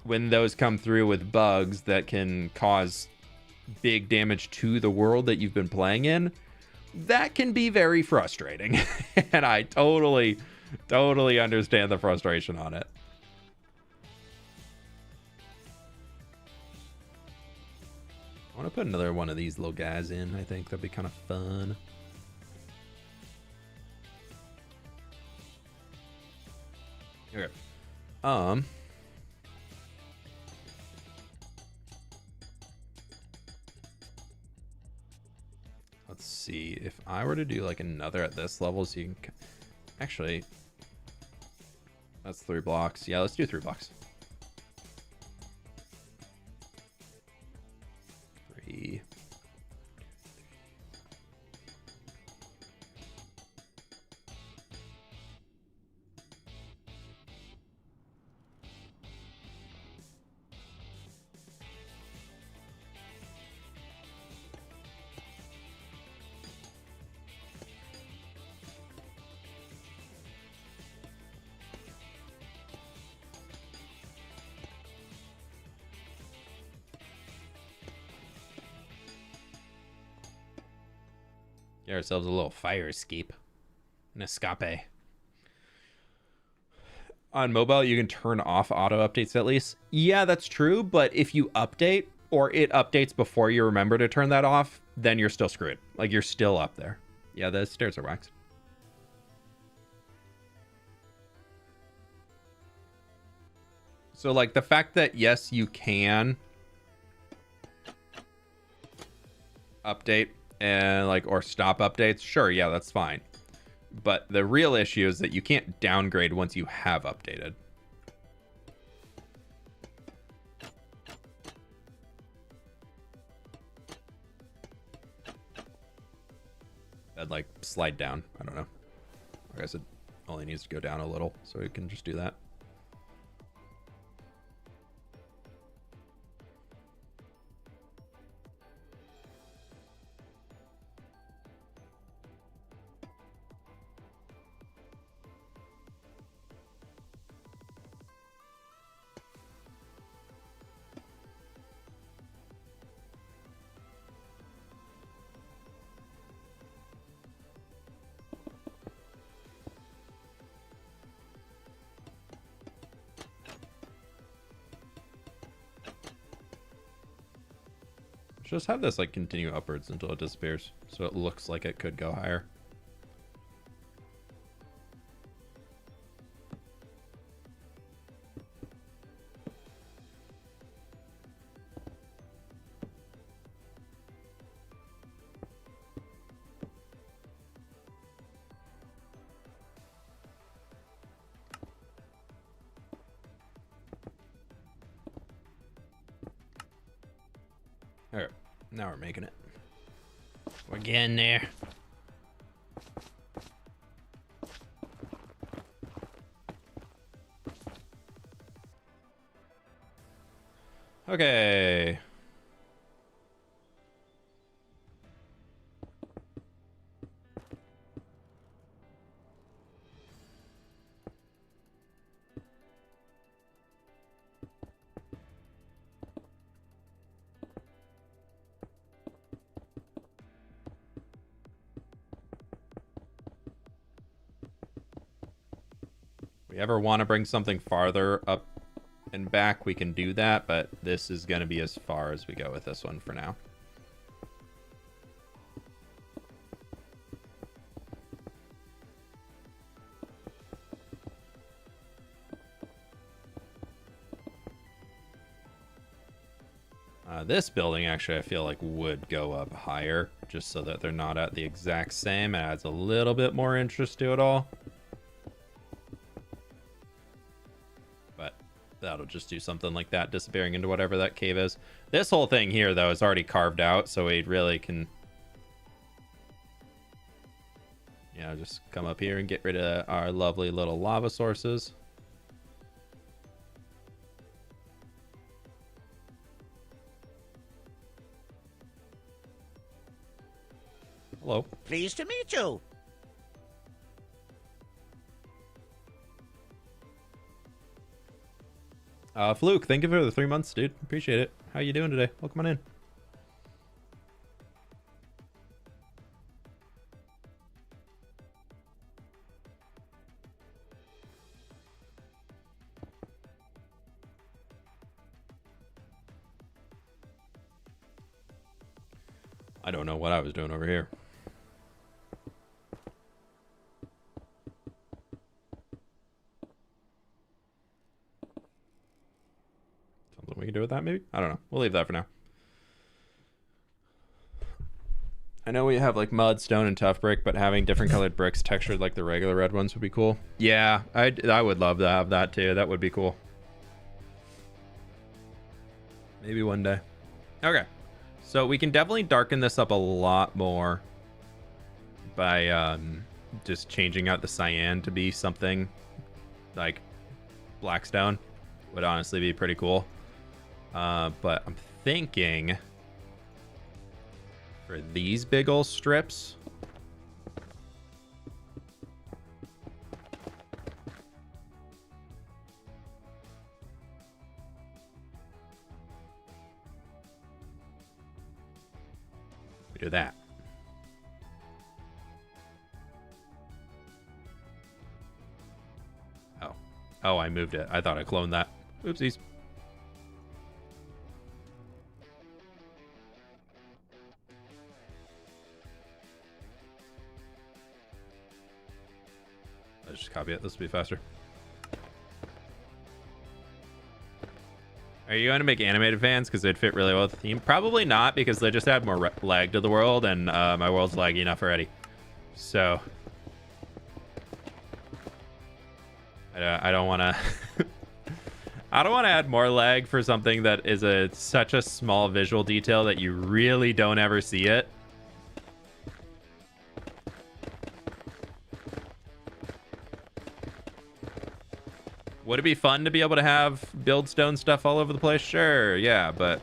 when those come through with bugs that can cause big damage to the world that you've been playing in, that can be very frustrating. And I totally understand the frustration on it. I want to put another one of these little guys in. I think that'd be kind of fun. Okay. Let's see if I were to do like another at this level, so you can actually. That's 3 blocks. Yeah, let's do 3 blocks. 3. Get ourselves a little fire escape. An escape. On mobile, you can turn off auto updates at least. Yeah, that's true. But if you update or it updates before you remember to turn that off, then you're still screwed. Like, you're still up there. Yeah, the stairs are waxed. So, like, the fact that, yes, you can update and like or stop updates, sure, yeah, that's fine, but the real issue is that you can't downgrade once you have updated. I'd like slide down. I don't know, I guess it only needs to go down a little, so we can just do that. Just have this like continue upwards until it disappears, so it looks like it could go higher. All right. Now we're making it. We're getting there. Okay. If we ever want to bring something farther up and back, we can do that, but this is going to be as far as we go with this one for now. This building, actually, I feel like would go up higher, just so that they're not at the exact same. It adds a little bit more interest to it all. But that'll just do something like that, disappearing into whatever that cave is. This whole thing here, though, is already carved out, so we really can, you know, just come up here and get rid of our lovely little lava sources. Hello. Pleased to meet you. Fluke, thank you for the 3 months, dude. Appreciate it. How you doing today? Welcome on in. I don't know what I was doing over here. Something we can do with that, maybe? I don't know. We'll leave that for now. I know we have like mud, stone, and tough brick, but having different colored bricks textured like the regular red ones would be cool. Yeah, I would love to have that too. That would be cool. Maybe one day. Okay. So we can definitely darken this up a lot more by just changing out the cyan to be something like blackstone. Would honestly be pretty cool. But I'm thinking for these big ol' strips, we do that. Oh, I moved it. I thought I cloned that. Oopsies. Let's just copy it. This will be faster. Are you going to make animated fans because they'd fit really well with the theme? Probably not, because they just add more lag to the world, and my world's laggy enough already. So I don't want to. I don't want to add more lag for something that is such a small visual detail that you really don't ever see it. Would it be fun to be able to have build stone stuff all over the place? Sure, yeah, but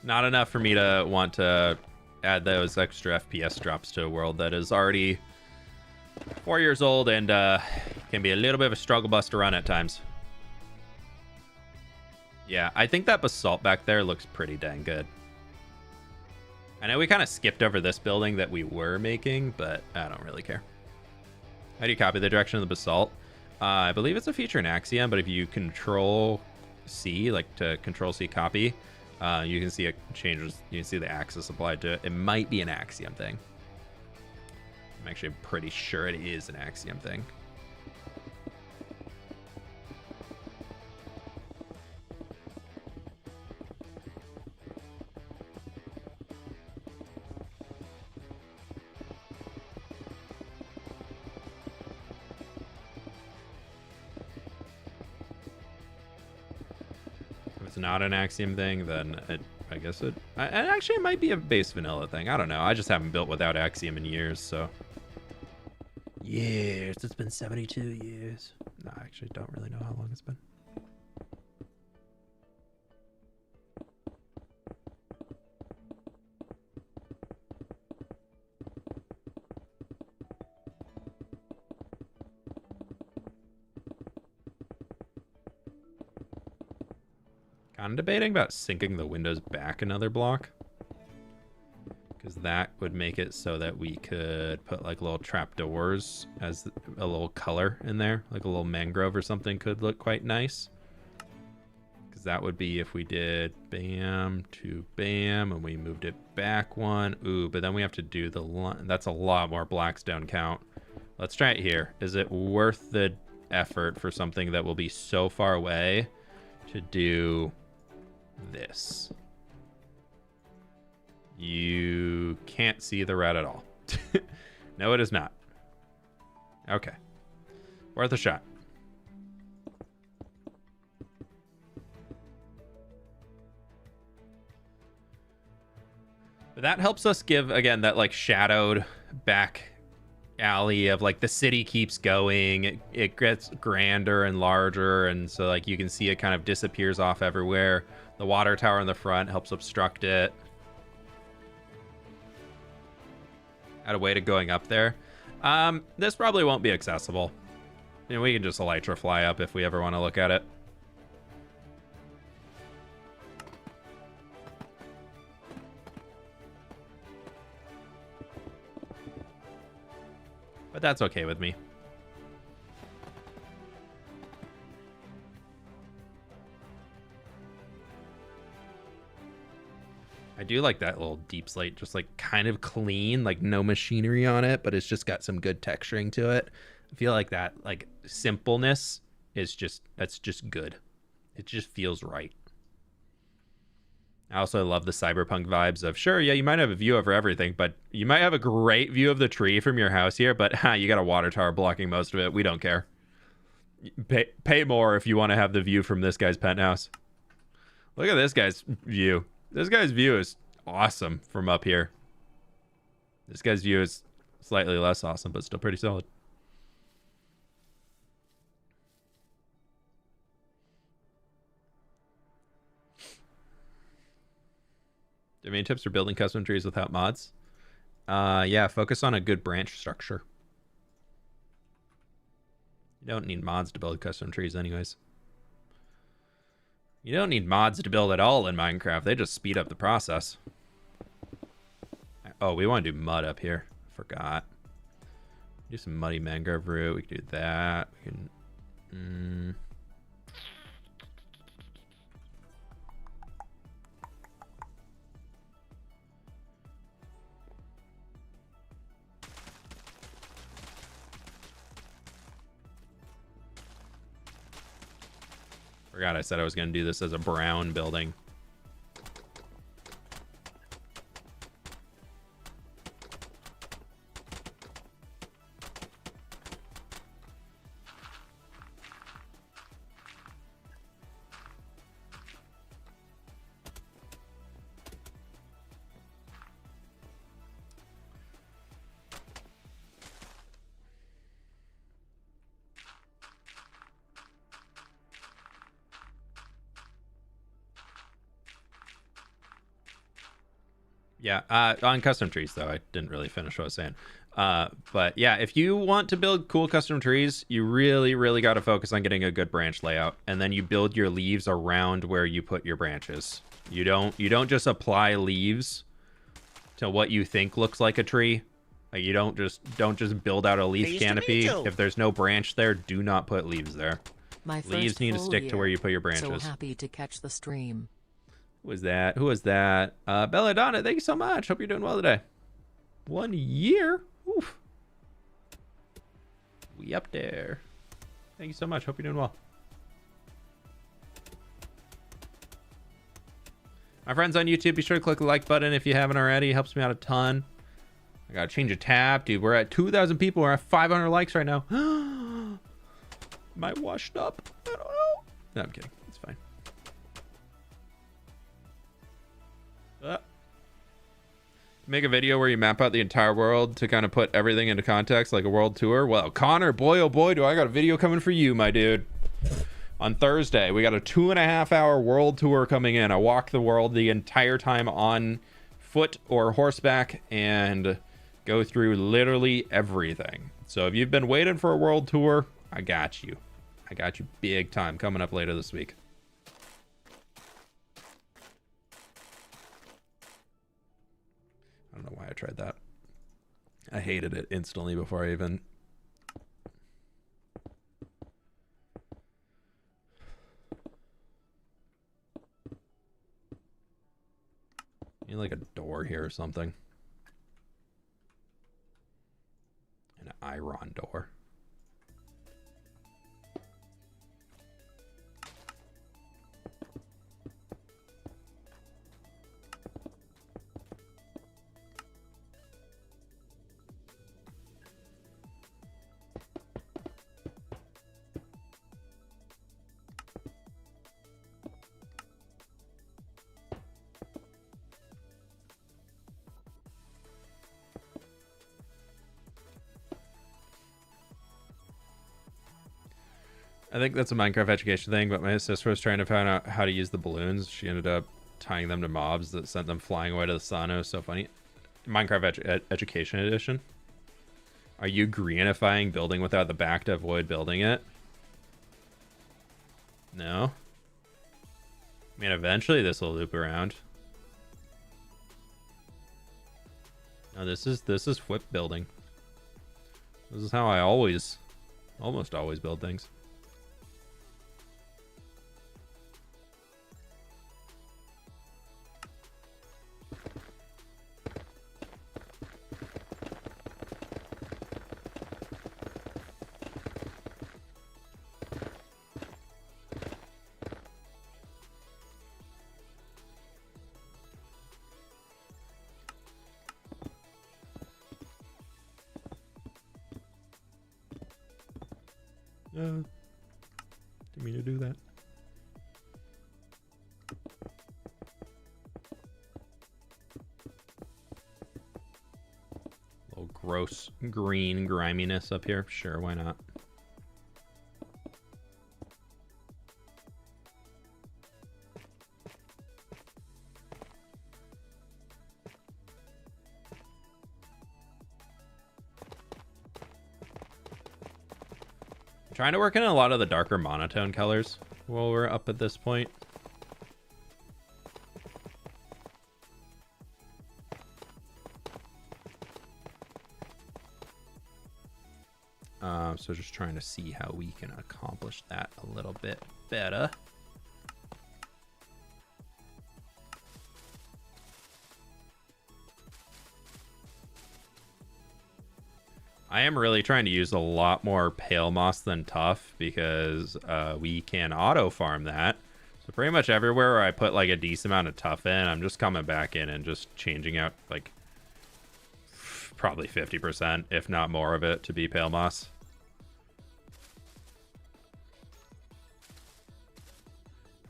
not enough for me to want to add those extra FPS drops to a world that is already 4 years old and can be a little bit of a struggle bus to run at times. Yeah, I think that basalt back there looks pretty dang good. I know we kind of skipped over this building that we were making, but I don't really care. How do you copy the direction of the basalt? I believe it's a feature in Axiom, but if you control C, like to control C copy, you can see it changes. You can see the axis applied to it. It might be an Axiom thing. I'm actually pretty sure it is an Axiom thing. it's not an Axiom thing, then I guess it... And actually, it might be a base vanilla thing. I don't know. I just haven't built without Axiom in years, so... Years. It's been 72 years. No, I actually don't really know how long it's been. I'm debating about sinking the windows back another block, because that would make it so that we could put like little trapdoors as a little color in there, like a little mangrove or something could look quite nice. Because that would be if we did bam to bam and we moved it back one. Ooh, but then we have to do the line. That's a lot more blackstone count. Let's try it here. Is it worth the effort for something that will be so far away to do this? You can't see the red at all. No, it is not. Okay. Worth a shot. But that helps us give, again, that like shadowed back alley of like the city keeps going. It gets grander and larger, and so like you can see it kind of disappears off everywhere. The water tower in the front helps obstruct it. Add a way to going up there. This probably won't be accessible. You know, we can just elytra fly up if we ever want to look at it. But that's okay with me. I do like that little deep slate, just like kind of clean, like no machinery on it, but it's just got some good texturing to it. I feel like that like simpleness is just, that's just good. It just feels right. I also love the cyberpunk vibes of, sure, yeah, you might have a view over everything, but you might have a great view of the tree from your house here, but you got a water tower blocking most of it. We don't care. Pay more if you want to have the view from this guy's penthouse. Look at this guy's view. This guy's view is awesome from up here. This guy's view is slightly less awesome, but still pretty solid. Do you have any tips for building custom trees without mods? Yeah, focus on a good branch structure. You don't need mods to build custom trees anyways. You don't need mods to build at all in Minecraft. They just speed up the process. Oh, we want to do mud up here. Forgot. Do some muddy mangrove root. We can do that. We can... Forgot I said I was going to do this as a brown building. Yeah, on custom trees, though, I didn't really finish what I was saying. But yeah, if you want to build cool custom trees, you really, really got to focus on getting a good branch layout. And then you build your leaves around where you put your branches. You don't just apply leaves to what you think looks like a tree. Like you don't just build out a leaf canopy. If there's no branch there, do not put leaves there. Leaves need to stick to where you put your branches. So happy to catch the stream. Who was that? Who was that? Belladonna, thank you so much. Hope you're doing well today. 1 year? Oof. We up there. Thank you so much. Hope you're doing well. My friends on YouTube, be sure to click the like button if you haven't already. It helps me out a ton. I gotta change a tab, dude. We're at 2,000 people. We're at 500 likes right now. Am I washed up? I don't know. No, I'm kidding. It's fine. Make a video where you map out the entire world to kind of put everything into context, like a world tour. Well, Connor, boy, oh boy, do I got a video coming for you, my dude. On Thursday, we got a 2.5-hour world tour coming in. I walk the world the entire time on foot or horseback and go through literally everything. So if you've been waiting for a world tour, I got you. I got you big time coming up later this week. I don't know why I tried that. I hated it instantly before I even... Need like a door here or something. An iron door. I think that's a Minecraft education thing, but my sister was trying to find out how to use the balloons. She ended up tying them to mobs that sent them flying away to the sun. It was so funny. Minecraft Education Edition. Are you greenifying building without the back to avoid building it? No. I mean, eventually this will loop around. No, this is fWhip building. This is how I almost always build things. Didn't mean to do that. Little gross green griminess up here. Sure, why not? Trying to work in a lot of the darker monotone colors while we're up at this point. So just trying to see how we can accomplish that a little bit better. I am really trying to use a lot more pale moss than tough because we can auto farm that. So pretty much everywhere where I put like a decent amount of tough in, I'm just coming back in and just changing out like probably 50%, if not more of it, to be pale moss.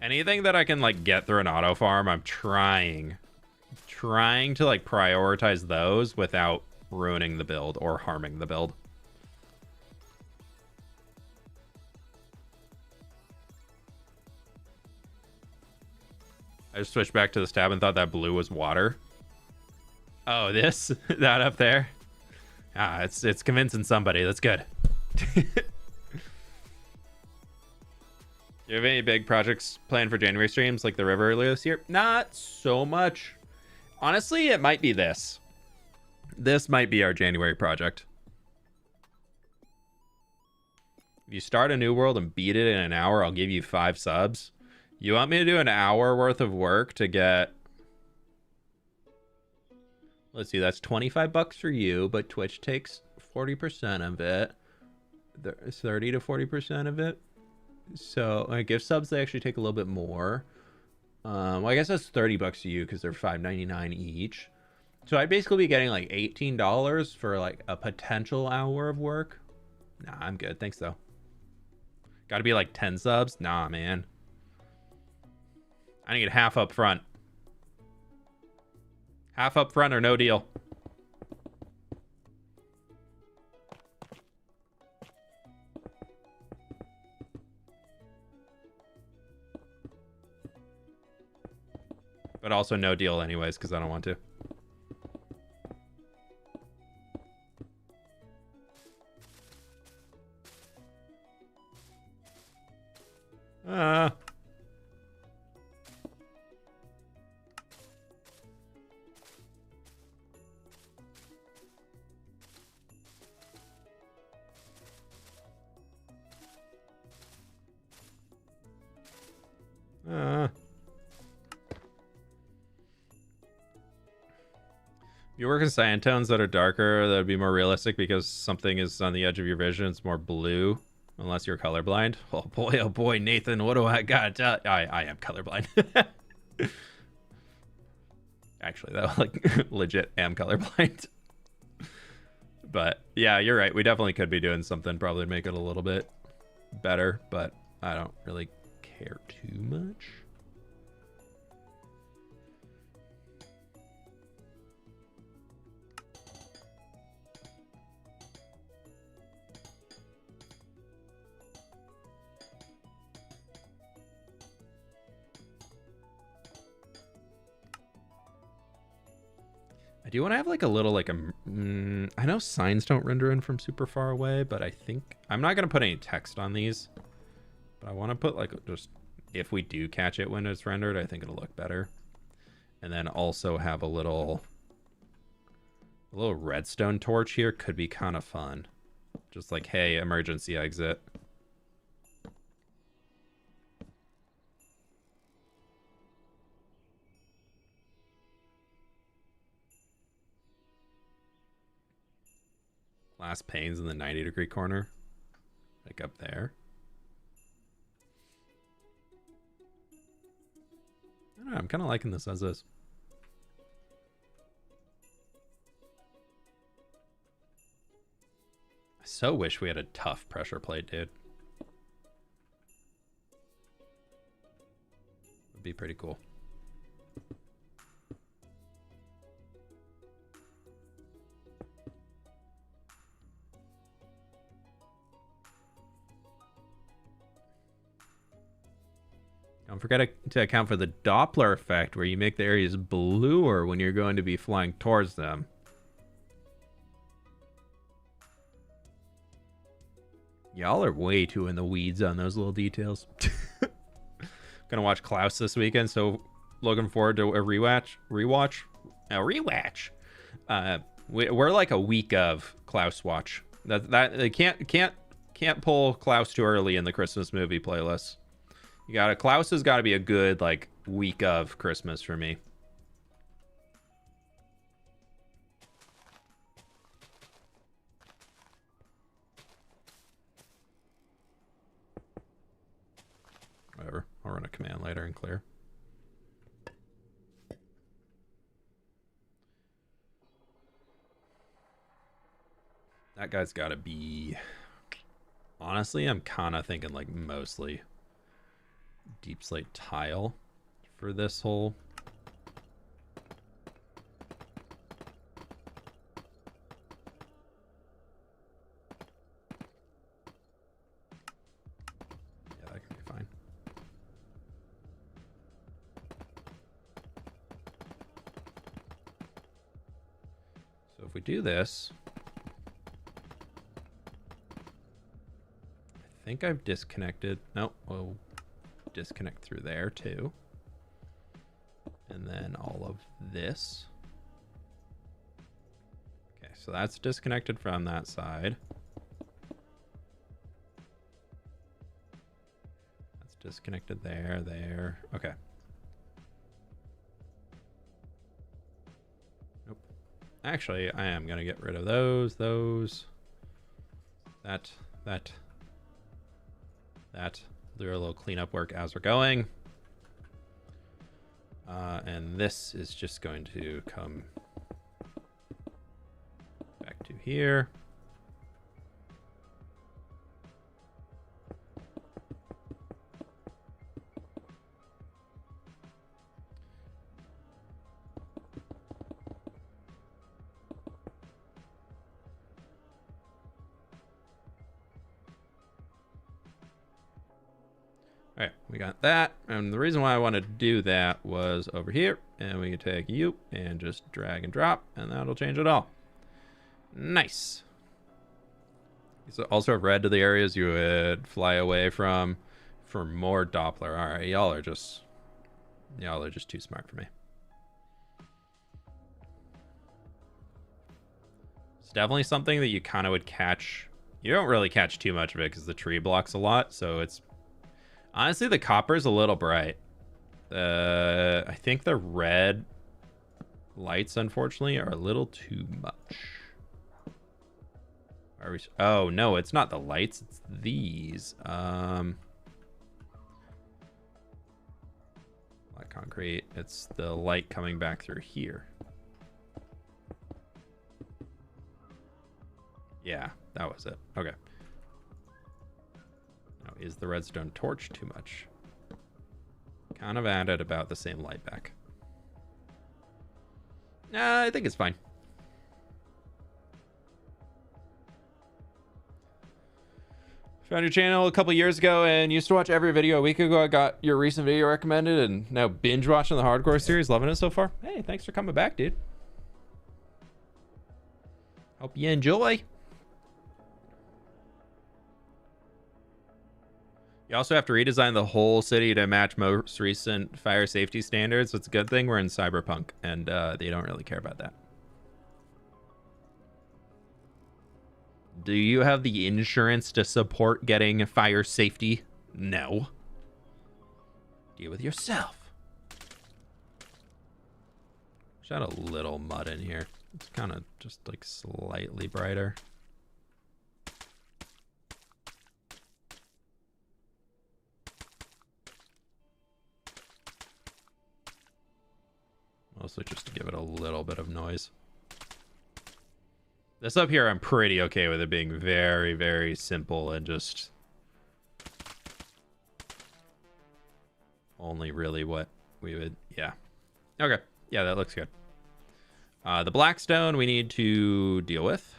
Anything that I can like get through an auto farm, I'm trying to like prioritize those without ruining the build or harming the build. I just switched back to the stab and thought that blue was water. Oh, this? That up there? Ah, it's convincing somebody. That's good. Do you have any big projects planned for January streams like the river earlier this year? Not so much. Honestly, it might be this. This might be our January project. If you start a new world and beat it in an hour, I'll give you 5 subs. You want me to do an hour worth of work to get... Let's see, that's 25 bucks for you, but Twitch takes 40% of it. There's 30 to 40% of it. So, I give subs, they actually take a little bit more. Well, I guess that's 30 bucks to you because they're $5.99 each. So I'd basically be getting like $18 for like a potential hour of work. Nah, I'm good. Thanks though. Gotta be like 10 subs? Nah, man. I need half up front. Half up front or no deal. But also no deal anyways, because I don't want to. If you work in cyan tones that are darker, that would be more realistic because something is on the edge of your vision. It's more blue, unless you're colorblind. Oh boy, Nathan, what do I got to tell? I am colorblind. Actually, though, like, legit am colorblind. But yeah, you're right. We definitely could be doing something, probably make it a little bit better, but I don't really care too much. I do want to have like a little like I know signs don't render in from super far away, but I think I'm not going to put any text on these, but I want to put like just if we do catch it when it's rendered, I think it'll look better. And then also have a little redstone torch here could be kind of fun. Just like, hey, emergency exit. Last panes in the 90-degree corner. Like up there. I don't know, I'm kind of liking this as is. I so wish we had a tough pressure plate, dude. Would be pretty cool. Don't forget to account for the Doppler effect, where you make the areas bluer when you're going to be flying towards them. Y'all are way too in the weeds on those little details. Gonna watch Klaus this weekend, so looking forward to a rewatch. We're like a week of Klaus watch. That they can't pull Klaus too early in the Christmas movie playlist. Klaus has got to be a good like week of Christmas for me. Whatever. I'll run a command later and clear. That guy's got to be... Honestly, I'm kind of thinking like mostly deep slate tile for this whole... Yeah, that could be fine. So if we do this... I think I've disconnected. Nope, we'll disconnect through there too. And then all of this. Okay, so that's disconnected from that side. That's disconnected there. Okay. Nope. Actually, I am gonna get rid of those, that. Do a little cleanup work as we're going. And this is just going to come back to here. All right, we got that. And the reason why I wanted to do that was over here. And we can take you and just drag and drop. And that'll change it all. Nice. So also red to the areas you would fly away from for more Doppler. All right, y'all are just too smart for me. It's definitely something that you kind of would catch. You don't really catch too much of it because the tree blocks a lot. So it's honestly, the copper is a little bright. I think the red lights, unfortunately, are a little too much. Are we? Oh no, it's not the lights. It's these. Black concrete. It's the light coming back through here. Yeah, that was it. Okay. Now, is the redstone torch too much? Kind of added about the same light back. I think it's fine. Found your channel a couple years ago and used to watch every video. A week ago, I got your recent video recommended and now binge watching the hardcore series. Loving it so far. Hey, thanks for coming back, dude. Hope you enjoy. You also have to redesign the whole city to match most recent fire safety standards. So it's a good thing we're in Cyberpunk and they don't really care about that. Do you have the insurance to support getting fire safety? No. Deal with yourself. Just add a little mud in here. It's kind of just like slightly brighter. Mostly just to give it a little bit of noise. This up here, I'm pretty okay with it being very, very simple and just only really what we would, yeah. Okay, yeah, that looks good. The blackstone we need to deal with.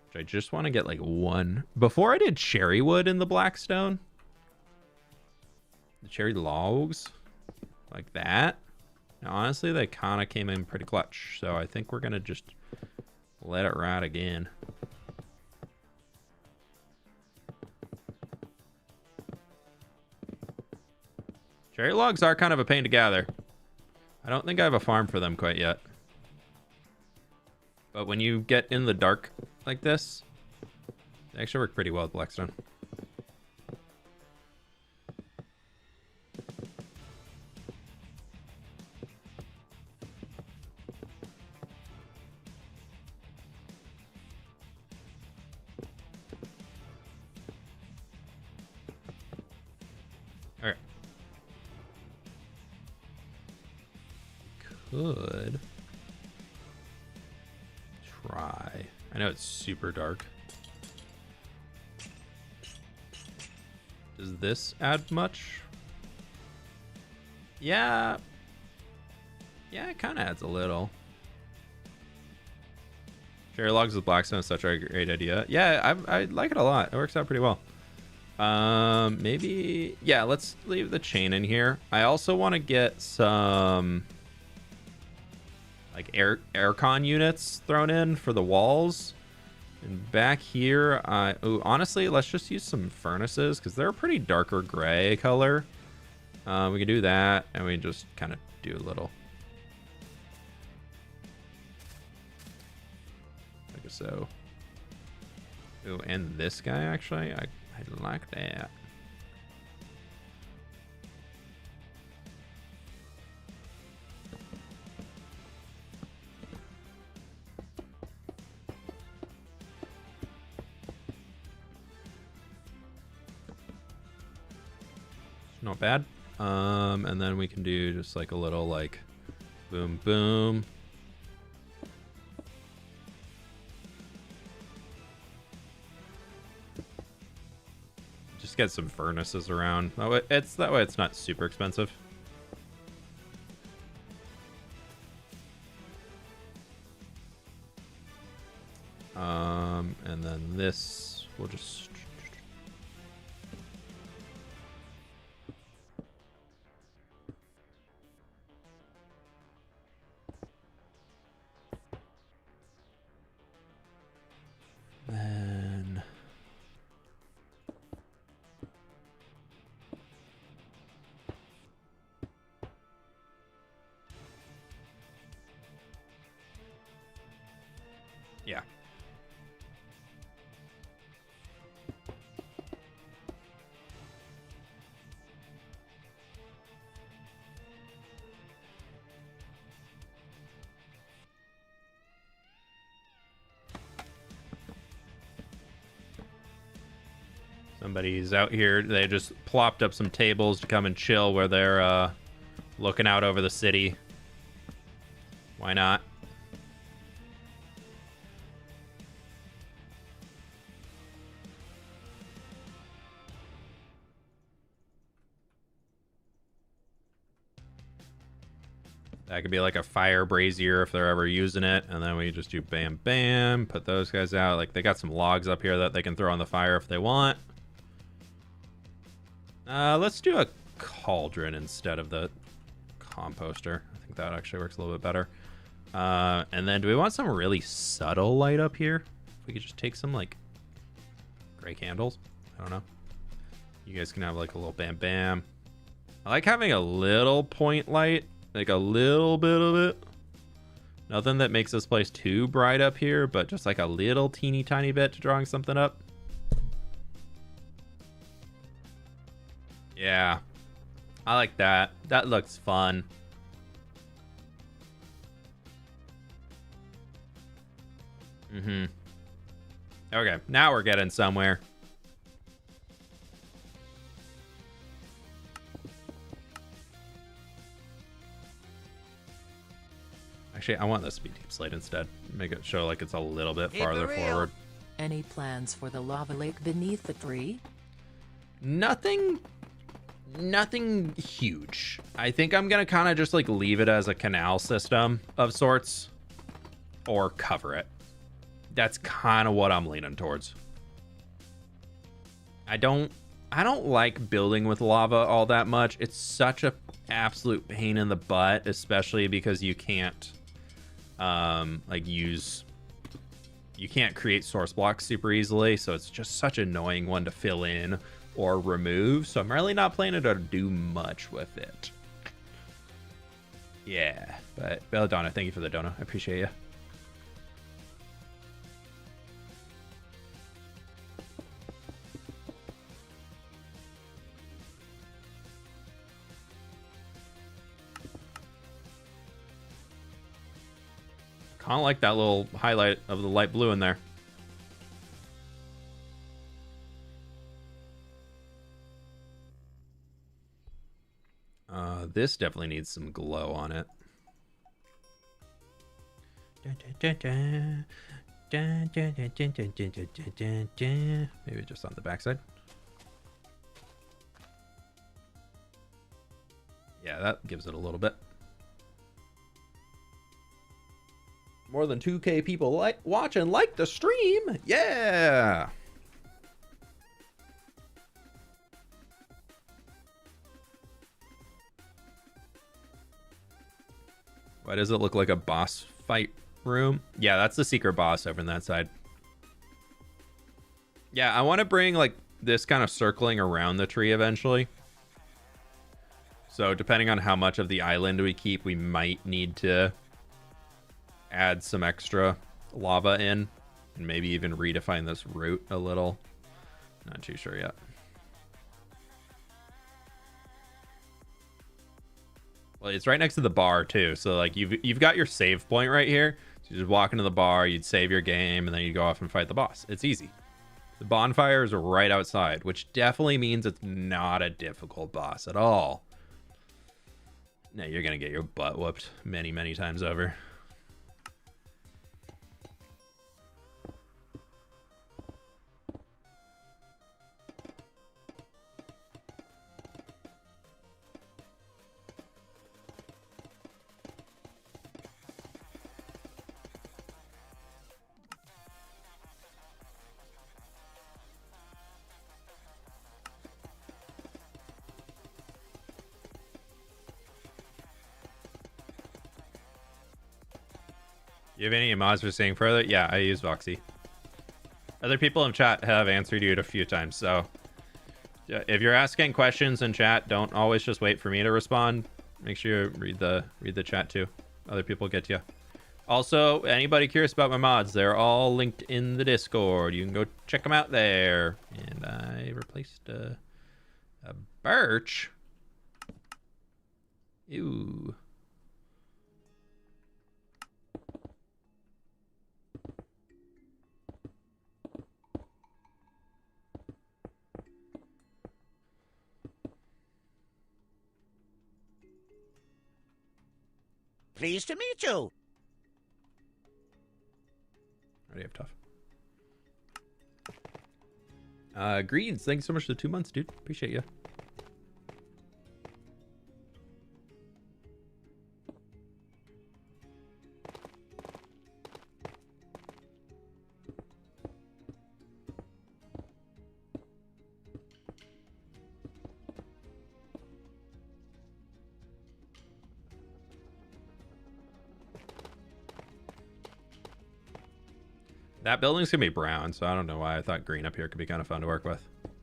Which I just want to get like one. Before I did cherry wood in the blackstone. The cherry logs. Like that. Now, honestly, they kind of came in pretty clutch. So I think we're going to just let it ride again. Cherry logs are kind of a pain to gather. I don't think I have a farm for them quite yet. But when you get in the dark like this, they actually work pretty well with blackstone. Could try. I know it's super dark. Does this add much? Yeah. Yeah, it kind of adds a little. Cherry logs with blackstone is such a great idea. Yeah, I like it a lot. It works out pretty well. Maybe, yeah, let's leave the chain in here. I also want to get some like aircon units thrown in for the walls. And back here, ooh, honestly, let's just use some furnaces because they're a pretty darker gray color. We can do that, and we just kind of do a little. Like so. Ooh, and this guy, actually, I like that. Not bad. And then we can do just like a little like boom boom. Just get some furnaces around. That way it's not super expensive. And then this we'll just Yeah. Somebody's out here. They just plopped up some tables to come and chill where they're looking out over the city. Why not? That could be like a fire brazier if they're ever using it. And then we just do bam, bam. Put those guys out. Like, they got some logs up here that they can throw on the fire if they want. Let's do a cauldron instead of the composter. I think that actually works a little bit better. And then do we want some really subtle light up here? If we could just take some, like, gray candles. I don't know. You guys can have, like, a little bam, bam. I like having a little point light. Like a little bit of it. Nothing that makes this place too bright up here, but just like a little teeny tiny bit to drawing something up. Yeah. I like that. That looks fun. Mm-hmm. Okay, now we're getting somewhere. Actually, I want this to be deep slate instead. Make it show like it's a little bit farther forward. Any plans for the lava lake beneath the tree? Nothing huge. I think I'm gonna kind of just like leave it as a canal system of sorts, or cover it. That's kind of what I'm leaning towards. I don't like building with lava all that much. It's such a absolute pain in the butt, especially because you can't you can't create source blocks super easily, so it's just such an annoying one to fill in or remove. So I'm really not planning to do much with it. Yeah, but Belladonna, thank you for the dono. I appreciate you. Kind of like that little highlight of the light blue in there. This definitely needs some glow on it. Maybe just on the backside. Yeah, that gives it a little bit. More than 2K people watch and like the stream. Yeah. Why does it look like a boss fight room? Yeah, that's the secret boss over on that side. Yeah, I want to bring like this kind of circling around the tree eventually. So depending on how much of the island we keep, we might need to add some extra lava in and maybe even redefine this route a little. Not too sure yet. Well, it's right next to the bar too, so like you've got your save point right here. So you just walk into the bar, you'd save your game, and then you go off and fight the boss. It's easy. The bonfire is right outside, which definitely means it's not a difficult boss at all. No, you're gonna get your butt whooped many times over. You have any mods for saying further? Yeah, I use Voxy. Other people in chat have answered you a few times, so if you're asking questions in chat, don't always just wait for me to respond. Make sure you read the chat too. Other people get to you. Also, anybody curious about my mods, they're all linked in the Discord. You can go check them out there. And I replaced a birch. Ew. Pleased to meet you. Already have tough. Greens, thanks so much for the 2 months, dude. Appreciate you. That building's gonna be brown, so I don't know why I thought green up here could be kind of fun to work with. Do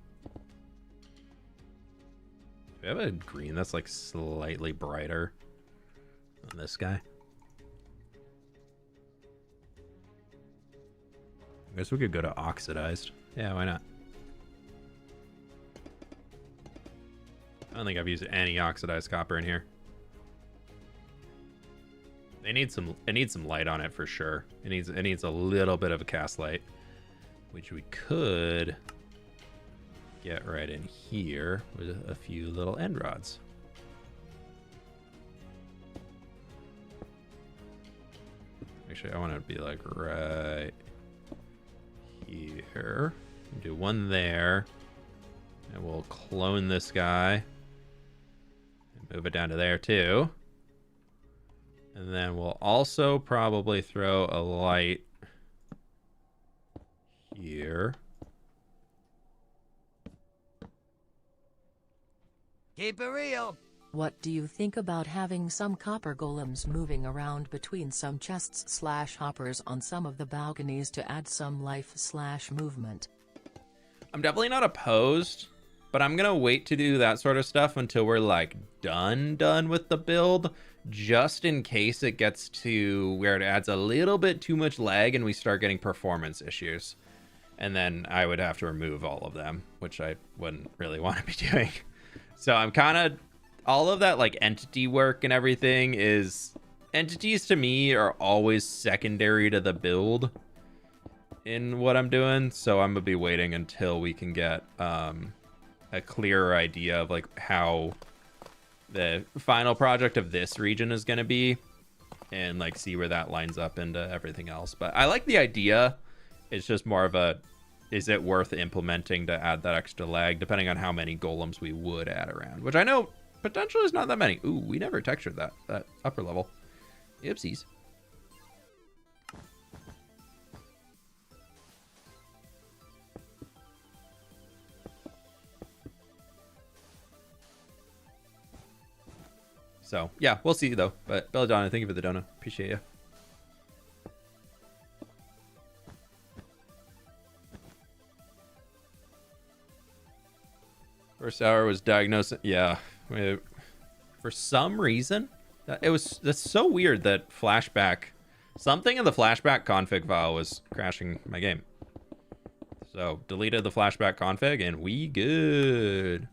we have a green that's like slightly brighter than this guy? I guess we could go to oxidized. Yeah, why not? I don't think I've used any oxidized copper in here. It needs some light on it for sure. It needs a little bit of a cast light, which we could get right in here with a few little end rods. Actually, I want to be like right here. Do one there, and we'll clone this guy and move it down to there too. And then we'll also probably throw a light here. Keep it real. What do you think about having some copper golems moving around between some chests/hoppers on some of the balconies to add some life/movement? I'm definitely not opposed, but I'm gonna wait to do that sort of stuff until we're like done with the build, just in case it gets to where it adds a little bit too much lag and we start getting performance issues. And then I would have to remove all of them, which I wouldn't really want to be doing. So I'm kind of, all of that like entity work and everything is, entities to me are always secondary to the build in what I'm doing. So I'm gonna be waiting until we can get a clearer idea of like how the final project of this region is going to be, and like see where that lines up into everything else. But I like the idea. It's just more of a, is it worth implementing to add that extra lag, depending on how many golems we would add around, which I know potentially is not that many. Ooh, we never textured that upper level. Oopsies. So, yeah, we'll see, though. But, Belladonna, thank you for the donut. Appreciate you. First hour was diagnosed. Yeah. For some reason, that's so weird that flashback, something in the flashback config file was crashing my game. So, deleted the flashback config, and we good.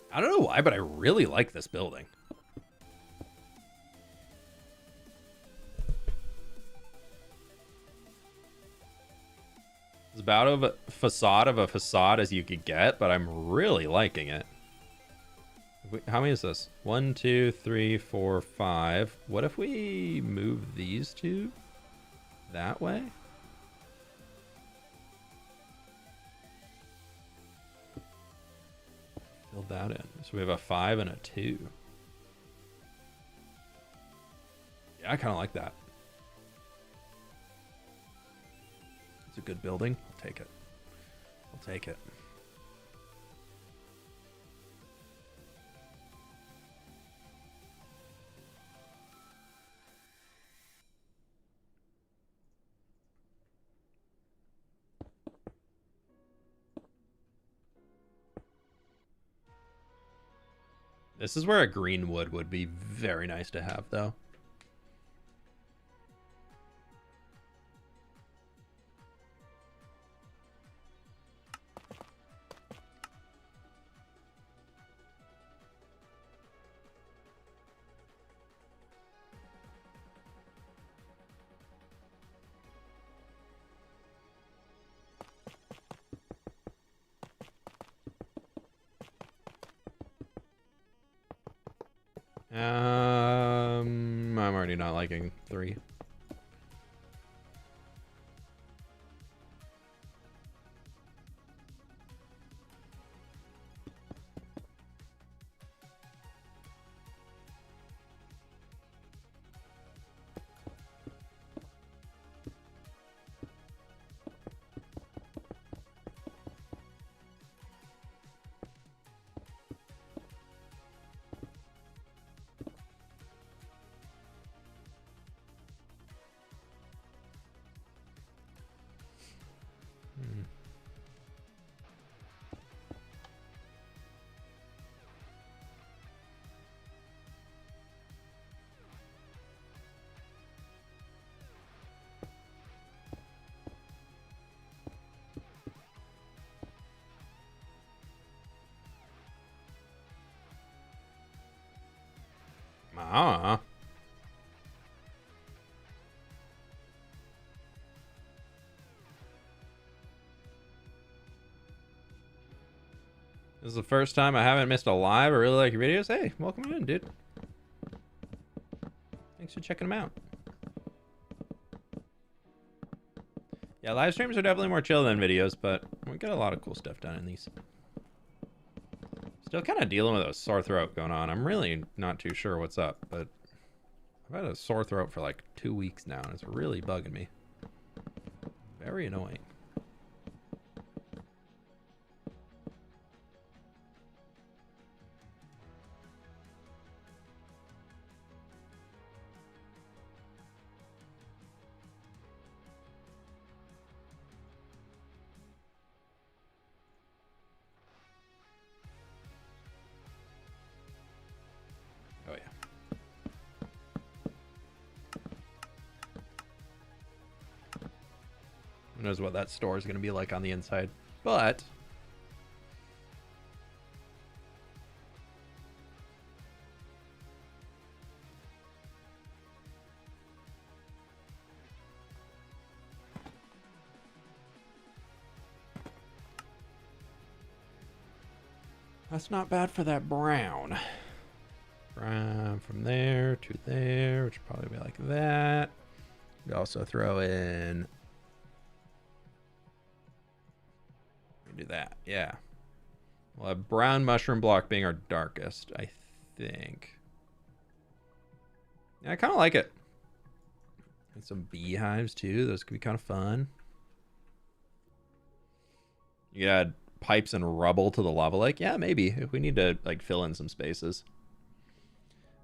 I don't know why, but I really like this building. It's about a facade as you could get, but I'm really liking it. How many is this? 1, 2, 3, 4, 5. What if we move these two that way? Build that in. So we have a 5 and a 2. Yeah, I kind of like that. It's a good building. I'll take it. I'll take it. This is where a green wood would be very nice to have, though. I'm already not liking 3. Ah. This is the first time I haven't missed a live. I really like your videos. Hey, welcome in, dude. Thanks for checking them out. Yeah, live streams are definitely more chill than videos, but we get a lot of cool stuff done in these. Still kind of dealing with a sore throat going on. I'm really not too sure what's up, but I've had a sore throat for like 2 weeks now, and it's really bugging me. Very annoying. Oh yeah. Who knows what that store is going to be like on the inside, but that's not bad for that brown. Brown from there to there, which would probably be like that. We also throw in. Do that, yeah. We'll have brown mushroom block being our darkest, I think. Yeah, I kind of like it. And some beehives too. Those could be kind of fun. You could add pipes and rubble to the lava lake. Yeah, maybe if we need to like fill in some spaces.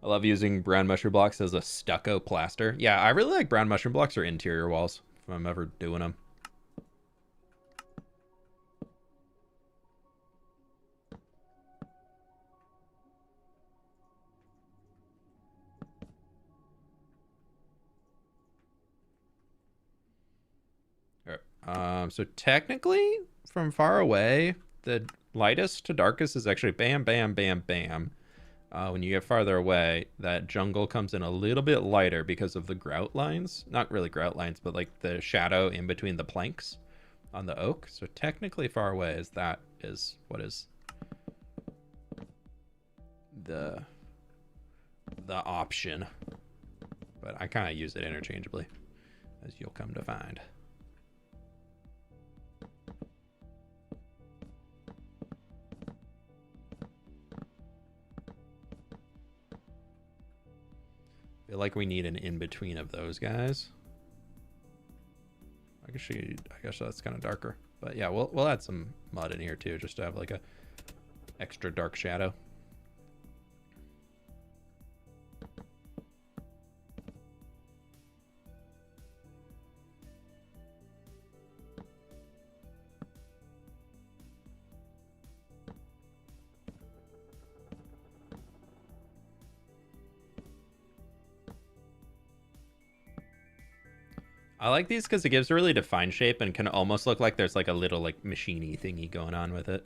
I love using brown mushroom blocks as a stucco plaster. Yeah, I really like brown mushroom blocks or interior walls if I'm ever doing them. So technically, from far away, the lightest to darkest is actually bam, bam, bam, bam. When you get farther away, that jungle comes in a little bit lighter because of the grout lines. Not really grout lines, but like the shadow in between the planks on the oak. So technically far away is what is the option. But I kind of use it interchangeably, as you'll come to find. feel like we need an in-between of those guys. I guess that's kind of darker. But yeah, we'll add some mud in here too, just to have like a extra dark shadow. I like these because it gives a really defined shape and can almost look like there's like a little like machine-y thingy going on with it.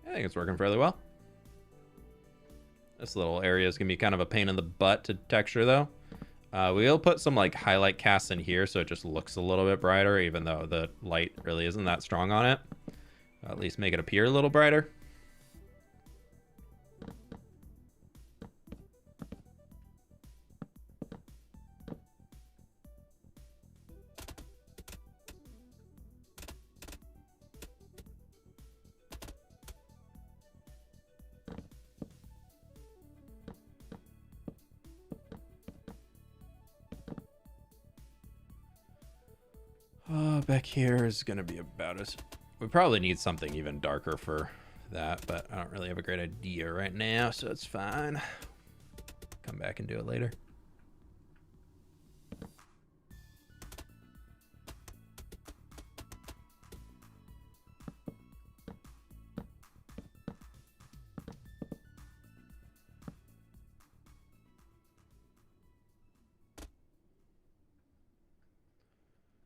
I think it's working fairly well. This little area is going to be kind of a pain in the butt to texture, though. We'll put some like highlight casts in here so it just looks a little bit brighter, even though the light really isn't that strong on it. At least make it appear a little brighter. Back here is going to be about as... We probably need something even darker for that, but I don't really have a great idea right now, so it's fine. Come back and do it later.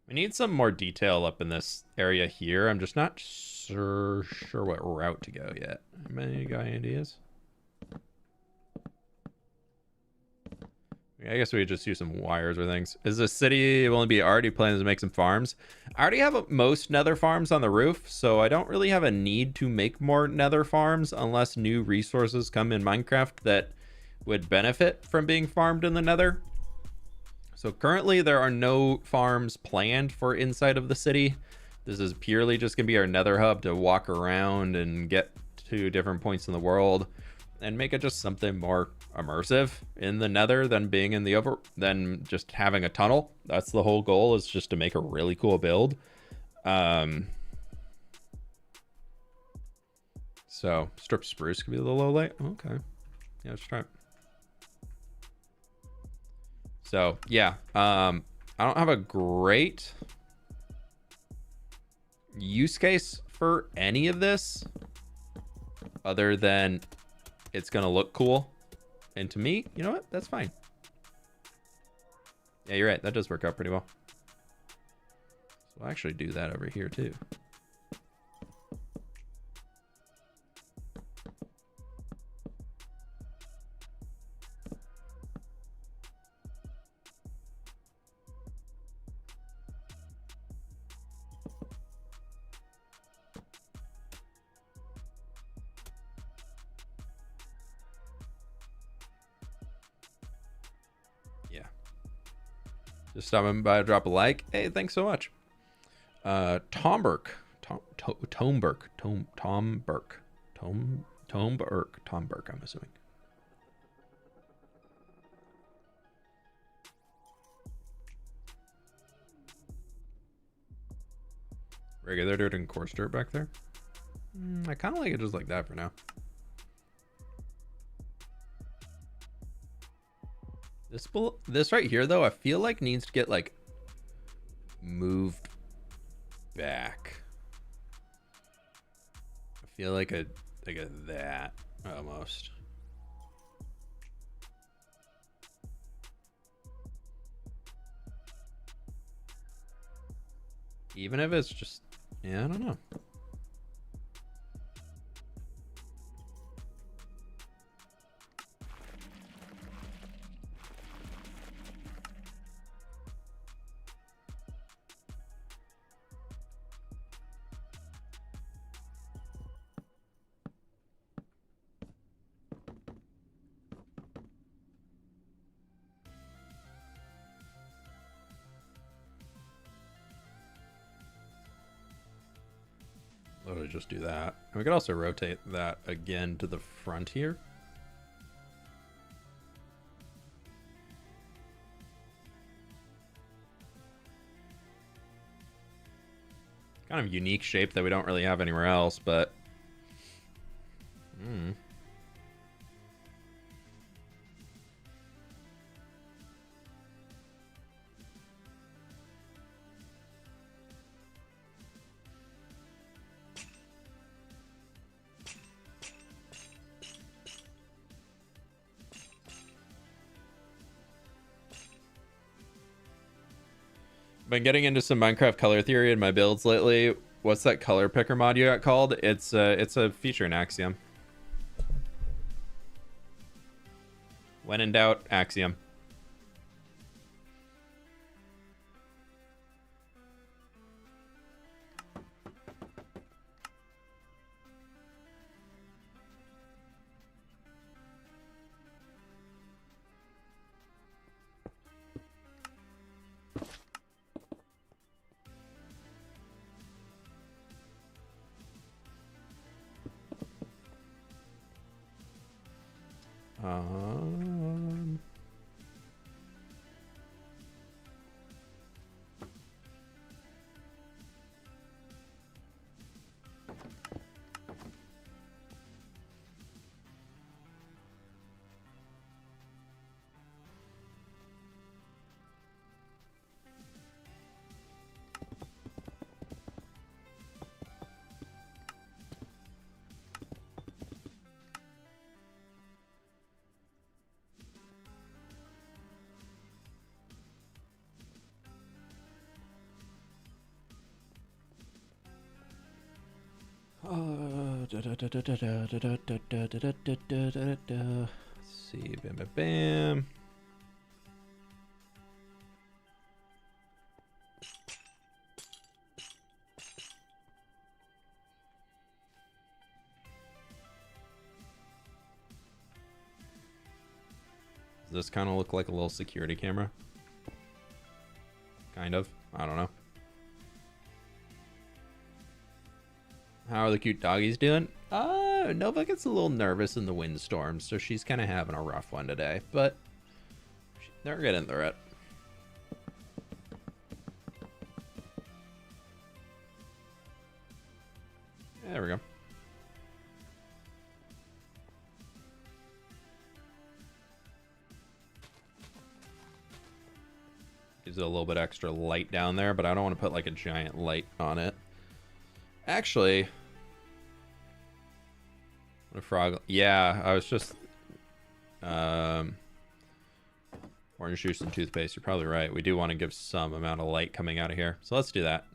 We need some more detail up in this area here. I'm just not sure what route to go yet. Any guy ideas? I guess we could just use some wires or things. Is the city will only be already plans to make some farms? I already have most nether farms on the roof, so I don't really have a need to make more nether farms unless new resources come in Minecraft that would benefit from being farmed in the nether. So currently there are no farms planned for inside of the city. This is purely just gonna be our nether hub to walk around and get to different points in the world and make it just something more immersive in the nether than being in the than just having a tunnel. That's the whole goal, is just to make a really cool build. So strip spruce could be a little low light. Okay. Yeah, let's try it. So yeah, I don't have a great use case for any of this other than it's gonna look cool. And to me, you know what? That's fine. Yeah, you're right. That does work out pretty well. So I'll actually do that over here too. Just stopping by to drop a like. Hey, thanks so much. Tomberk, I'm assuming. Regular dirt and coarse dirt back there. I kind of like it just like that for now. This right here, though, I feel like needs to get like moved back. I feel like a that almost. Even if it's just, yeah, I don't know. Literally just do that. And we could also rotate that again to the front here. Kind of unique shape that we don't really have anywhere else, but... Been getting into some Minecraft color theory in my builds lately. What's that color picker mod you got called? It's a feature in Axiom. When in doubt, Axiom. Let's see, bam, bam, bam. Does this kind of look like a little security camera? Kind of. I don't know. How are the cute doggies doing? Nova gets a little nervous in the windstorm, so she's kind of having a rough one today, but they're getting through it. There we go. Gives it a little bit extra light down there, but I don't want to put like a giant light on it. Actually, what a frog. Yeah, I was just orange juice and toothpaste. You're probably right. We do want to give some amount of light coming out of here. So let's do that.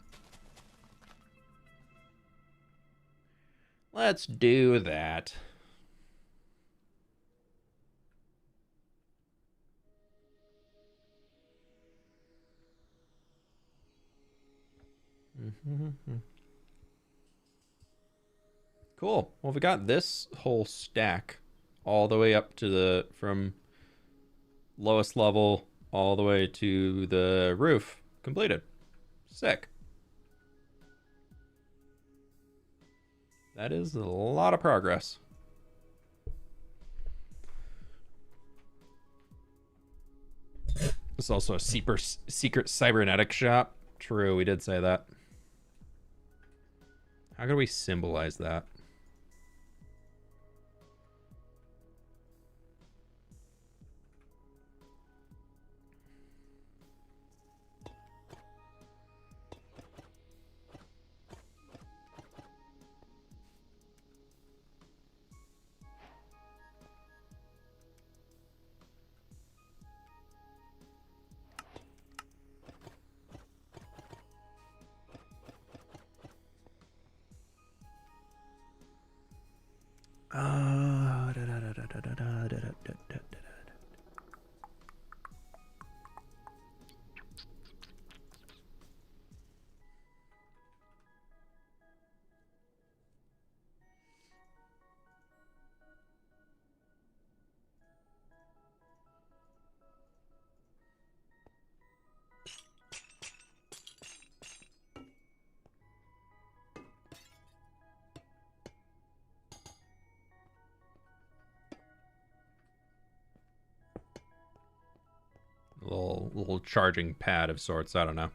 Let's do that. Cool. Well, we got this whole stack all the way up to the, from lowest level all the way to the roof completed. Sick. That is a lot of progress. This is also a secret cybernetic shop. True, we did say that. How can we symbolize that? little charging pad of sorts. I don't know.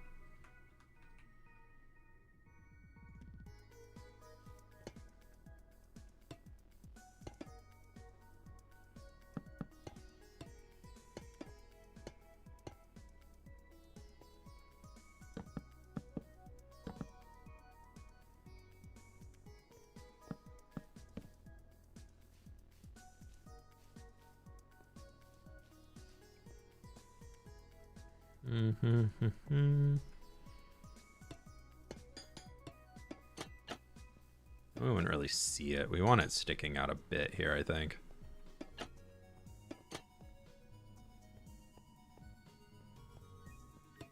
We wouldn't really see it. We want it sticking out a bit here, I think.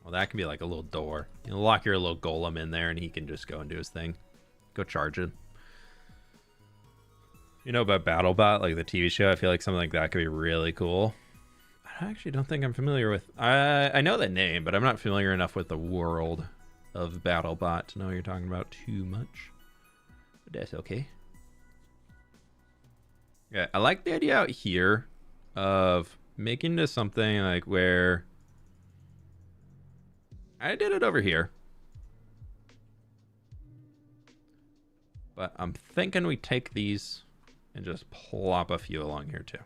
Well, that can be like a little door. You lock your little golem in there and he can just go and do his thing. Go charge it. You know about BattleBot, like the TV show? I feel like something like that could be really cool. I actually don't think I'm familiar with... I know the name, but I'm not familiar enough with the world of BattleBot to know what you're talking about too much. But that's okay. Yeah, I like the idea out here of making this something like where... I did it over here. But I'm thinking we take these and just plop a few along here too.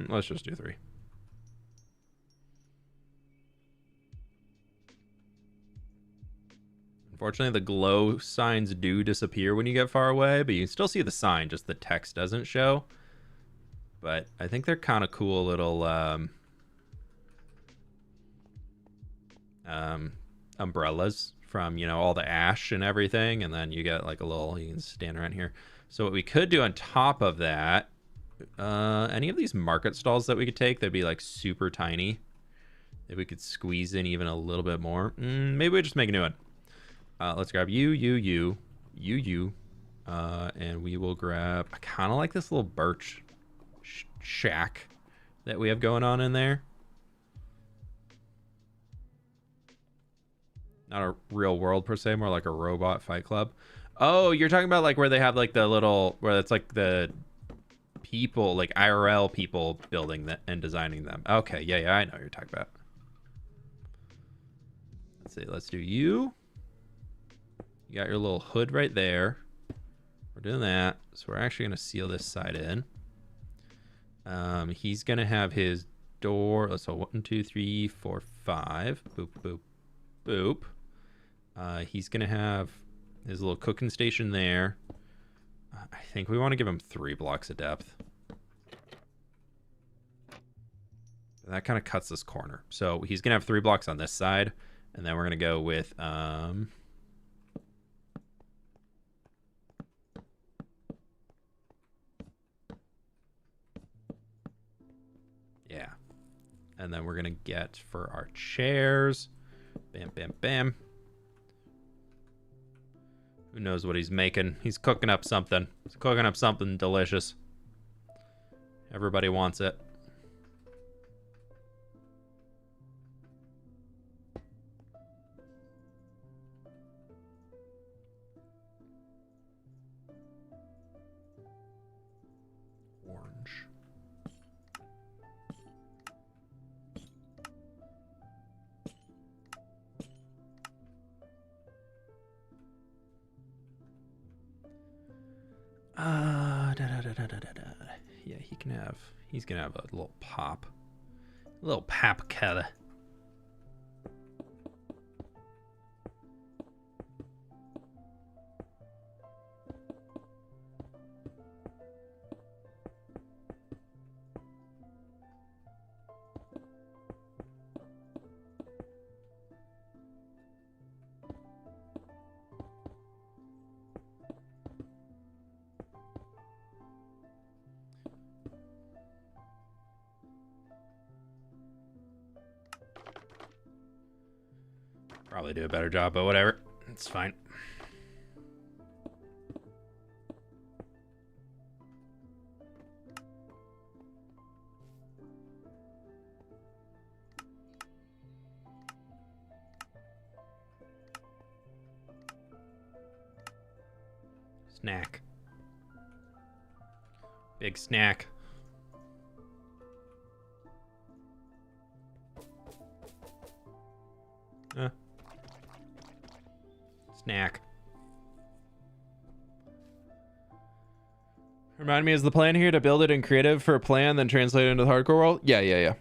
Let's just do 3. Unfortunately, the glow signs do disappear when you get far away, but you can still see the sign, just the text doesn't show. But I think they're kind of cool little umbrellas from, you know, all the ash and everything. And then you get like a little, you can stand around here. So what we could do on top of that, any of these market stalls that we could take that'd be like super tiny, that we could squeeze in even a little bit more. Maybe we just make a new one. Let's grab you, and we will grab, I kind of like this little birch shack that we have going on in there. Not a real world per se, more like a robot fight club. Oh, you're talking about like where they have like the little, where it's like the people, like IRL people building that and designing them. Okay, yeah, I know what you're talking about. Let's see, let's do you. You got your little hood right there. We're doing that. So we're actually going to seal this side in. He's going to have his door. So 1, 2, 3, 4, 5. Boop, boop, boop. He's going to have his little cooking station there. I think we want to give him 3 blocks of depth. That kind of cuts this corner. So he's going to have 3 blocks on this side. And then we're going to go with... yeah. And then we're going to get for our chairs. Bam, bam, bam. Who knows what he's making? He's cooking up something. He's cooking up something delicious. Everybody wants it. Orange. Yeah, he can have, he's gonna have a little pop. A little pap color. Probably do a better job, but whatever. It's fine. Snack. Big snack. Snack. Remind me, is the plan here to build it in creative for a plan, then translate it into the hardcore world? Yeah.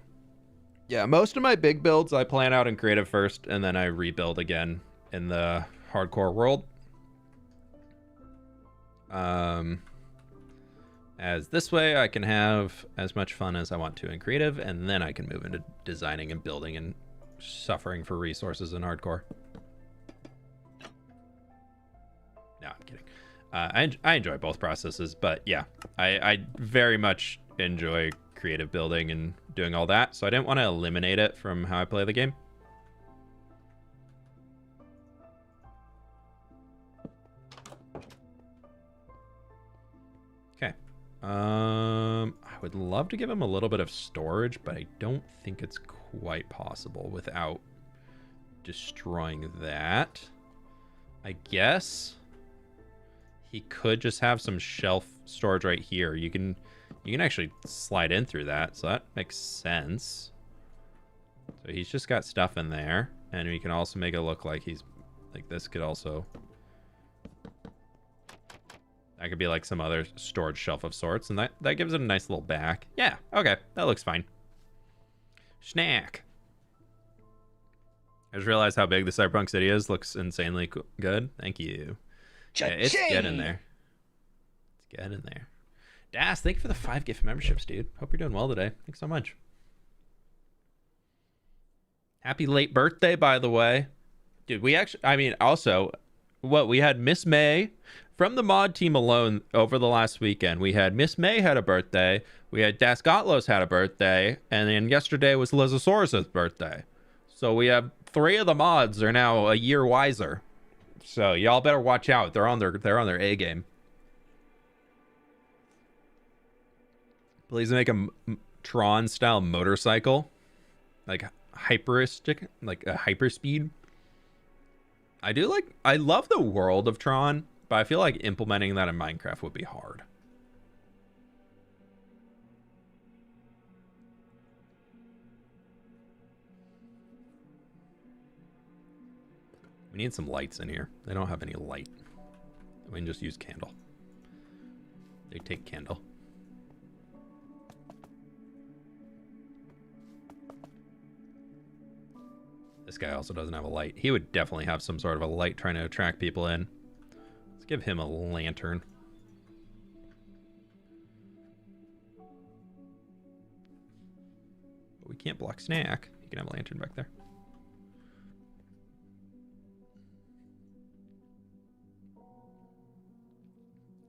Yeah, most of my big builds I plan out in creative first, and then I rebuild again in the hardcore world. As this way I can have as much fun as I want to in creative, and then I can move into designing and building and suffering for resources in hardcore. No, I'm kidding. I enjoy both processes, but yeah, I very much enjoy creative building and doing all that, so I didn't want to eliminate it from how I play the game. Okay. I would love to give him a little bit of storage, but I don't think it's quite possible without destroying that. I guess he could just have some shelf storage right here. You can actually slide in through that, so that makes sense. So he's just got stuff in there, and we can also make it look like he's like this could also, that could be like some other storage shelf of sorts, and that gives it a nice little back. Yeah, okay, that looks fine. Snack. I just realized how big the Cyberpunk city is. Looks insanely good. Thank you. Yeah, it's getting there. It's getting there. Das, thank you for the 5 gift memberships, dude. Hope you're doing well today. Thanks so much. Happy late birthday, by the way. Dude, we actually, I mean, also, we had Miss May from the mod team alone over the last weekend. We had Miss May had a birthday. We had Das Gotlos had a birthday. And then yesterday was Lizosaurus' birthday. So we have 3 of the mods are now a year wiser. So y'all better watch out. They're on their A game. Please make a Tron style motorcycle, like hyperistic, like a hyperspeed. I love the world of Tron, but I feel like implementing that in Minecraft would be hard. We need some lights in here. They don't have any light. We can just use candle. They take candle. This guy also doesn't have a light. He would definitely have some sort of a light trying to attract people in. Let's give him a lantern. But we can't block Snack. He can have a lantern back there.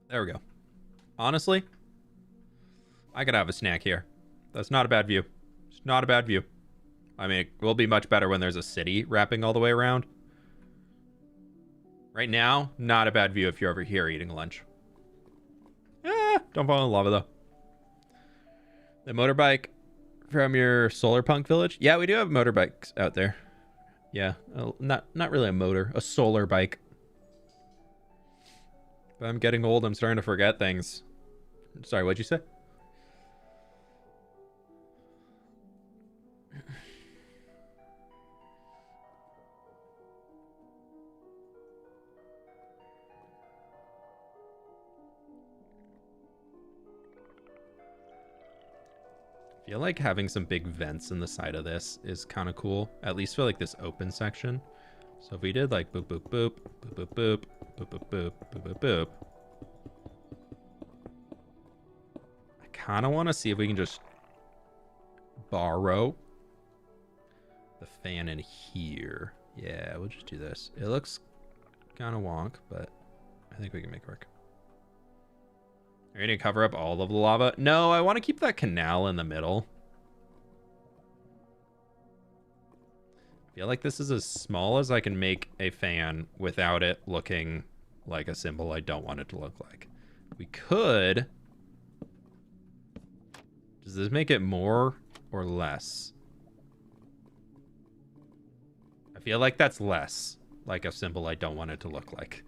There we go. Honestly, I could have a snack here. That's not a bad view. It's not a bad view. I mean, it will be much better when there's a city wrapping all the way around. Right now, not a bad view if you're over here eating lunch. Don't fall in lava, though. The motorbike from your CYBERPUNK village? Yeah, we do have motorbikes out there. Yeah, not really a motor, a solar bike. But I'm getting old. I'm starting to forget things. Sorry, what'd you say? I feel like having some big vents in the side of this is kind of cool, at least for like this open section. So if we did like boop, boop, boop, boop, boop, boop, boop, boop, boop, boop, boop, boop. I kind of want to see if we can just borrow the fan in here. Yeah, we'll just do this. It looks kind of wonk, but I think we can make it work. Are you going to cover up all of the lava? No, I want to keep that canal in the middle. I feel like this is as small as I can make a fan without it looking like a symbol I don't want it to look like. We could... Does this make it more or less? I feel like that's less like a symbol I don't want it to look like.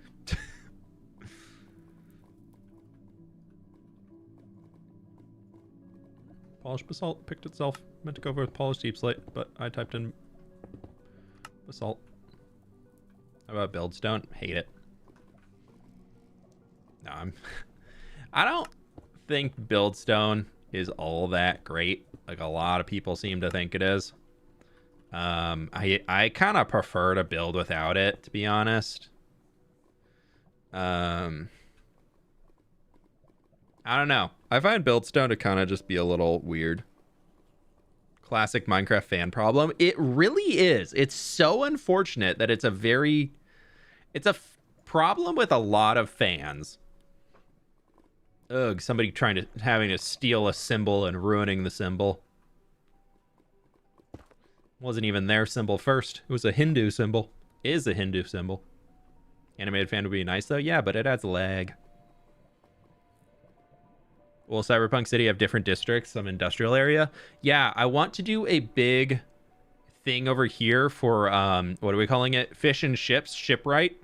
Polished basalt picked itself. Meant to go over with polished deep slate, but I typed in basalt. How about buildstone? Hate it. No, I don't think buildstone is all that great. Like a lot of people seem to think it is. I kind of prefer to build without it, to be honest. I don't know. I find buildstone to kind of just be a little weird. Classic Minecraft fan problem. It really is. It's so unfortunate that it's a problem with a lot of fans. Ugh, somebody having to steal a symbol and ruining the symbol. Wasn't even their symbol first. It was a Hindu symbol. Is a Hindu symbol. Animated fan would be nice though. Yeah, but it adds lag. Will Cyberpunk City have different districts, some industrial area? Yeah, I want to do a big thing over here for, what are we calling it? Fish and ships, shipwright.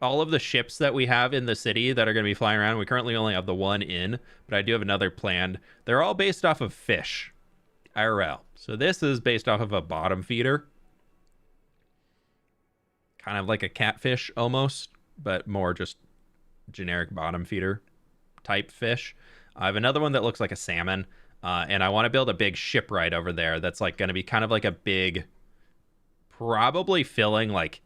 All of the ships that we have in the city that are going to be flying around, we currently only have the one in, but I do have another planned. They're all based off of fish, IRL. So this is based off of a bottom feeder. Kind of like a catfish almost, but more just generic bottom feeder type fish. I have another one that looks like a salmon, and I want to build a big shipwright over there that's like going to be kind of like a big, probably filling like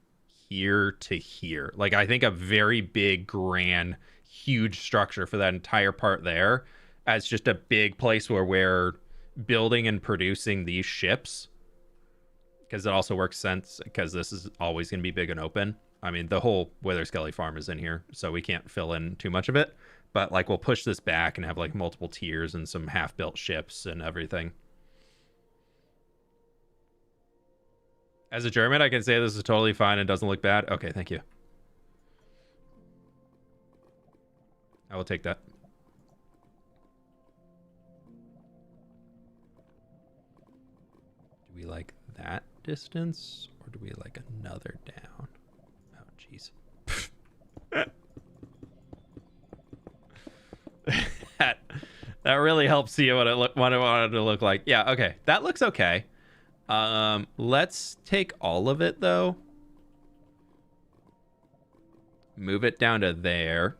here to here. Like I think a very big, grand, huge structure for that entire part there as just a big place where we're building and producing these ships. Because it also works sense because this is always going to be big and open. I mean, the whole Wither Skelly farm is in here, so we can't fill in too much of it. But like we'll push this back and have like multiple tiers and some half-built ships and everything. As a German, I can say this is totally fine and doesn't look bad. Okay, thank you. I will take that. Do we like that distance or do we like another down? Oh, jeez. that really helps see what it wanted to look like. Yeah, okay. That looks okay. Let's take all of it though. Move it down to there.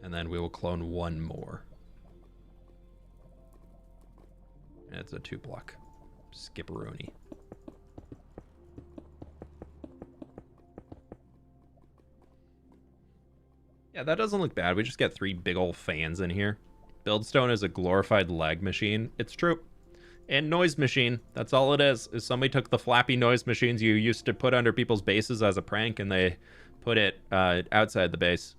And then we will clone one more. And it's a 2-block. Skipperoni. Yeah, that doesn't look bad. We just got 3 big old fans in here. Buildstone is a glorified lag machine. It's true. And noise machine. That's all it is somebody took the flappy noise machines you used to put under people's bases as a prank and they put it outside the base.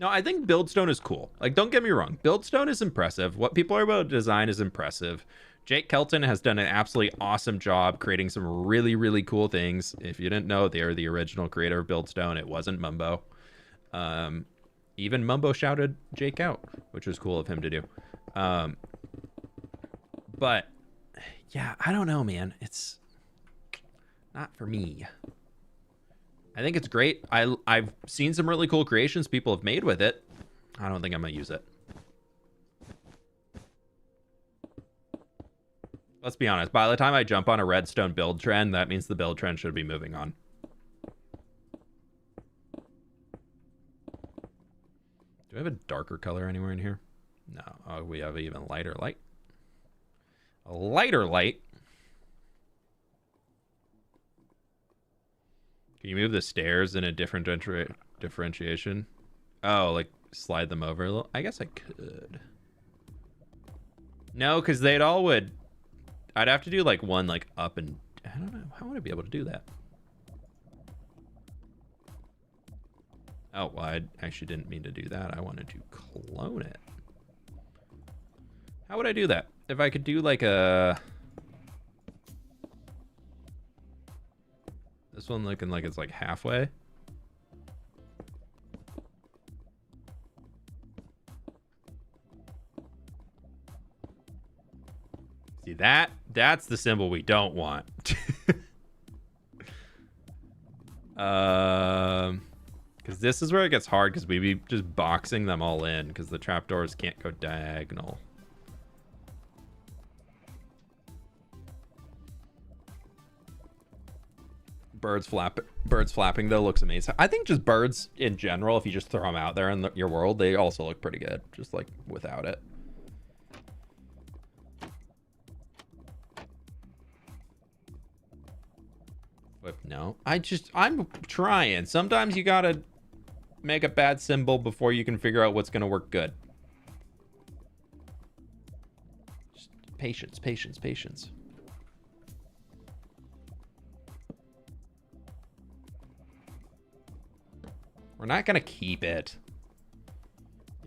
No, I think Buildstone is cool. Like, don't get me wrong. Buildstone is impressive. What people are able to design is impressive. Jake Kelton has done an absolutely awesome job creating some really, really cool things. If you didn't know, they're the original creator of Buildstone. It wasn't Mumbo. Even Mumbo shouted Jake out, which was cool of him to do. But, yeah, I don't know, man. It's not for me. I think it's great. I've seen some really cool creations people have made with it. I don't think I'm going to use it. Let's be honest. By the time I jump on a redstone build trend, that means the build trend should be moving on. Do we have a darker color anywhere in here? No. Oh, we have even lighter light. A lighter light. Can you move the stairs in a different differentiation? Oh, like slide them over a little? I guess I could. No, because they'd all would... I'd have to do like one like up and... I don't know. How would I be able to do that? Oh, well, I actually didn't mean to do that. I wanted to clone it. How would I do that? If I could do like a... This one looking like it's like halfway. See, that's the symbol we don't want. Because this is where it gets hard, because we be just boxing them all in, because the trapdoors can't go diagonal. Birds flapping though looks amazing. I think just birds in general, if you just throw them out there in your world, they also look pretty good, just like without it. No, I'm trying. Sometimes you gotta make a bad symbol before you can figure out what's gonna work good. Just patience, patience, patience. We're not gonna keep it.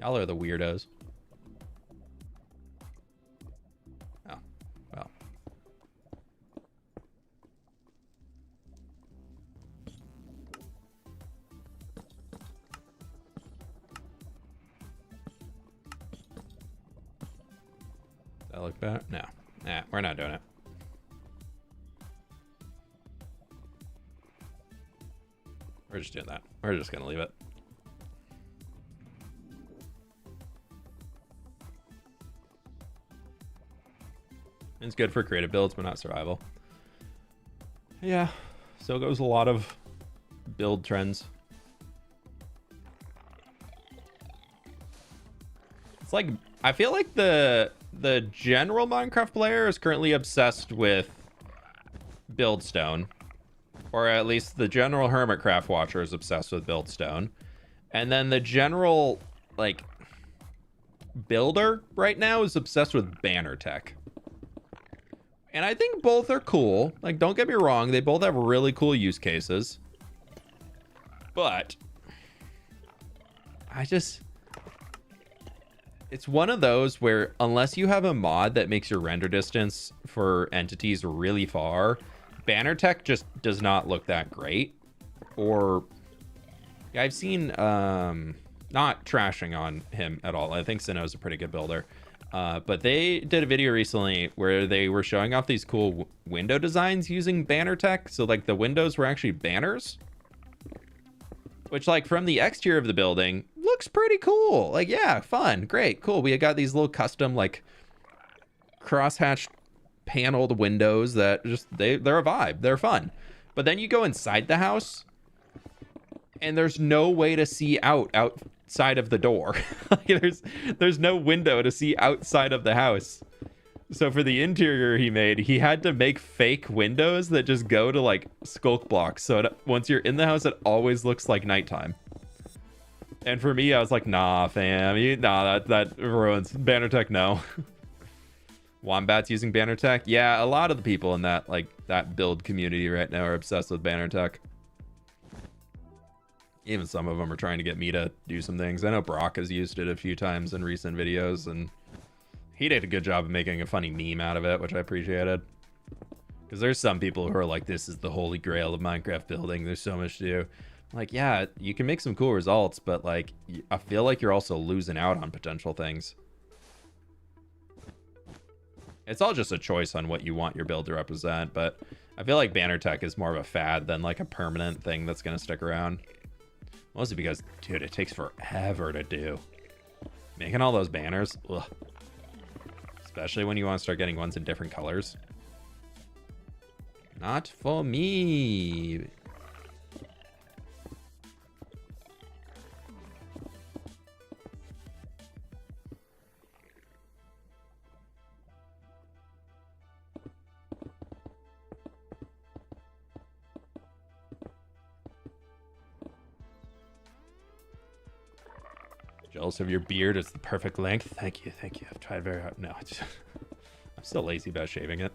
Y'all are the weirdos. Oh, well. Does that look bad? No. Nah, we're not doing it. We're just doing that. We're just gonna leave it. It's good for creative builds, but not survival. Yeah, so goes a lot of build trends. It's like, I feel like the general Minecraft player is currently obsessed with buildstone. Or at least the general Hermitcraft watcher is obsessed with buildstone. And then the general, like, builder right now is obsessed with banner tech. And I think both are cool. Like, don't get me wrong, they both have really cool use cases. But it's one of those where unless you have a mod that makes your render distance for entities really far, banner tech just does not look that great. Or yeah, I've seen not trashing on him at all. I think Sinnoh's a pretty good builder. But they did a video recently where they were showing off these cool window designs using banner tech. So like the windows were actually banners, which like from the exterior of the building looks pretty cool. Like, yeah, fun, great, cool. We got these little custom like crosshatched paneled windows that just they're a vibe, they're fun. But then you go inside the house and there's no way to see outside of the door. Like, there's no window to see outside of the house. So for the interior he had to make fake windows that just go to like skulk blocks, so once you're in the house it always looks like nighttime. And for me, I was like, nah fam, nah, that ruins banner tech. No. Wombats using banner tech. Yeah, a lot of the people in that build community right now are obsessed with banner tech. Even some of them are trying to get me to do some things. I know Brock has used it a few times in recent videos, and he did a good job of making a funny meme out of it, which I appreciated. Because there's some people who are like, this is the holy grail of Minecraft building. There's so much to do. Like, yeah, you can make some cool results, but like, I feel like you're also losing out on potential things. It's all just a choice on what you want your build to represent, but I feel like banner tech is more of a fad than like a permanent thing that's going to stick around. Mostly because, dude, it takes forever to do. Making all those banners, ugh. Especially when you want to start getting ones in different colors. Not for me. Jealous of your beard. It's the perfect length. Thank you, thank you. I've tried very hard. No, I'm still lazy about shaving it.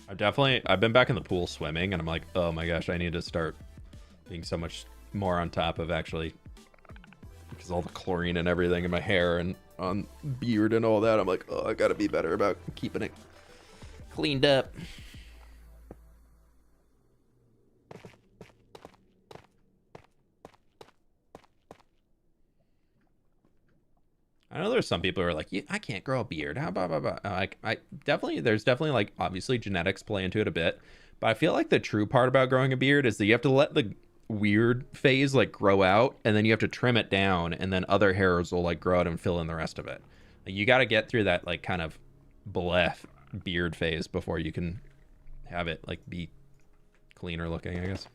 I've been back in the pool swimming, and I'm like, oh my gosh, I need to start being so much more on top of actually, because all the chlorine and everything in my hair and on beard and all that, I'm like, oh, I gotta be better about keeping it cleaned up. I know there's some people who are like, I can't grow a beard. How blah, blah, blah. Like, there's definitely like obviously genetics play into it a bit, but I feel like the true part about growing a beard is that you have to let the weird phase like grow out, and then you have to trim it down, and then other hairs will like grow out and fill in the rest of it. Like, you got to get through that like kind of bleh beard phase before you can have it like be cleaner looking, I guess.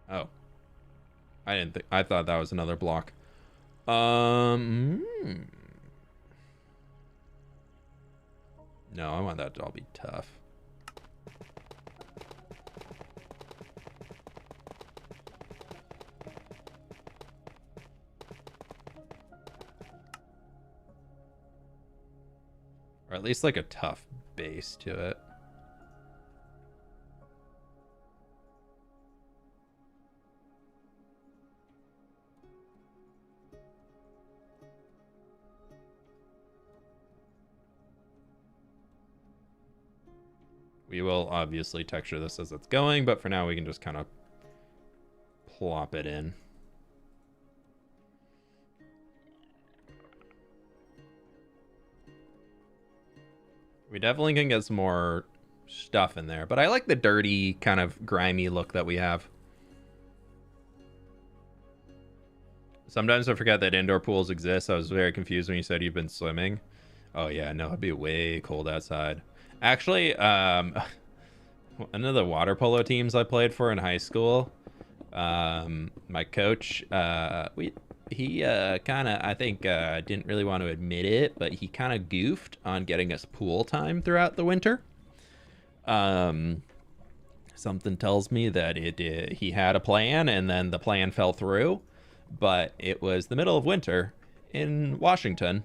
Oh, I thought that was another block. No, I want that to all be tough. Or at least like a tough base to it. We will obviously texture this as it's going, but for now we can just kind of plop it in. We definitely can get some more stuff in there, but I like the dirty, kind of grimy look that we have. Sometimes I forget that indoor pools exist. I was very confused when you said you've been swimming. Oh yeah, no, it'd be way cold outside. Actually, one of the water polo teams I played for in high school, my coach, he kind of, I think, didn't really want to admit it, but he kind of goofed on getting us pool time throughout the winter. Something tells me that he had a plan and then the plan fell through, but it was the middle of winter in Washington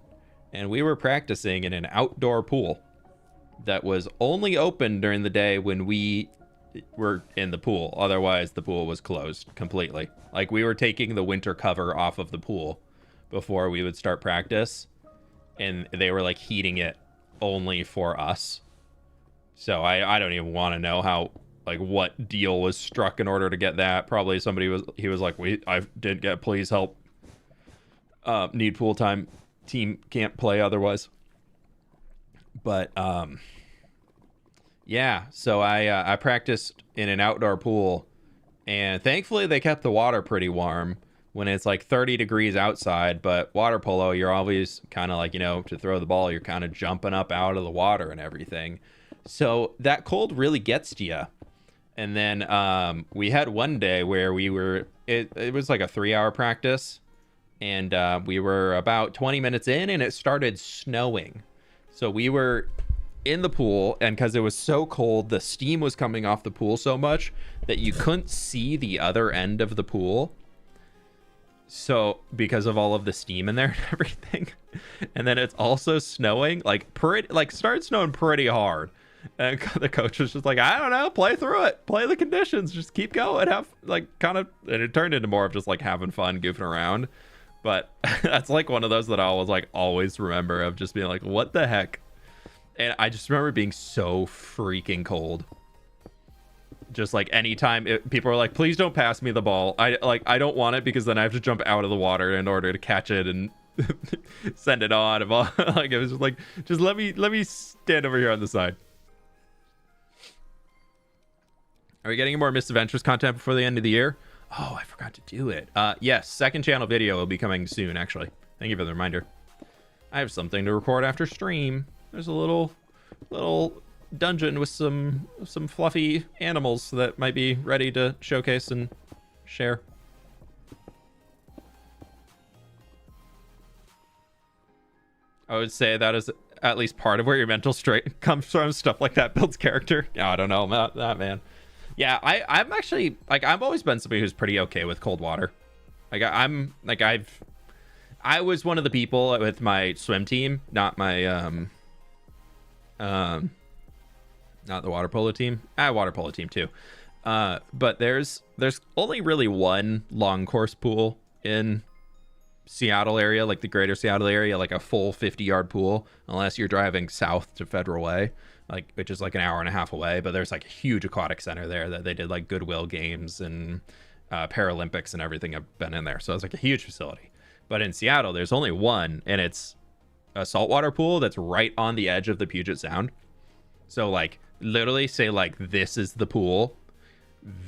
and we were practicing in an outdoor pool that was only open during the day when we were in the pool. Otherwise, the pool was closed completely. Like, we were taking the winter cover off of the pool before we would start practice, and they were like heating it only for us. So I don't even want to know how, like, what deal was struck in order to get that. Probably somebody was like, I didn't get, please help. Need pool time. Team can't play otherwise. But yeah, so I practiced in an outdoor pool, and thankfully they kept the water pretty warm when it's like 30 degrees outside. But water polo, you're always kind of like, you know, to throw the ball, you're kind of jumping up out of the water and everything. So that cold really gets to you. And then we had one day where we were, it was like a 3-hour practice, and we were about 20 minutes in and it started snowing. So we were in the pool, and because it was so cold, the steam was coming off the pool so much that you couldn't see the other end of the pool. So because of all of the steam in there and everything. And then it's also snowing, like started snowing pretty hard. And the coach was just like, I don't know, play through it, play the conditions, just keep going, have like kind of, and it turned into more of just like having fun, goofing around. But that's like one of those that I always remember of just being like, what the heck? And I just remember being so freaking cold. Just like anytime people are like, please don't pass me the ball. I don't want it because then I have to jump out of the water in order to catch it and send it on. Like, it was just like, just let me stand over here on the side. Are we getting more Misadventures content before the end of the year? Oh, I forgot to do it. Yes, second channel video will be coming soon, actually. Thank you for the reminder. I have something to record after stream. There's a little dungeon with some fluffy animals that might be ready to showcase and share. I would say that is at least part of where your mental straight comes from. Stuff like that builds character. Oh, I don't know about that, man. Yeah, I'm actually, like, I've always been somebody who's pretty okay with cold water. Like, I was one of the people with my swim team, not my, not the water polo team. Water polo team too. But there's only really one long course pool in Seattle area, like the greater Seattle area, like a full 50-yard pool, unless you're driving south to Federal Way, like, which is like an hour and a half away. But there's like a huge aquatic center there that they did like Goodwill games and Paralympics and everything have been in there. So it's like a huge facility. But in Seattle, there's only one, and it's a saltwater pool that's right on the edge of the Puget Sound. So like literally say like this is the pool,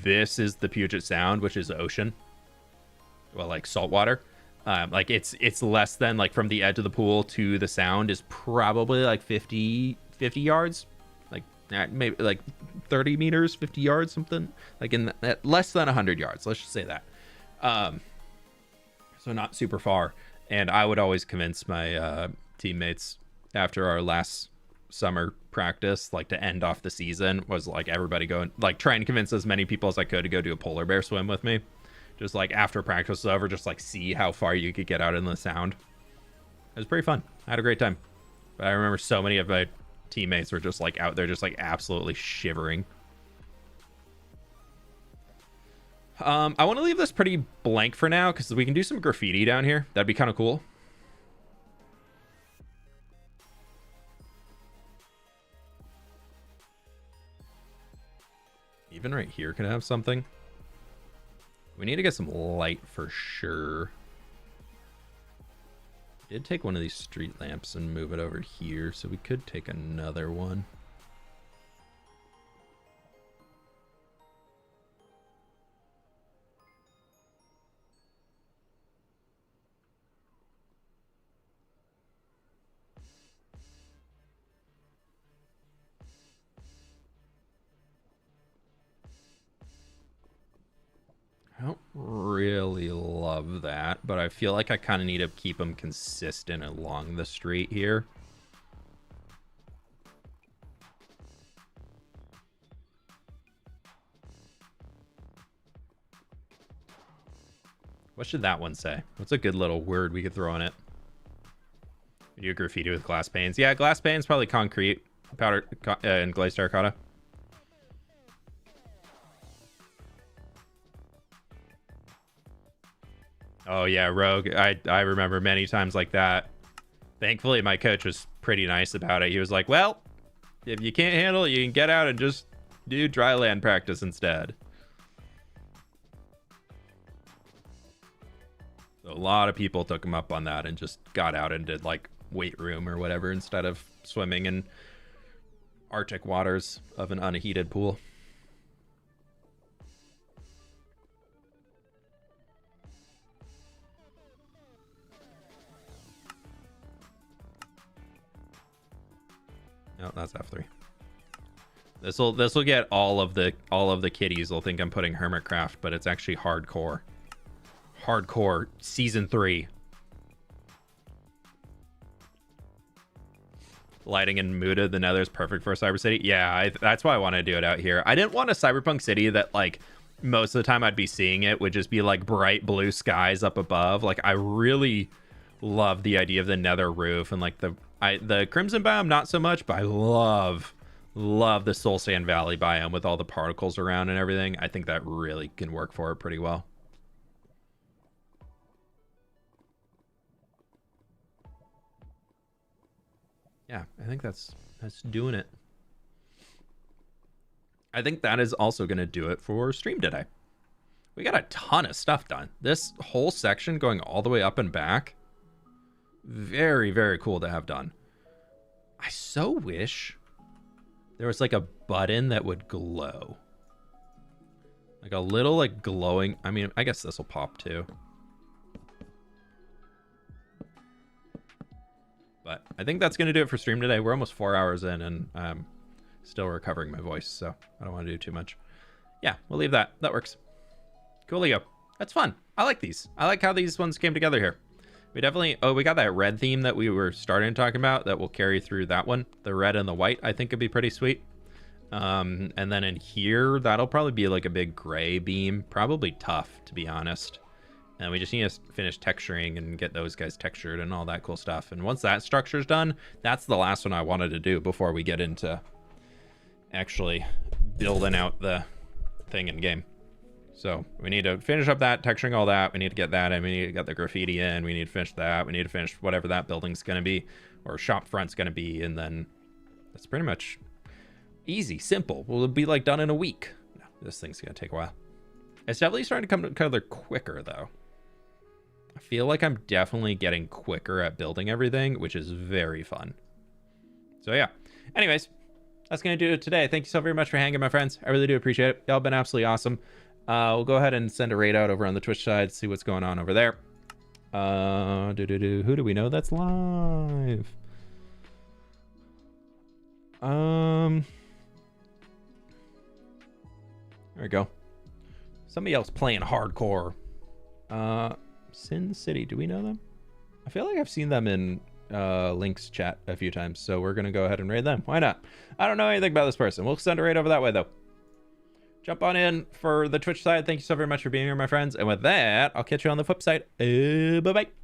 this is the Puget Sound, which is ocean. Well, like saltwater. Like it's less than, like, from the edge of the pool to the sound is probably like 50 yards, like maybe like 30 meters, 50 yards, something like in that, less than 100 yards. Let's just say that. So not super far. And I would always convince my teammates after our last summer practice, like, to end off the season, was like everybody going, like, try and convince as many people as I could to go do a polar bear swim with me. Just like after practice was over, just like see how far you could get out in the sound. It was pretty fun. I had a great time. But I remember so many of my teammates were just like out there just like absolutely shivering. I want to leave this pretty blank for now because we can do some graffiti down here. That'd be kind of cool. Even right here could have something. We need to get some light for sure. I did take one of these street lamps and move it over here, so we could take another one. I don't really love that, but I feel like I kind of need to keep them consistent along the street here. What should that one say? What's a good little word we could throw on it? We do graffiti with glass panes. Yeah, glass panes, probably concrete, powder, and glazed terracotta. Oh yeah, Rogue. I remember many times like that. Thankfully, my coach was pretty nice about it. He was like, well, if you can't handle it, you can get out and just do dry land practice instead. So a lot of people took him up on that and just got out and did like weight room or whatever instead of swimming in Arctic waters of an unheated pool. No, that's F3. This'll get all of the kiddies will think I'm putting Hermitcraft, but it's actually hardcore. Hardcore season 3. Lighting in Muda, the Nether is perfect for a cyber city. Yeah, that's why I want to do it out here. I didn't want a cyberpunk city that like most of the time I'd be seeing it would just be like bright blue skies up above. Like I really love the idea of the Nether roof and like the Crimson biome, not so much, but I love the Soul Sand Valley biome with all the particles around and everything. I think that really can work for it pretty well. Yeah, I think that's doing it. I think that is also going to do it for stream today. We got a ton of stuff done. This whole section going all the way up and back. Very, very cool to have done. I so wish there was like a button that would glow. Like a little like glowing. I mean, I guess this will pop too. But I think that's going to do it for stream today. We're almost 4 hours in and I'm still recovering my voice, so I don't want to do too much. Yeah, we'll leave that. That works. Coolio. That's fun. I like these. I like how these ones came together here. We definitely... Oh, we got that red theme that we were starting to talk about that will carry through that one. The red and the white, I think, would be pretty sweet. And then in here, that'll probably be like a big gray beam. Probably tough, to be honest. And we just need to finish texturing and get those guys textured and all that cool stuff. And once that structure's done, that's the last one I wanted to do before we get into actually building out the thing in game. So we need to finish up that, texturing all that. We need to get that in. We need to get the graffiti in. We need to finish that. We need to finish whatever that building's going to be or shop front's going to be. And then that's pretty much easy, simple. We'll be like done in a week. No, this thing's going to take a while. It's definitely starting to come together quicker though. I feel like I'm definitely getting quicker at building everything, which is very fun. So yeah, anyways, that's going to do it today. Thank you so very much for hanging, my friends. I really do appreciate it. Y'all been absolutely awesome. We'll go ahead and send a raid out over on the Twitch side, see what's going on over there. Who do we know that's live? There we go. Somebody else playing hardcore. Sin City, do we know them? I feel like I've seen them in Link's chat a few times, so we're gonna go ahead and raid them. Why not? I don't know anything about this person. We'll send a raid over that way though. Jump on in for the Twitch side. Thank you so very much for being here, my friends. And with that, I'll catch you on the flip side. Bye-bye.